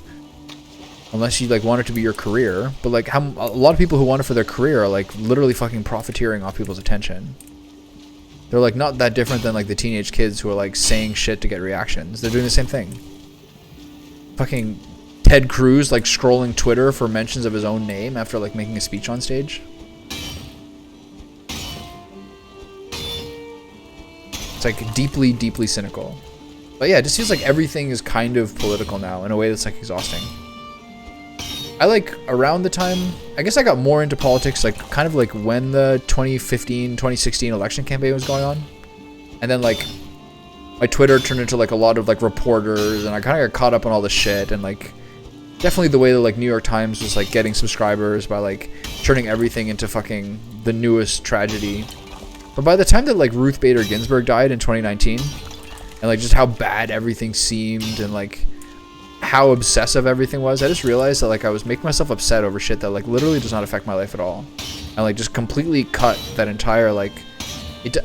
unless you like want it to be your career. But like a lot of people who want it for their career are like literally fucking profiteering off people's attention. They're like not that different than like the teenage kids who are like saying shit to get reactions. They're doing the same thing. Fucking Ted Cruz like scrolling Twitter for mentions of his own name after like making a speech on stage. It's like deeply, deeply cynical. But yeah, it just feels like everything is kind of political now in a way that's like exhausting. I like around the time, I guess I got more into politics like kind of like when the 2015, 2016 election campaign was going on. And then like my Twitter turned into like a lot of like reporters and I kind of got caught up on all the shit and like definitely the way that like New York Times was like getting subscribers by like turning everything into fucking the newest tragedy. But by the time that like Ruth Bader Ginsburg died in 2019 and like just how bad everything seemed and like how obsessive everything was, I just realized that like I was making myself upset over shit that like literally does not affect my life at all. And like just completely cut that entire like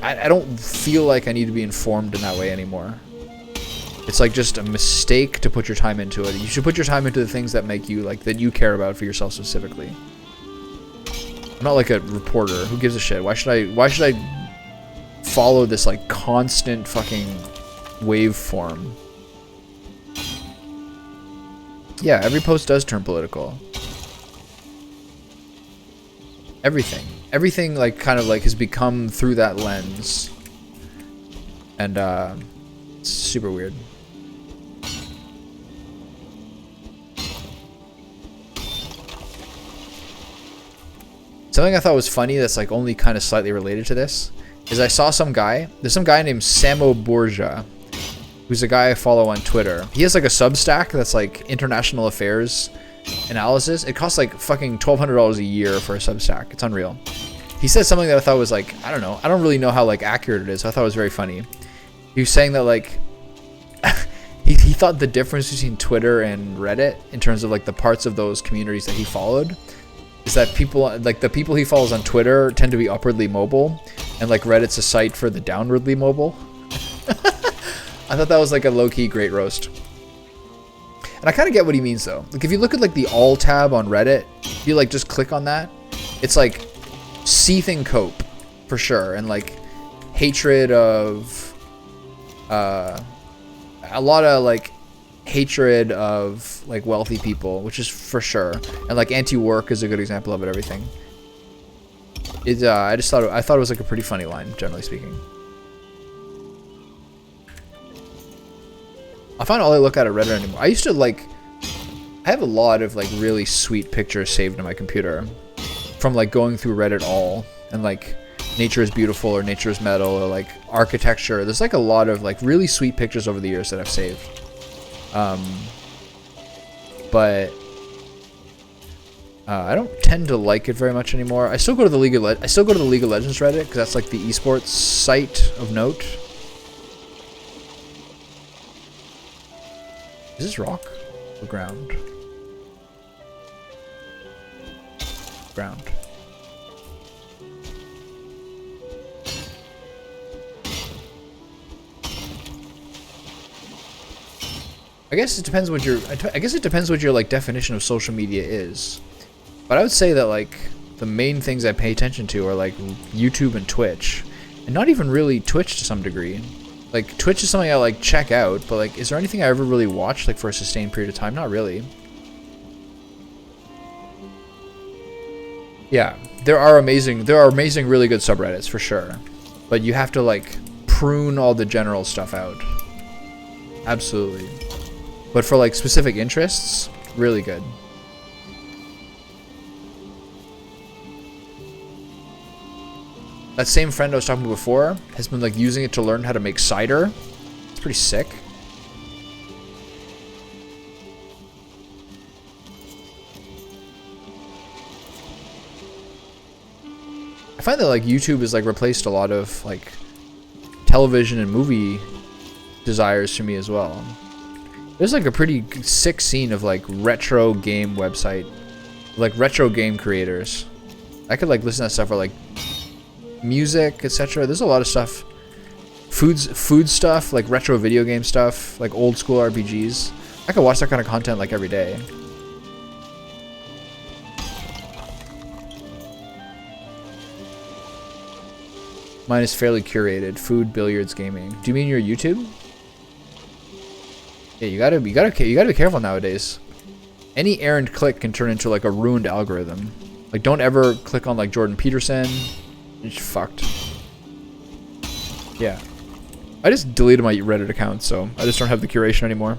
I don't feel like I need to be informed in that way anymore. It's like just a mistake to put your time into it. You should put your time into the things that make you like that you care about for yourself specifically. I'm not like a reporter. Who gives a shit? Why should I follow this like constant fucking waveform? Yeah, every post does turn political. Everything like kind of like has become through that lens, and it's super weird. Something I thought was funny that's like only kind of slightly related to this is I saw there's some guy named Samo Borja, who's a guy I follow on Twitter. He has like a Substack that's like international affairs analysis. It costs like fucking $1,200 a year for a Substack. It's unreal. He said something that I thought was like, I don't know. I don't really know how like accurate it is. I thought it was very funny. He was saying that like he thought the difference between Twitter and Reddit in terms of like the parts of those communities that he followed is that people, like the people he follows on Twitter tend to be upwardly mobile, and like Reddit's a site for the downwardly mobile. I thought that was like a low-key great roast. And I kind of get what he means though. Like if you look at like the all tab on Reddit, if you like just click on that, it's like seething cope for sure, and like hatred of a lot of like hatred of like wealthy people, which is for sure, and like anti-work is a good example of it. Everything. I thought it was like a pretty funny line, generally speaking. I find all I look at Reddit anymore. I used to like, I have a lot of like really sweet pictures saved in my computer from like going through Reddit all, and like nature is beautiful or nature is metal or like architecture. There's like a lot of like really sweet pictures over the years that I've saved. But I don't tend to like it very much anymore. I still go to the League of Legends Reddit because that's like the esports site of note. Is this rock or ground? Ground. I guess it depends what your like definition of social media is. But I would say that like the main things I pay attention to are like YouTube and Twitch, and not even really Twitch to some degree. Like Twitch is something I like check out, but like is there anything I ever really watched like for a sustained period of time? Not really. Yeah, there are amazing really good subreddits for sure. But you have to like prune all the general stuff out. Absolutely. But for like specific interests, really good. That same friend I was talking about before has been like using it to learn how to make cider. It's pretty sick. I find that like YouTube has like replaced a lot of like television and movie desires for me as well. There's like a pretty sick scene of like retro game website, like retro game creators. I could like listen to that stuff, or like music, etc. There's a lot of stuff. Food stuff, like retro video game stuff, like old school RPGs. I could watch that kind of content like every day. Mine is fairly curated. Food, billiards, gaming. Do you mean your YouTube? Yeah, you gotta be careful nowadays. Any errant click can turn into like a ruined algorithm. Like, don't ever click on like Jordan Peterson. You're just fucked. Yeah. I just deleted my Reddit account, so I just don't have the curation anymore.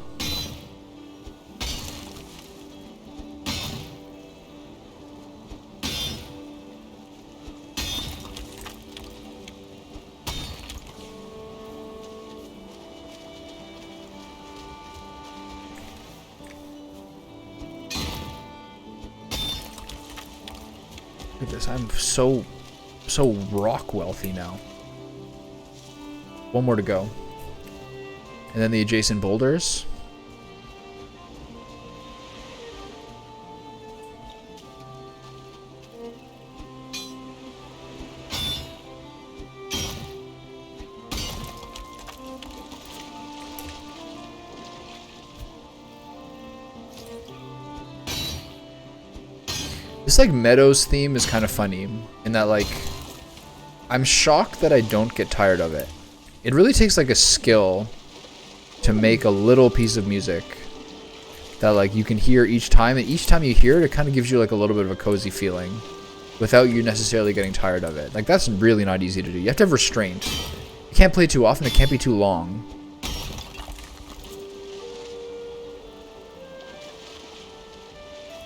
Look at this. I'm so rock wealthy now. One more to go. And then the adjacent boulders. This like Meadows theme is kind of funny in that like I'm shocked that I don't get tired of it. It really takes like a skill to make a little piece of music that like you can hear each time, and each time you hear it, it kind of gives you like a little bit of a cozy feeling without you necessarily getting tired of it. Like that's really not easy to do. You have to have restraint. You can't play too often, it can't be too long.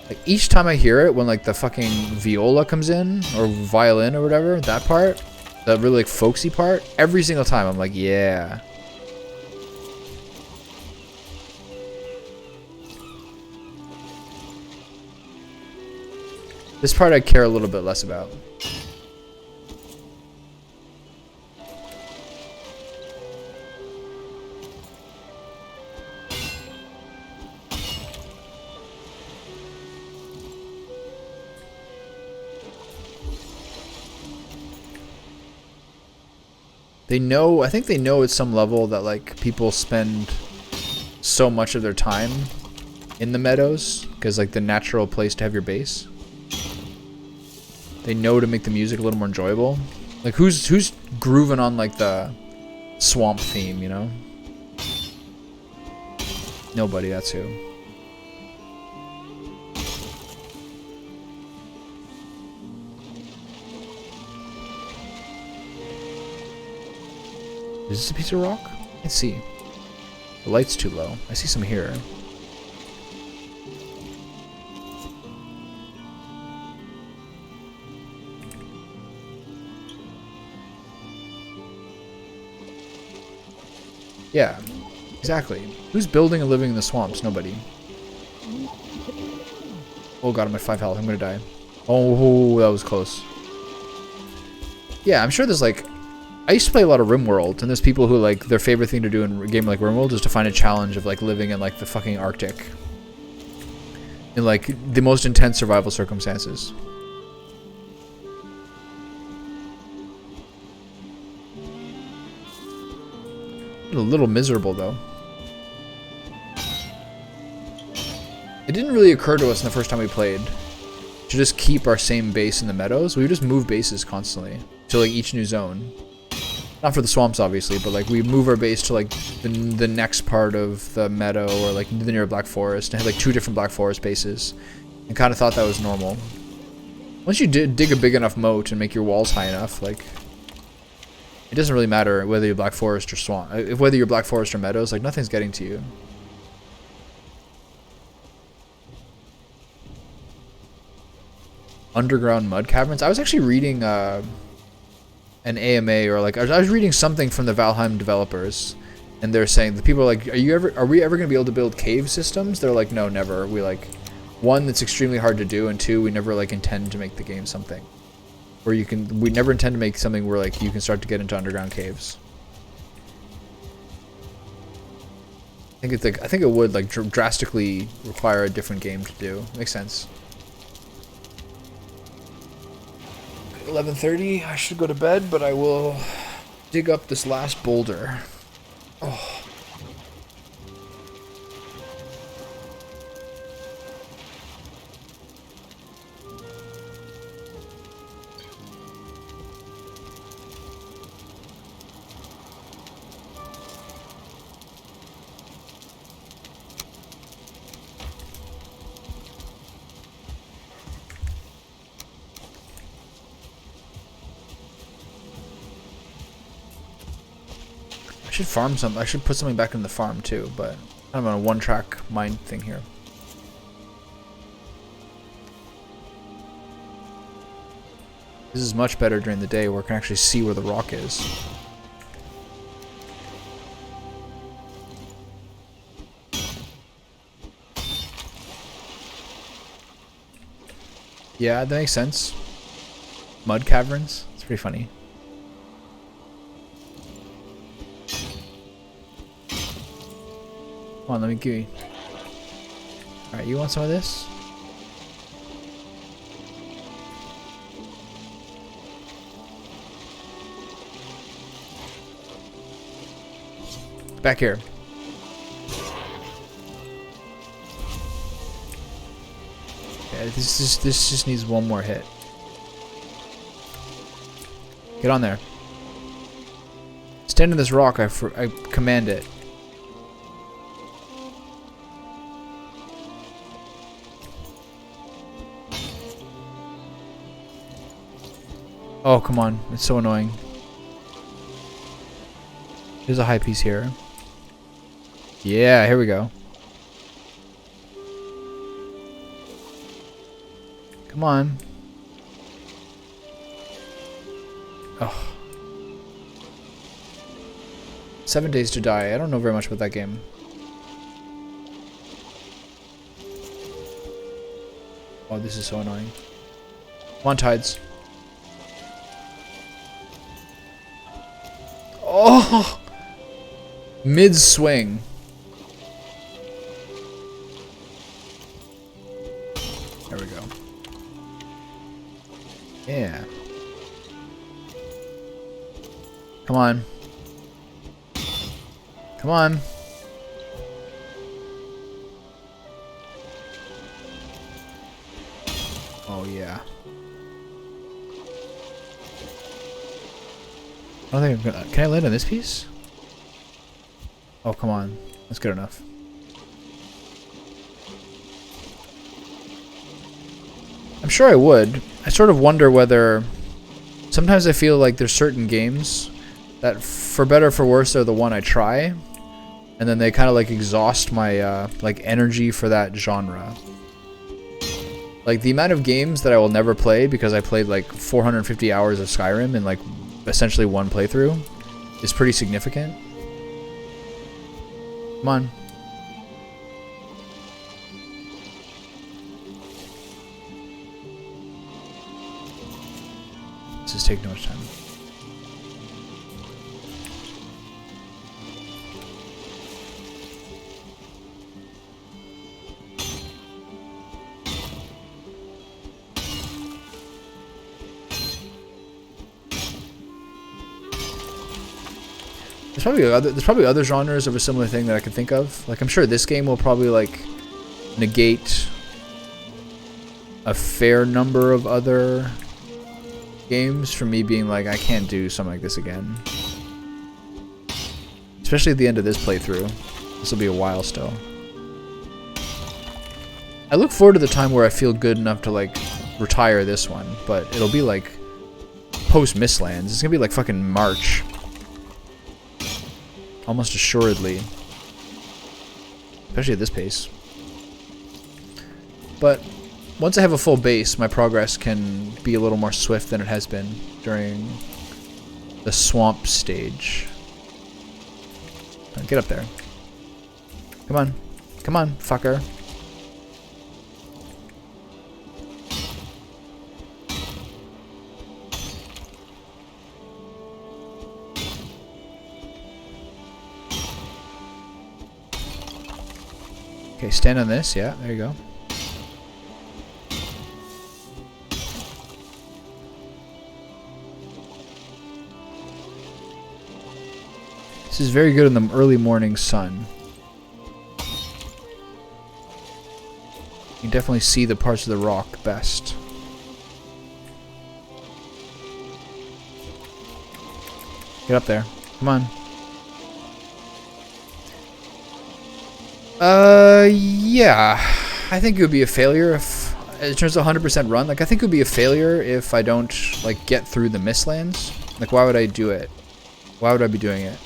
Like each time I hear it, when like the fucking viola comes in, or violin or whatever, that part, that really like folksy part, every single time I'm like, yeah. This part I care a little bit less about. They know, I think they know at some level that like people spend so much of their time in the meadows because like the natural place to have your base. They know to make the music a little more enjoyable. Like who's grooving on like the swamp theme, you know? Nobody, that's who. Is this a piece of rock? I can't see. The light's too low. I see some here. Yeah, exactly. Who's building and living in the swamps? Nobody. Oh god, I'm at 5 health. I'm gonna die. Oh, that was close. Yeah, I'm sure there's like... I used to play a lot of RimWorld, and there's people who like their favorite thing to do in a game like RimWorld is to find a challenge of like living in like the fucking Arctic. In like the most intense survival circumstances. A little miserable though. It didn't really occur to us in the first time we played to just keep our same base in the meadows. We would just move bases constantly to like each new zone. Not for the swamps obviously, but like we move our base to like the next part of the meadow or like the near Black Forest and had like 2 different Black Forest bases and kind of thought that was normal. Once you dig a big enough moat and make your walls high enough, like it doesn't really matter whether you're Black Forest or swamp, whether you're Black Forest or meadows, like nothing's getting to you. Underground mud caverns. I was actually reading an AMA or like I was reading something from the Valheim developers, and they're saying the people are like, are we ever going to be able to build cave systems? They're like, no, never. We like, 1, that's extremely hard to do, and 2, we never like intend to make the game something where we never intend to make something where like you can start to get into underground caves. I think it's like, I think it would like drastically require a different game to do. Makes sense. 11:30. I should go to bed, but I will dig up this last boulder. Oh. I should farm some. I should put something back in the farm too, but I'm on a one-track mind thing here. This is much better during the day where I can actually see where the rock is. Yeah, that makes sense. Mud caverns. It's pretty funny. Come on, let me give you. Alright, you want some of this? Back here. Yeah, this just needs one more hit. Get on there. Stand on this rock. I command it. Oh, come on. It's so annoying. There's a high piece here. Yeah, here we go. Come on. Oh. 7 Days to Die. I don't know very much about that game. Oh, this is so annoying. Come on, Tides. Oh! Mid-swing. There we go. Yeah. Come on. Come on. Oh, yeah. I don't think I'm gonna... Can I land on this piece? Oh, come on. That's good enough. I'm sure I would. I sort of wonder whether... Sometimes I feel like there's certain games that, for better or for worse, are the one I try. And then they kind of like exhaust my like energy for that genre. Like the amount of games that I will never play because I played like 450 hours of Skyrim in like essentially one playthrough is pretty significant. Come on. This is taking too much time. There's probably other genres of a similar thing that I can think of. Like I'm sure this game will probably like negate a fair number of other games for me being like I can't do something like this again. Especially at the end of this playthrough. This will be a while still. I look forward to the time where I feel good enough to like retire this one, but it'll be like post Mistlands. It's gonna be like fucking March. Almost assuredly. Especially at this pace. But once I have a full base, my progress can be a little more swift than it has been during the swamp stage. Get up there. Come on. Come on, fucker. Okay, stand on this. Yeah, there you go. This is very good in the early morning sun. You can definitely see the parts of the rock best. Get up there. Come on. Yeah. I think it would be a failure if, in terms of 100% run, like, I think it would be a failure if I don't, like, get through the Mistlands. Like, why would I do it? Why would I be doing it?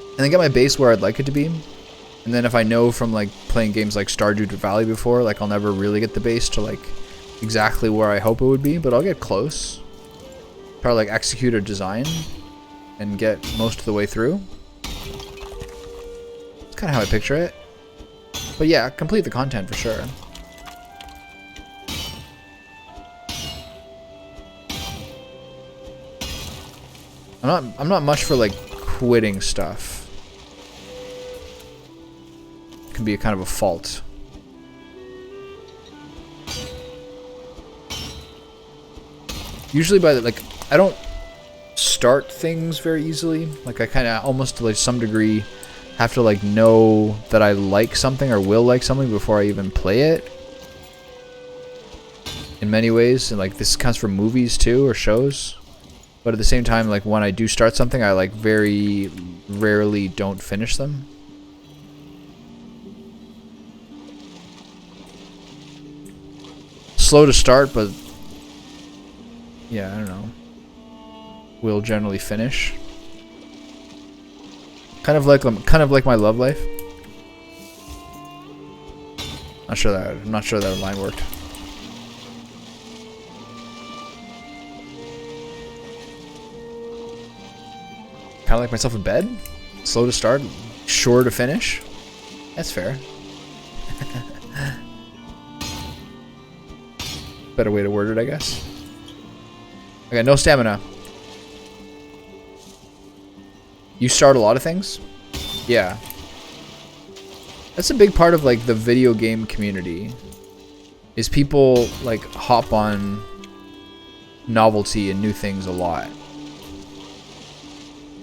And then get my base where I'd like it to be. And then if I know from, like, playing games like Stardew Valley before, like, I'll never really get the base to, like, exactly where I hope it would be, but I'll get close. Try to, like, execute a design and get most of the way through. That's kind of how I picture it. But yeah, complete the content for sure. I'm not much for like quitting stuff. It can be a kind of a fault. Usually by the, like, I don't start things very easily. Like I kind of almost to like some degree have to like know that I like something or will like something before I even play it. In many ways, and like this counts for movies too or shows. But at the same time, like when I do start something, I like very rarely don't finish them. Slow to start, but yeah, I don't know. Will generally finish. Kind of like my love life. I'm not sure that line worked. Kind of like myself in bed. Slow to start, sure to finish. That's fair. Better way to word it, I guess. I got no stamina. You start a lot of things? Yeah. That's a big part of like the video game community. Is people like hop on novelty and new things a lot.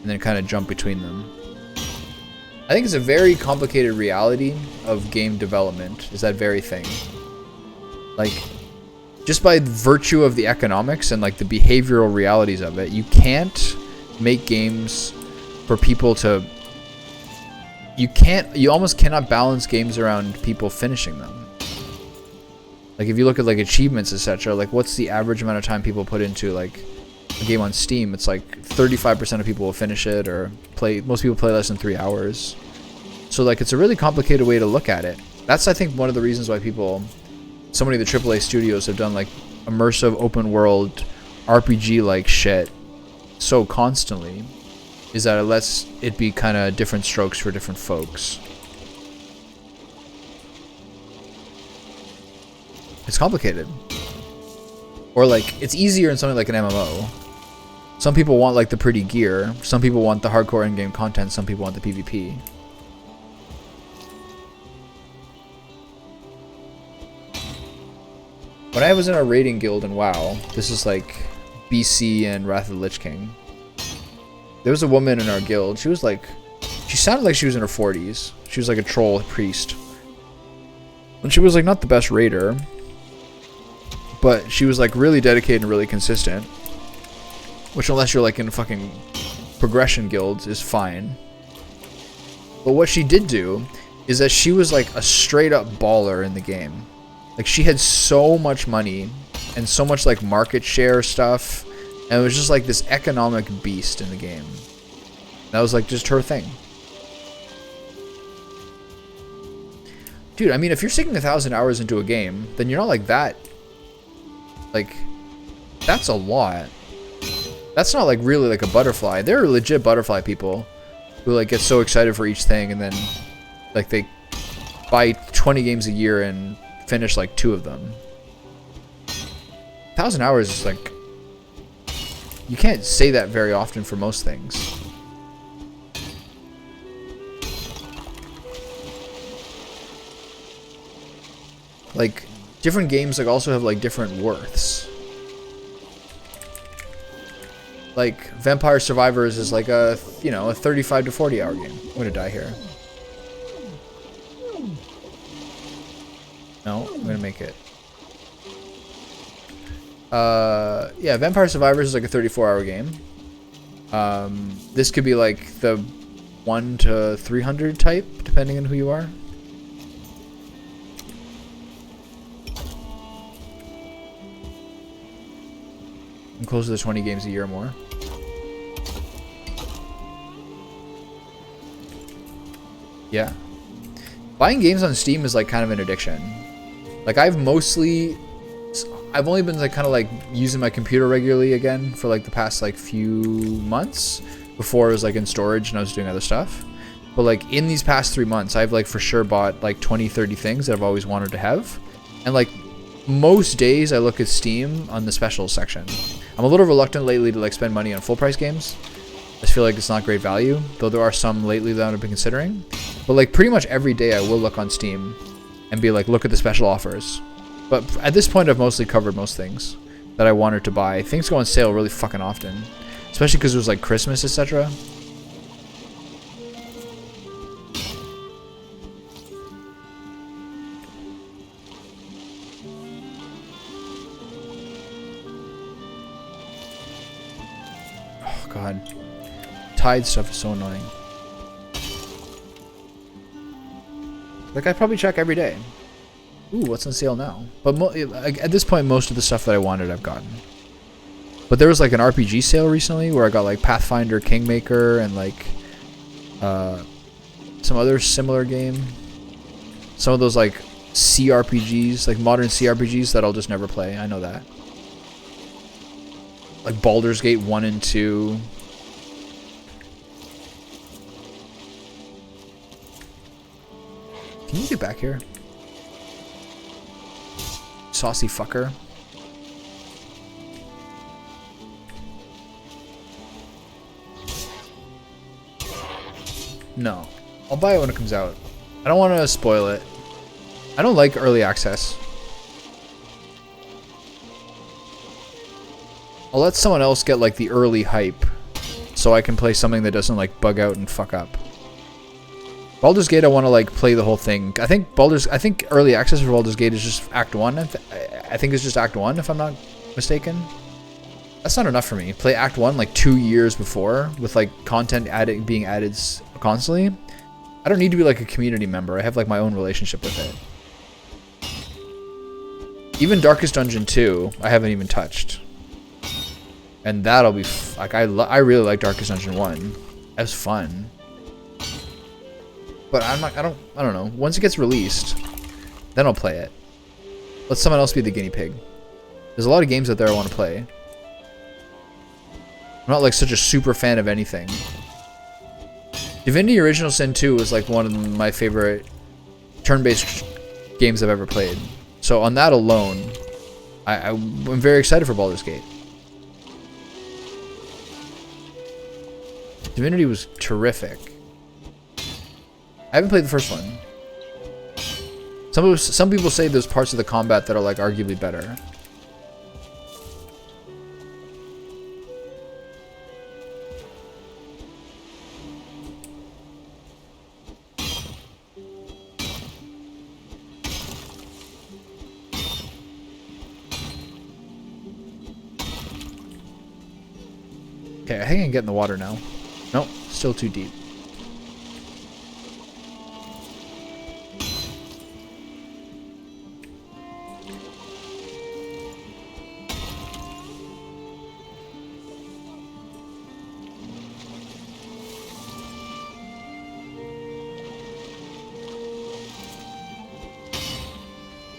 And then kind of jump between them. I think it's a very complicated reality of game development, is that very thing. Like, just by virtue of the economics and like the behavioral realities of it, you can't make games for people to... You almost cannot balance games around people finishing them. Like, if you look at like achievements, etc., like what's the average amount of time people put into like a game on Steam? It's like 35% of people will finish it, or most people play less than 3 hours. So like it's a really complicated way to look at it. That's, I think, one of the reasons why so many of the AAA studios have done like immersive open world RPG like shit so constantly, is that it lets it be kind of different strokes for different folks. It's complicated. Or like, it's easier in something like an MMO. Some people want like the pretty gear, some people want the hardcore in-game content, some people want the PvP. When I was in a raiding guild in WoW, this is like BC and Wrath of the Lich King, there was a woman in our guild. She sounded like she was in her 40s. She was like a troll priest. And she was like not the best raider, but she was like really dedicated and really consistent. Which, unless you're like in fucking progression guilds, is fine. But what she did do is that she was like a straight up baller in the game. Like, she had so much money and so much like market share stuff, and it was just like this economic beast in the game. That was like just her thing. Dude, I mean, if you're sinking 1,000 hours into a game, then you're not like that. Like, that's a lot. That's not like really like a butterfly. There are legit butterfly people who like get so excited for each thing, and then like they buy 20 games a year and finish like 2 of them. 1,000 hours is like, you can't say that very often for most things. Like, different games like also have like different worths. Like, Vampire Survivors is like a, you know, a 35 to 40 hour game. I'm gonna die here. No, I'm gonna make it. Yeah, Vampire Survivors is like a 34-hour game. This could be like the 1 to 300 type, depending on who you are. I'm closer to 20 games a year or more. Yeah. Buying games on Steam is like kind of an addiction. Like, I've only been like kind of like using my computer regularly again for like the past like few months. Before it was like in storage and I was doing other stuff. But like in these past 3 months, I've like for sure bought like 20, 30 things that I've always wanted to have. And like most days I look at Steam on the specials section. I'm a little reluctant lately to like spend money on full price games. I just feel like it's not great value, though there are some lately that I've been considering. But like pretty much every day I will look on Steam and be like, look at the special offers. But at this point I've mostly covered most things that I wanted to buy. Things go on sale really fucking often, especially because it was like Christmas, etc. Oh god, Tide stuff is so annoying. Like, I probably check every day. Ooh, what's on sale now? But at this point, most of the stuff that I wanted, I've gotten. But there was like an RPG sale recently where I got like Pathfinder Kingmaker and like some other similar game. Some of those like CRPGs, like modern CRPGs that I'll just never play. I know that. Like Baldur's Gate 1 and 2. Can you get back here? Saucy fucker. No. I'll buy it when it comes out. I don't want to spoil it. I don't like early access. I'll let someone else get like the early hype so I can play something that doesn't like bug out and fuck up. Baldur's Gate, I want to like play the whole thing. I think early access for Baldur's Gate is just Act 1. I think it's just Act 1, if I'm not mistaken. That's not enough for me. Play Act 1 like 2 years before with like content being added constantly. I don't need to be like a community member. I have like my own relationship with it. Even Darkest Dungeon 2, I haven't even touched. And that'll be like I really like Darkest Dungeon 1. That was fun. But I don't know. Once it gets released, then I'll play it. Let someone else be the guinea pig. There's a lot of games out there I want to play. I'm not like such a super fan of anything. Divinity Original Sin 2 was like one of my favorite turn-based games I've ever played. So on that alone, I'm very excited for Baldur's Gate. Divinity was terrific. I haven't played the first one. Some people say there's parts of the combat that are like arguably better. Okay, I think I can get in the water now. Nope, still too deep.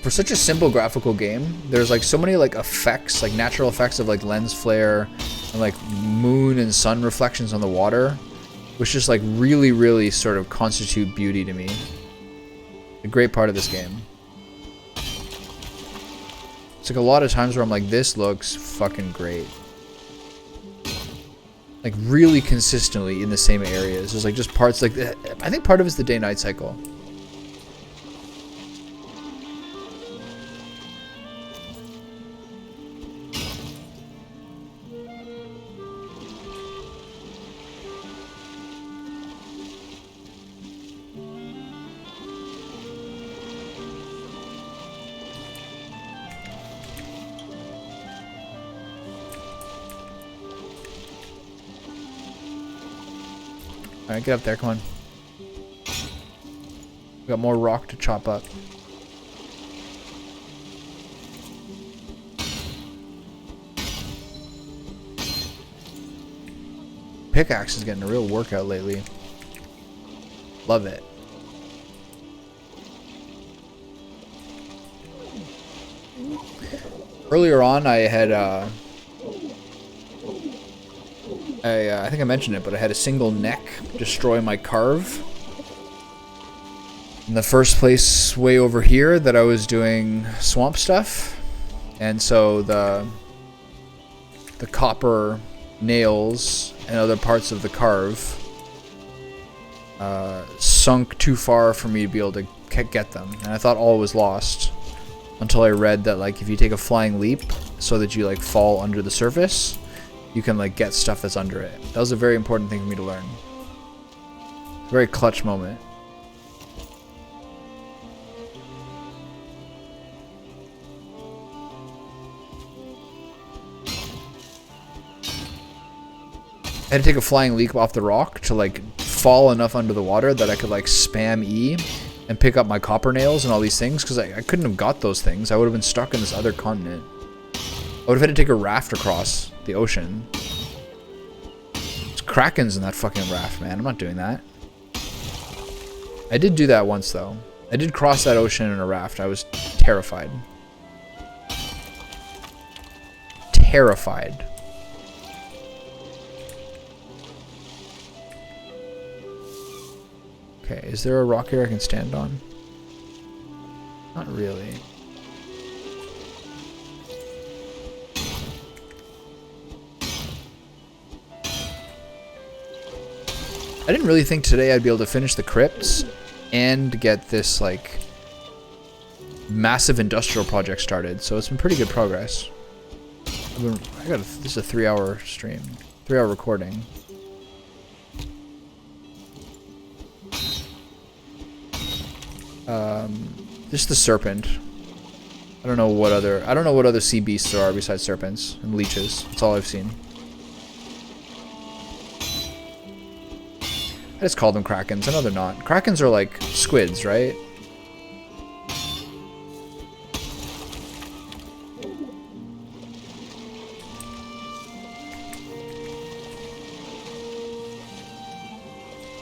For such a simple graphical game, there's like so many like effects, like natural effects of like lens flare and like moon and sun reflections on the water, which just like really, really sort of constitute beauty to me. A great part of this game. It's like a lot of times where I'm like, this looks fucking great. Like really consistently in the same areas. There's like just parts like, I think part of it's the day-night cycle. Alright, get up there, come on. We got more rock to chop up. Pickaxe is getting a real workout lately. Love it. Earlier on, I had I think I mentioned it, but I had a single neck destroy my carve. In the first place way over here that I was doing swamp stuff. And so the copper nails and other parts of the carve sunk too far for me to be able to get them. And I thought all was lost until I read that like if you take a flying leap so that you like fall under the surface, you can like get stuff that's under it. That was a very important thing for me to learn. A very clutch moment. I had to take a flying leap off the rock to like fall enough under the water that I could like spam E and pick up my copper nails and all these things, because I couldn't have got those things. I would have been stuck in this other continent. I would have had to take a raft across the ocean. There's krakens in that fucking raft, man. I'm not doing that. I did do that once, though. I did cross that ocean in a raft. I was terrified. Terrified. Okay, is there a rock here I can stand on? Not really. I didn't really think today I'd be able to finish the crypts and get this like massive industrial project started, so it's been pretty good progress. This is a 3-hour stream, 3-hour recording. Just the serpent. I don't know what other sea beasts there are besides serpents and leeches. That's all I've seen. I just call them krakens. I know they're not. Krakens are like squids, right?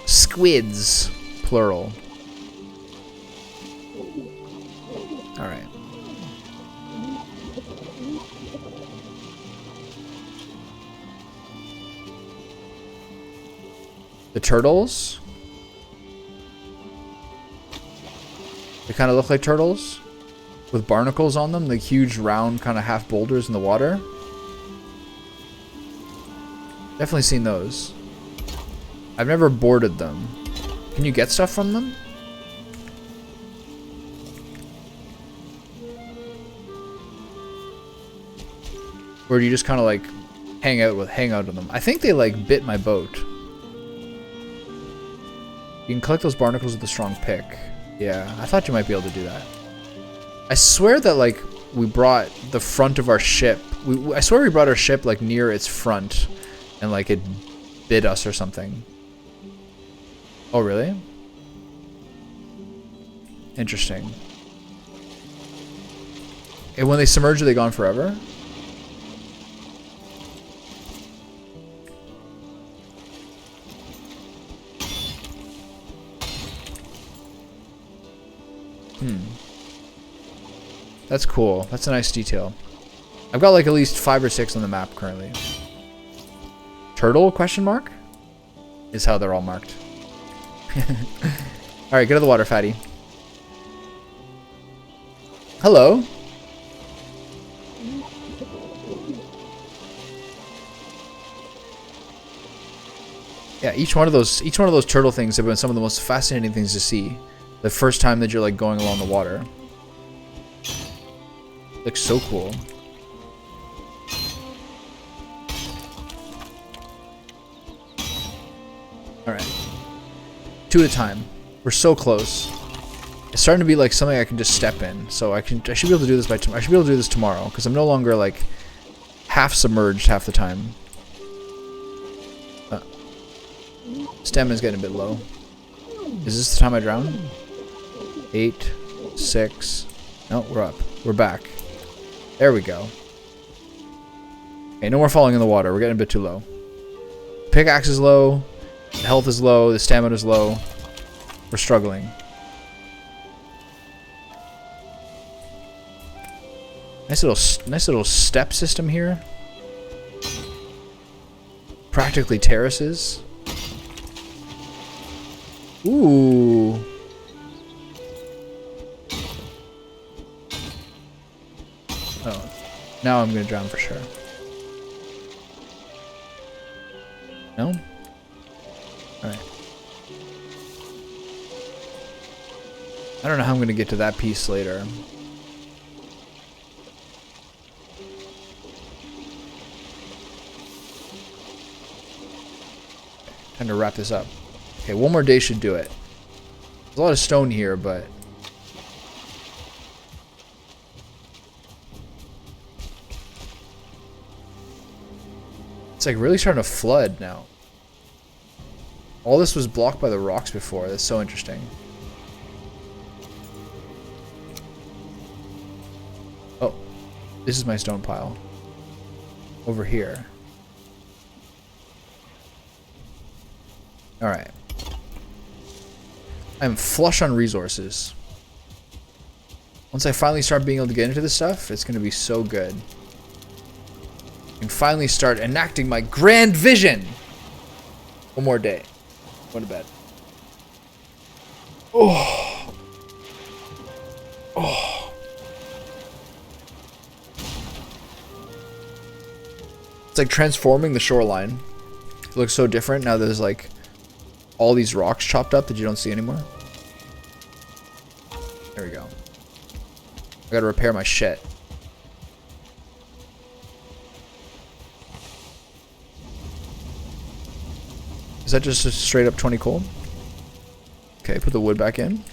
Squids, plural. All right. The turtles. They kind of look like turtles with barnacles on them, the huge round kind of half boulders in the water. Definitely seen those. I've never boarded them. Can you get stuff from them? Or do you just kind of like hang out with them? I think they like bit my boat. You can collect those barnacles with a strong pick. Yeah, I thought you might be able to do that. I swear that like we brought the front of our ship. I swear we brought our ship like near its front, and like it bit us or something. Oh really? Interesting. And when they submerge, are they gone forever? That's cool. That's a nice detail. I've got like at least 5 or 6 on the map currently. Turtle question mark? Is how they're all marked. Alright, get to the water, fatty. Hello. Yeah, each one of those turtle things have been some of the most fascinating things to see. The first time that you're like going along the water. Looks so cool. Alright. 2 at a time. We're so close. It's starting to be like something I can just step in. So I should be able to do this by tomorrow. I should be able to do this tomorrow because I'm no longer like half submerged half the time. Stamina's getting a bit low. Is this the time I drown? 8, 6. No, we're up. We're back. There we go. Okay, no more falling in the water. We're getting a bit too low. Pickaxe is low. The health is low. The stamina is low. We're struggling. Nice little step system here. Practically terraces. Ooh. Oh, now I'm gonna drown for sure. No? Alright. I don't know how I'm gonna get to that piece later. Time to wrap this up. Okay, one more day should do it. There's a lot of stone here, but... it's like really starting to flood now. All this was blocked by the rocks before. That's so interesting. Oh, this is my stone pile. Over here. Alright. I'm flush on resources. Once I finally start being able to get into this stuff, it's going to be so good. I can finally start enacting my grand vision. One more day. Going to bed. Oh. Oh. It's like transforming the shoreline. It looks so different now. There's like all these rocks chopped up that you don't see anymore. There we go. I gotta repair my shit. Is that just a straight up 20 coal? Okay, put the wood back in.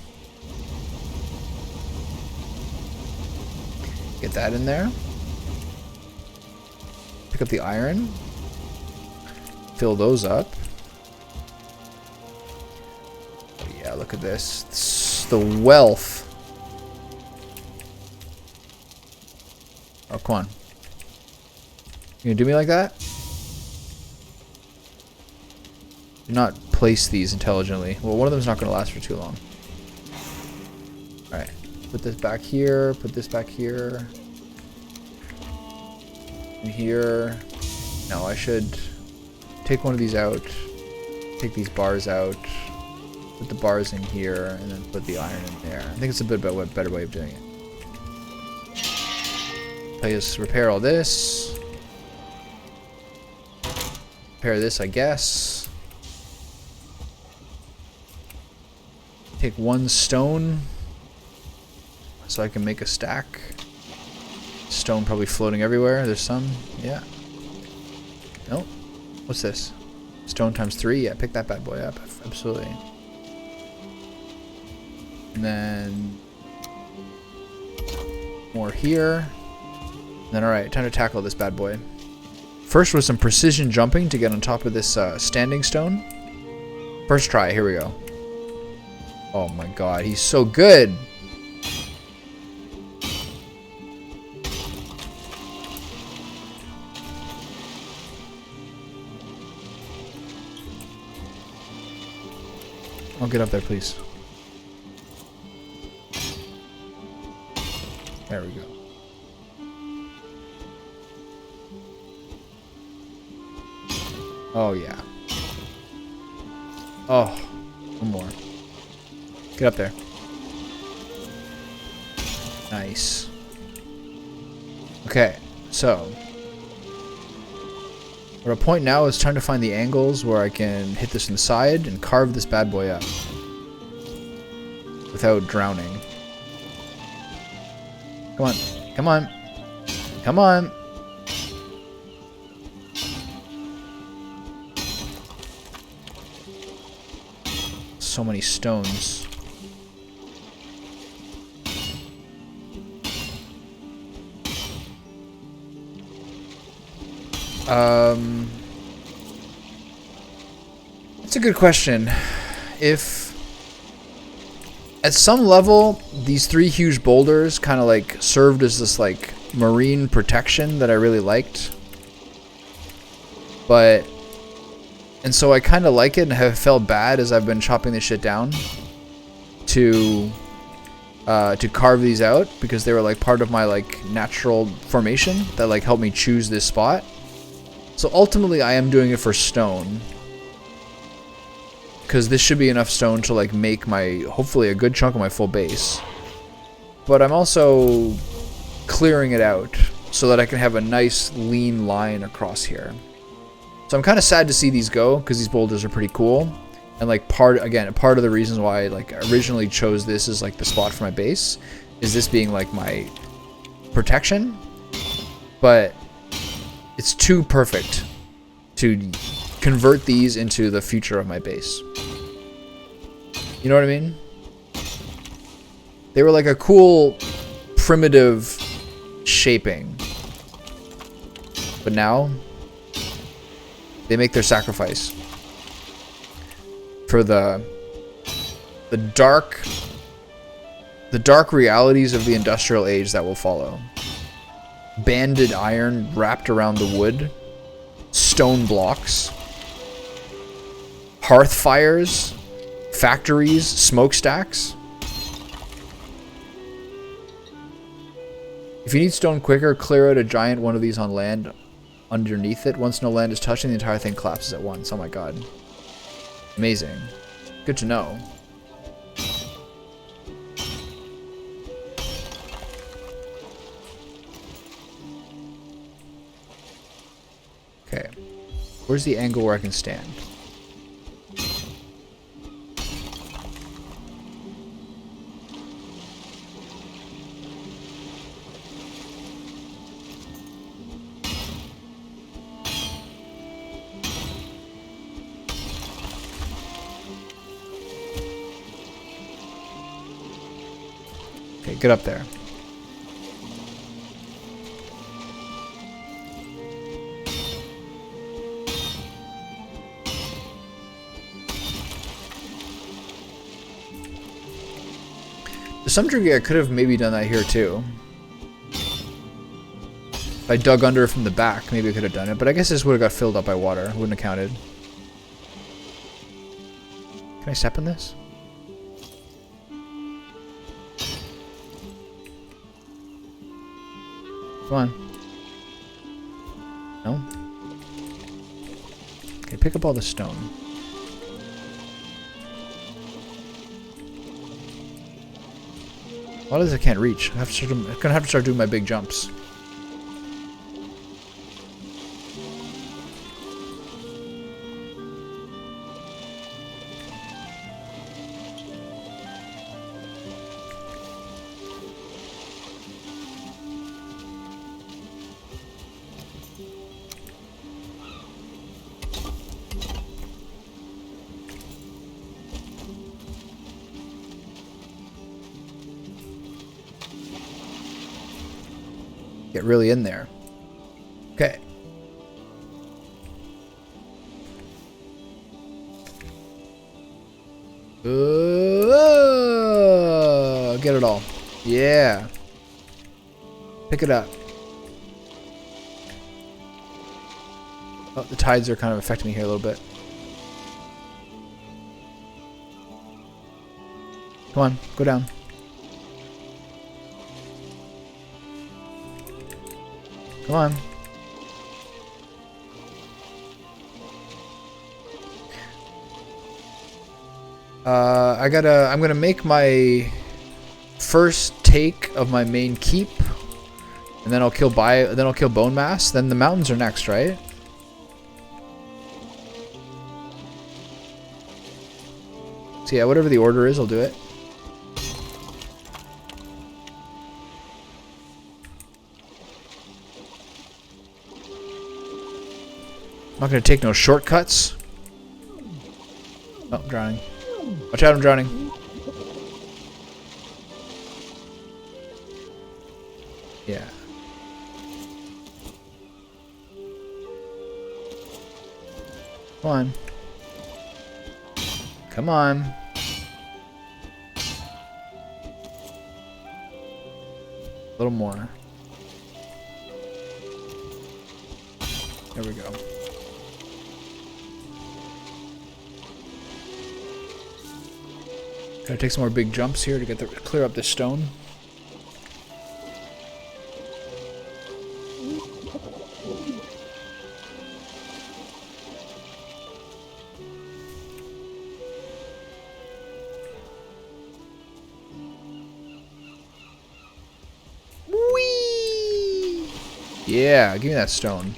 Get that in there. Pick up the iron. Fill those up. Oh yeah, look at this. The wealth. Oh, come on. You gonna do me like that? Do not place these intelligently. Well, one of them's not gonna last for too long. Alright. Put this back here. Put this back here. And here. No, I should take one of these out. Take these bars out. Put the bars in here. And then put the iron in there. I think it's a bit of a better way of doing it. I just repair all this. Repair this, I guess. Take one stone. So I can make a stack. Stone probably floating everywhere. There's some. Yeah. Nope. What's this? Stone times 3. Yeah, pick that bad boy up. Absolutely. And then more here. And then alright, time to tackle this bad boy. First was some precision jumping to get on top of this standing stone. First try, here we go. Oh my god, he's so good! I'll get up there, please. There we go. Oh, yeah. Oh, one more. Get up there. Nice. Okay, so we're at a point now. It's time to find the angles where I can hit this inside and carve this bad boy up without drowning. Come on. Come on. Come on. So many stones. That's a good question. If at some level these 3 huge boulders kind of like served as this like marine protection that I really liked, and so I kind of like it and have felt bad as I've been chopping this shit down to carve these out, because they were like part of my like natural formation that like helped me choose this spot. So ultimately I am doing it for stone, because this should be enough stone to like make my, hopefully, a good chunk of my full base. But I'm also clearing it out so that I can have a nice lean line across here. So I'm kind of sad to see these go, because these boulders are pretty cool. And like part of the reasons why I like originally chose this as like the spot for my base is this being like my protection. But it's too perfect to convert these into the future of my base. You know what I mean? They were like a cool primitive shaping. But now they make their sacrifice for the dark realities of the industrial age that will follow. Banded iron wrapped around the wood, stone blocks, hearth fires, factories, smokestacks. If you need stone quicker, clear out a giant one of these on land underneath it. Once no land is touching, the entire thing collapses at once. Oh my god. Amazing. Good to know. Okay. Where's the angle where I can stand? Okay, get up there. To some degree, I could have maybe done that here too. If I dug under from the back, maybe I could have done it. But I guess this would have got filled up by water. Wouldn't have counted. Can I step in this? Come on. No? Okay, pick up all the stone. A lot of this I can't reach. I'm gonna have to start doing my big jumps. Get really in there. Okay. Get it all. Yeah. Pick it up. Oh, the tides are kind of affecting me here a little bit. Come on, go down. Come on. I'm gonna make my first take of my main keep, and then I'll kill bone mass. Then the mountains are next, right? So yeah, whatever the order is, I'll do it. I'm not gonna take no shortcuts. Oh, I'm drowning. Watch out, I'm drowning. Yeah. Come on. Come on. A little more. There we go. Gotta take some more big jumps here to clear up this stone. Whee! Yeah, give me that stone.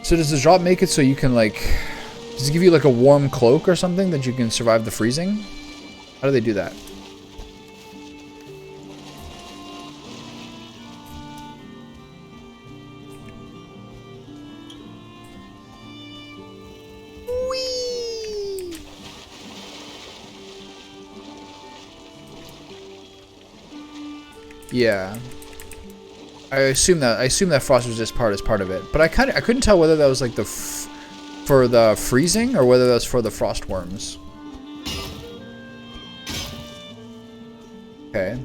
So does the drop make it so you can, like, does it give you like a warm cloak or something that you can survive the freezing? How do they do that? Whee! Yeah. I assume that frost resist part is part of it, but I couldn't tell whether that was like for the freezing or whether that was for the frost worms. Okay.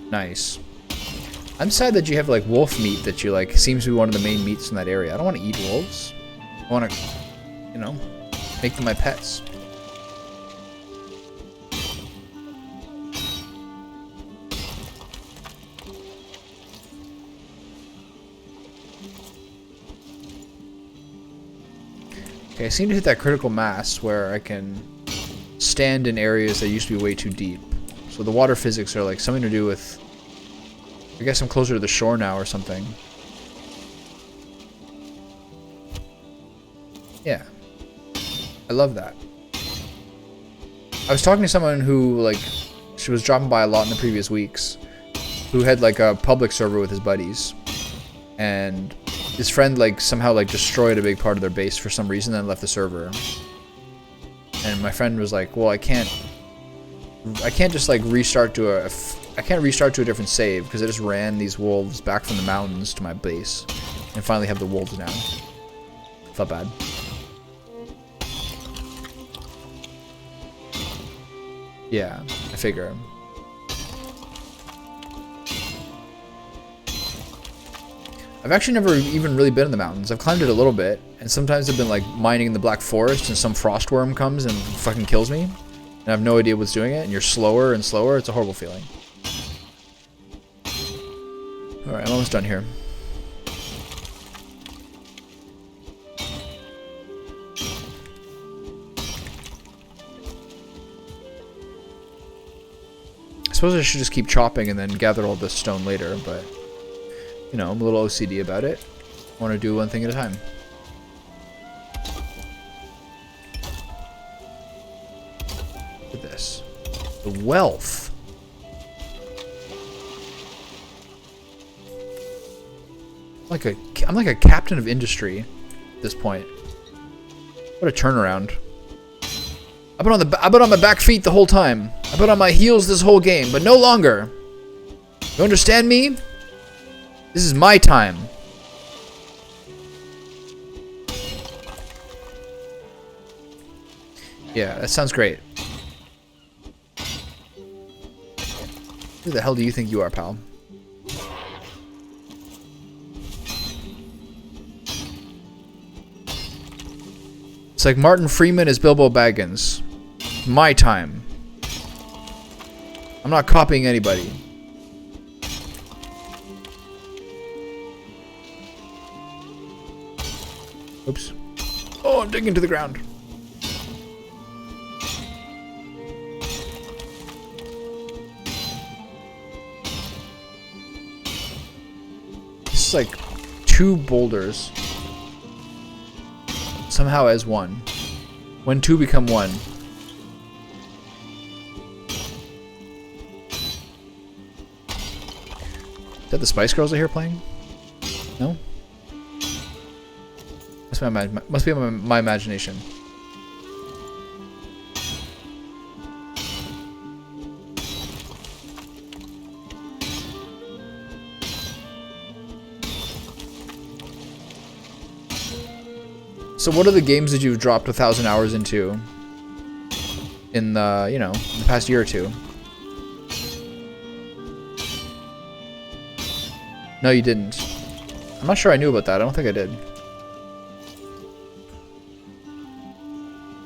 Nice. I'm sad that you have like wolf meat that you like seems to be one of the main meats in that area. I don't want to eat wolves. I want to, you know, make them my pets. Okay, I seem to hit that critical mass where I can stand in areas that used to be way too deep. So the water physics are like something to do with... I guess I'm closer to the shore now or something. Yeah. I love that. I was talking to someone who, like, she was dropping by a lot in the previous weeks. who had like a public server with his buddies, and his friend like somehow like destroyed a big part of their base for some reason and left the server. And my friend was like, well, I can't just like restart to I can't restart to a different save because I just ran these wolves back from the mountains to my base and finally have the wolves now. Felt bad. Yeah, I figure. I've actually never even really been in the mountains. I've climbed it a little bit, and sometimes I've been like mining in the Black Forest and some frostworm comes and fucking kills me. And I have no idea what's doing it, and you're slower and slower. It's a horrible feeling. Alright, I'm almost done here. I suppose I should just keep chopping and then gather all this stone later, but you know, I'm a little OCD about it. I want to do one thing at a time. Look at this. The wealth. I'm like a captain of industry at this point. What a turnaround. I've been on my back feet the whole time. I've been on my heels this whole game, but no longer. You understand me? This is my time. Yeah, that sounds great. Who the hell do you think you are, pal? It's like Martin Freeman is Bilbo Baggins. My time. I'm not copying anybody. Oops. Oh, I'm digging to the ground. This is like 2 boulders. Somehow as 1. When 2 become 1. Is that the Spice Girls I hear playing? No? Must be my imagination. So what are the games that you've dropped 1,000 hours into in the, you know, in the past year or 2? No, you didn't. I'm not sure I knew about that. I don't think I did.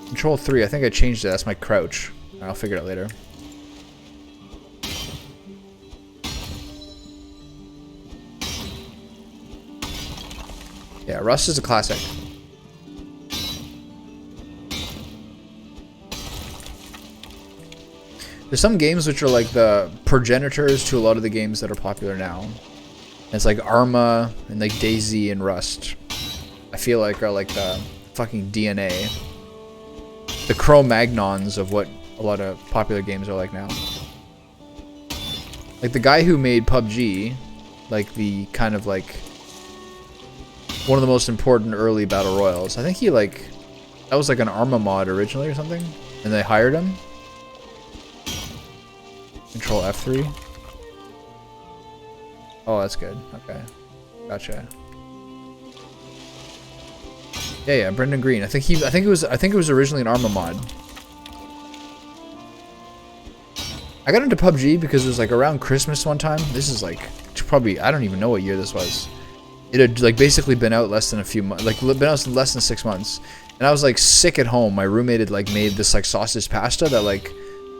Control 3, I think I changed it. That's my crouch. I'll figure it out later. Yeah, Rust is a classic. There's some games which are like the progenitors to a lot of the games that are popular now. And it's like Arma and like DayZ and Rust. I feel like are like the fucking DNA. The Cro-Magnons of what a lot of popular games are like now. Like the guy who made PUBG, like the kind of like one of the most important early battle royals. I think he like, that was like an Arma mod originally or something, and they hired him. Control F3. Oh, that's good. Okay, gotcha. Yeah, Brendan Green. I think it was originally an Arma mod. I got into PUBG because it was like around Christmas one time. This is like probably, I don't even know what year this was. It had like basically been out less than a few months, like been out less than 6 months. And I was like sick at home. My roommate had like made this like sausage pasta that like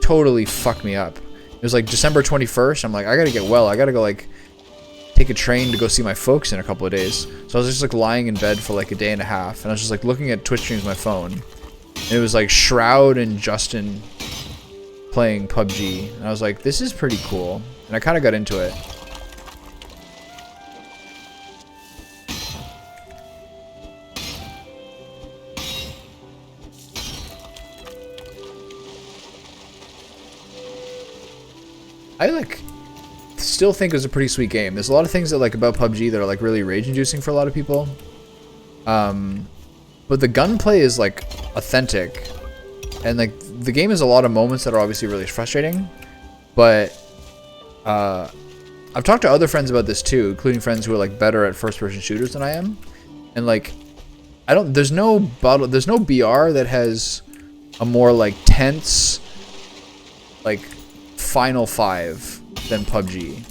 totally fucked me up. It was like December 21st. I'm like, I gotta get well. I gotta go like take a train to go see my folks in a couple of days. So I was just like lying in bed for like a day and a half, and I was just like looking at Twitch streams on my phone, and it was like Shroud and Justin playing PUBG, and I was like, this is pretty cool, and I kind of got into it. I like still think it was a pretty sweet game. There's a lot of things that like about PUBG that are like really rage-inducing for a lot of people. But the gunplay is like authentic, and like the game has a lot of moments that are obviously really frustrating. But I've talked to other friends about this too, including friends who are like better at first-person shooters than I am, and like there's no BR that has a more like tense, like final five than PUBG.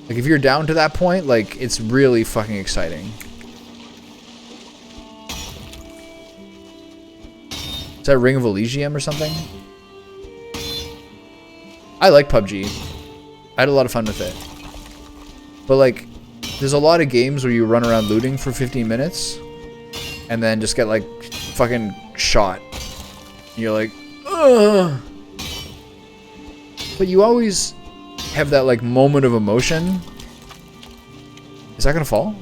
Like if you're down to that point, like it's really fucking exciting. Is that Ring of Elysium or something? I like PUBG. I had a lot of fun with it. But like, there's a lot of games where you run around looting for 15 minutes and then just get like fucking shot. And you're like, ugh. But you always have that like moment of emotion. Is that gonna fall?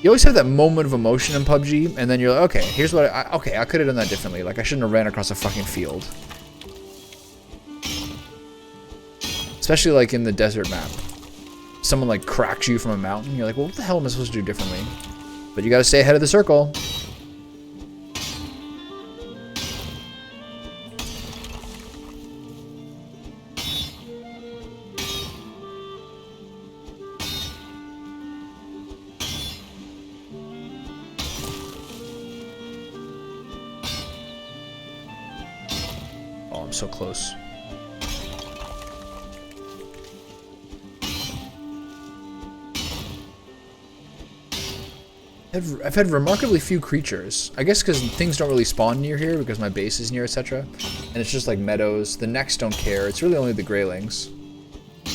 You always have that moment of emotion in PUBG, and then you're like, okay, here's what I could have done that differently. Like I shouldn't have ran across a fucking field. Especially like in the desert map. Someone like cracks you from a mountain, you're like, well, what the hell am I supposed to do differently? But you gotta stay ahead of the circle. Oh, I'm so close. I've had remarkably few creatures. I guess because things don't really spawn near here because my base is near, etc. And it's just like meadows. The necks don't care. It's really only the greylings.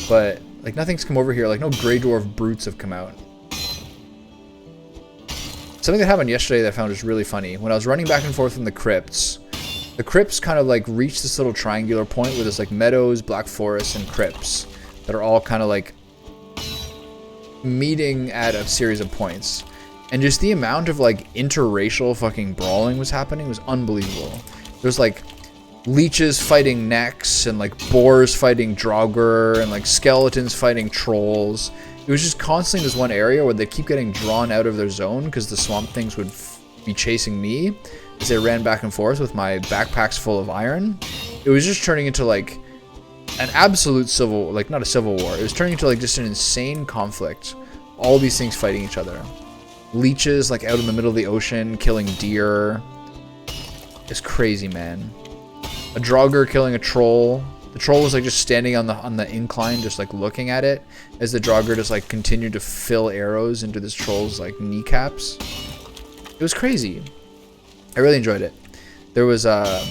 But like nothing's come over here. Like no grey dwarf brutes have come out. Something that happened yesterday that I found was really funny. When I was running back and forth in the crypts kind of like reach this little triangular point where there's like meadows, black forests, and crypts that are all kind of like meeting at a series of points. And just the amount of like interracial fucking brawling was happening was unbelievable. There's like leeches fighting necks and like boars fighting draugr and like skeletons fighting trolls. It was just constantly in this one area where they keep getting drawn out of their zone because the swamp things would be chasing me as they ran back and forth with my backpacks full of iron. It was just turning into like an absolute civil, like not a civil war. It was turning into like just an insane conflict. All these things fighting each other. Leeches like out in the middle of the ocean killing deer. It's crazy, man. A draugr killing a troll. The troll was like just standing on the incline, just like looking at it as the draugr just like continued to fill arrows into this troll's like kneecaps. It was crazy. I really enjoyed it. There was a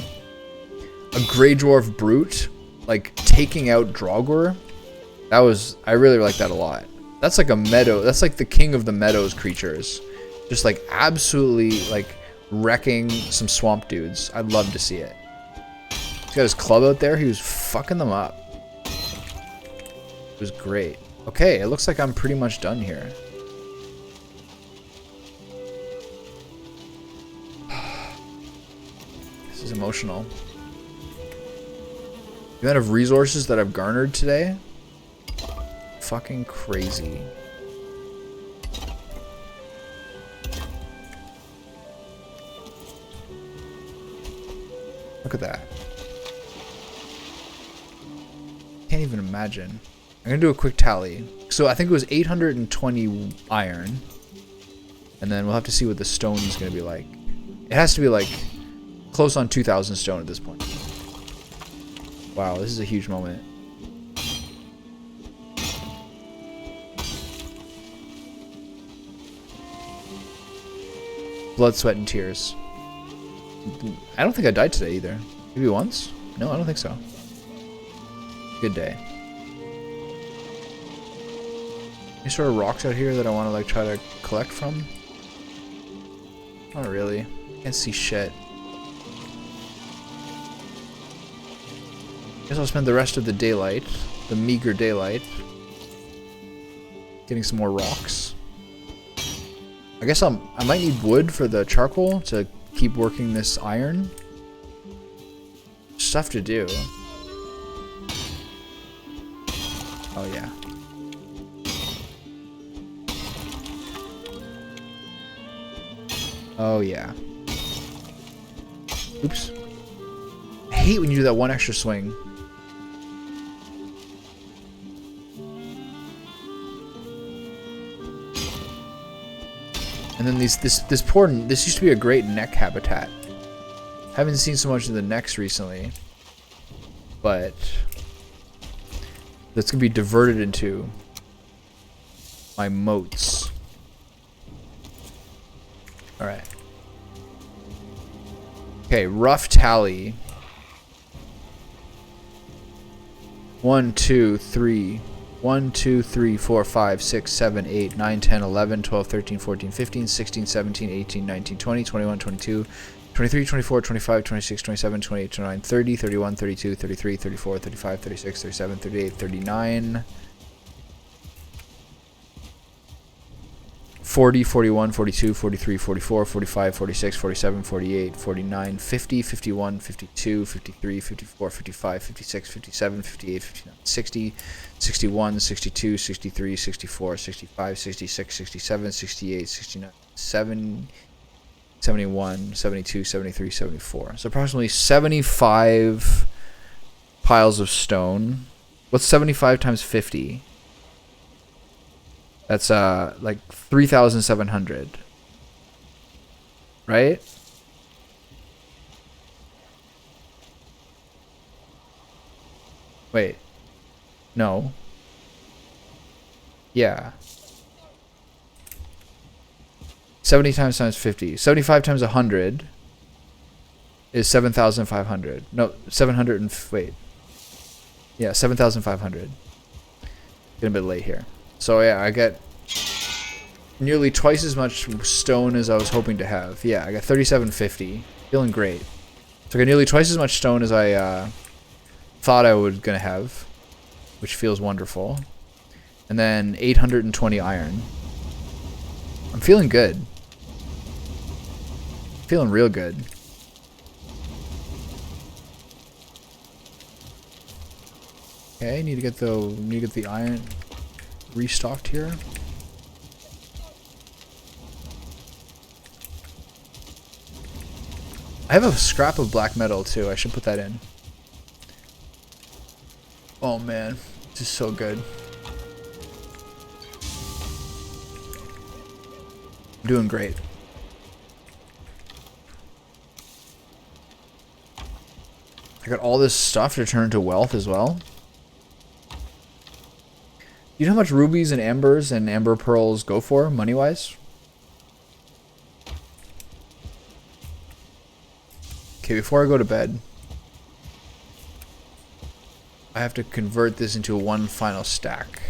grey dwarf brute like taking out draugr. I really liked that a lot. That's like a meadow. That's like the king of the meadows creatures. Just like absolutely like wrecking some swamp dudes. I'd love to see it. He's got his club out there. He was fucking them up. It was great. Okay, it looks like I'm pretty much done here. This is emotional. The amount of resources that I've garnered today. Fucking crazy. Look at that. Can't even imagine. I'm gonna do a quick tally. So I think it was 820 iron. And then we'll have to see what the stone is gonna be like. It has to be like close on 2,000 stone at this point. Wow, this is a huge moment. Blood, sweat, and tears. I don't think I died today either. Maybe once? No, I don't think so. Good day. Any sort of rocks out here that I want to like try to collect from? Not really. Can't see shit. Guess I'll spend the rest of the daylight, the meager daylight, getting some more rocks. I guess I might need wood for the charcoal to keep working this iron. Stuff to do. Oh, yeah. Oh, yeah. Oops. I hate when you do that one extra swing. And then this used to be a great neck habitat. Haven't seen so much of the necks recently. But that's gonna be diverted into my moats. Alright. Okay, rough tally. 1, 2, 3. 1, 2, 3, 4, 5, 6, 7, 8, 9, 10, 11, 12, 13, 14, 15, 16, 17, 18, 19, 20, 21, 22, 23, 24, 25, 26, 27, 28, 29, 30, 31, 32, 33, 34, 35, 36, 37, 38, 39, 40, 41, 42, 43, 44, 45, 46, 47, 48, 49, 50, 51, 52, 53, 54, 55, 56, 57, 58, 59, 60, 61, 62, 63, 64, 65, 66, 67, 68, 69, 70, 71, 72, 73, 74. So approximately 75 piles of stone. What's 75 times 50? That's like 3,700. Right? Wait. No. Yeah. 70 times 50. 75 times 100 is 7,500. No, 700 and wait. Yeah, 7,500. Getting a bit late here. So yeah, I get nearly twice as much stone as I was hoping to have. Yeah, I got 3,750. Feeling great. So I got nearly twice as much stone as I thought I was gonna have, which feels wonderful. And then 820 iron. I'm feeling good. Feeling real good. Okay, need to get the iron restocked here. I have a scrap of black metal too. I should put that in. Oh man, this is so good. I'm doing great. I got all this stuff to turn into wealth as well. You know how much rubies and ambers and amber pearls go for, money-wise? Okay, before I go to bed, I have to convert this into one final stack.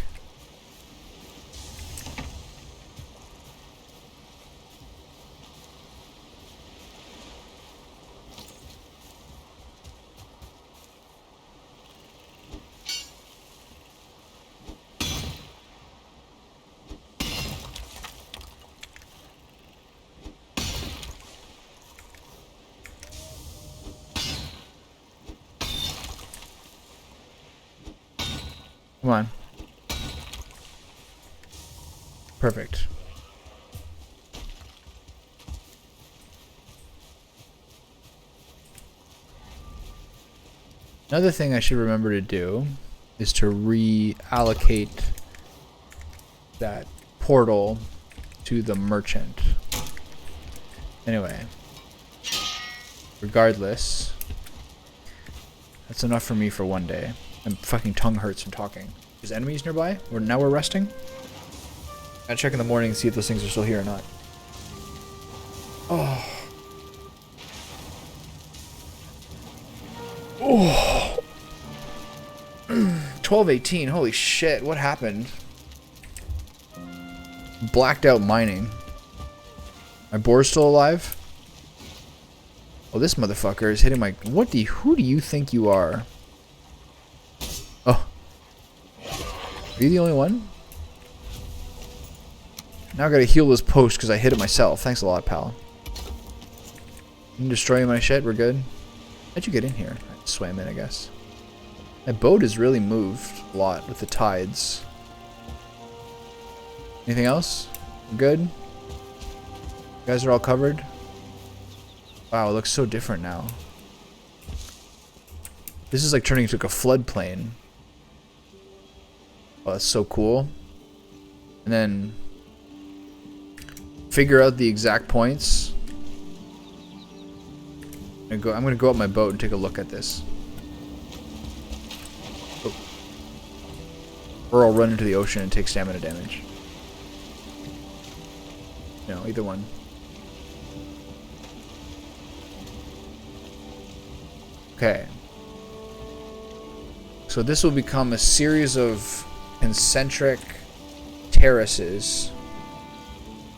Come on. Perfect. Another thing I should remember to do is to reallocate that portal to the merchant. Anyway, regardless, that's enough for me for one day. My fucking tongue hurts from talking. There's enemies nearby? Now we're resting? Gotta check in the morning and see if those things are still here or not. Oh. Oh. 12:18. Holy shit, what happened? Blacked out mining. My boar's still alive? Oh, this motherfucker is hitting my... Who do you think you are? Oh. Are you the only one? Now I gotta heal this post because I hit it myself. Thanks a lot, pal. You destroying my shit? We're good? How'd you get in here? I swam in, I guess. My boat has really moved a lot with the tides. Anything else? We're good? You guys are all covered? Wow, it looks so different now. This is like turning into like a floodplain. Oh, that's so cool. And then figure out the exact points. I'm gonna go up my boat and take a look at this. Oh. Or I'll run into the ocean and take stamina damage. No, either one. Okay. So this will become a series of concentric terraces,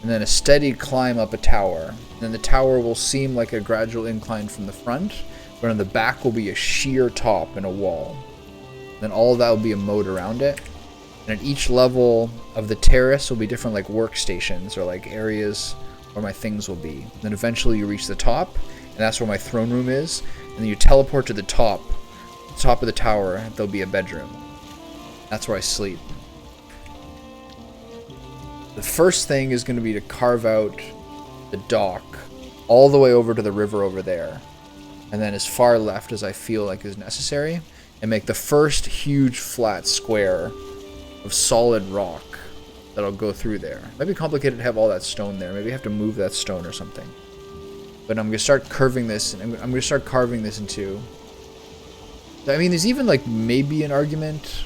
and then a steady climb up a tower. And then the tower will seem like a gradual incline from the front, but on the back will be a sheer top and a wall. And then all of that will be a moat around it. And at each level of the terrace will be different like workstations or like areas where my things will be. And then eventually you reach the top, and that's where my throne room is. And then you teleport to the top of the tower, there'll be a bedroom. That's where I sleep. The first thing is going to be to carve out the dock all the way over to the river over there, and then as far left as I feel like is necessary, and make the first huge flat square of solid rock that'll go through there. Might be complicated to have all that stone there. Maybe I have to move that stone or something. But I'm going to start curving this, and I'm going to start carving this into... I mean, there's even like maybe an argument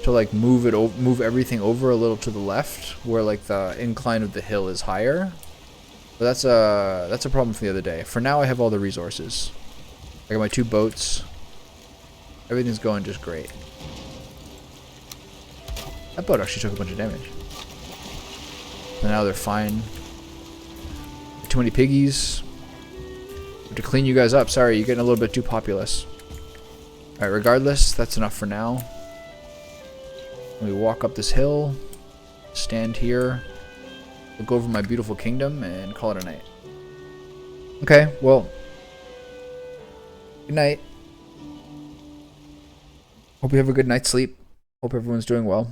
to like move everything over a little to the left, where like the incline of the hill is higher. But that's a problem from the other day. For now, I have all the resources. I got my 2 boats. Everything's going just great. That boat actually took a bunch of damage. And now they're fine. Too many piggies. To clean you guys up. Sorry, you're getting a little bit too populous. Alright, regardless, that's enough for now. We walk up this hill, stand here, look over my beautiful kingdom, and call it a night. Okay, well, good night. Hope you have a good night's sleep. Hope everyone's doing well.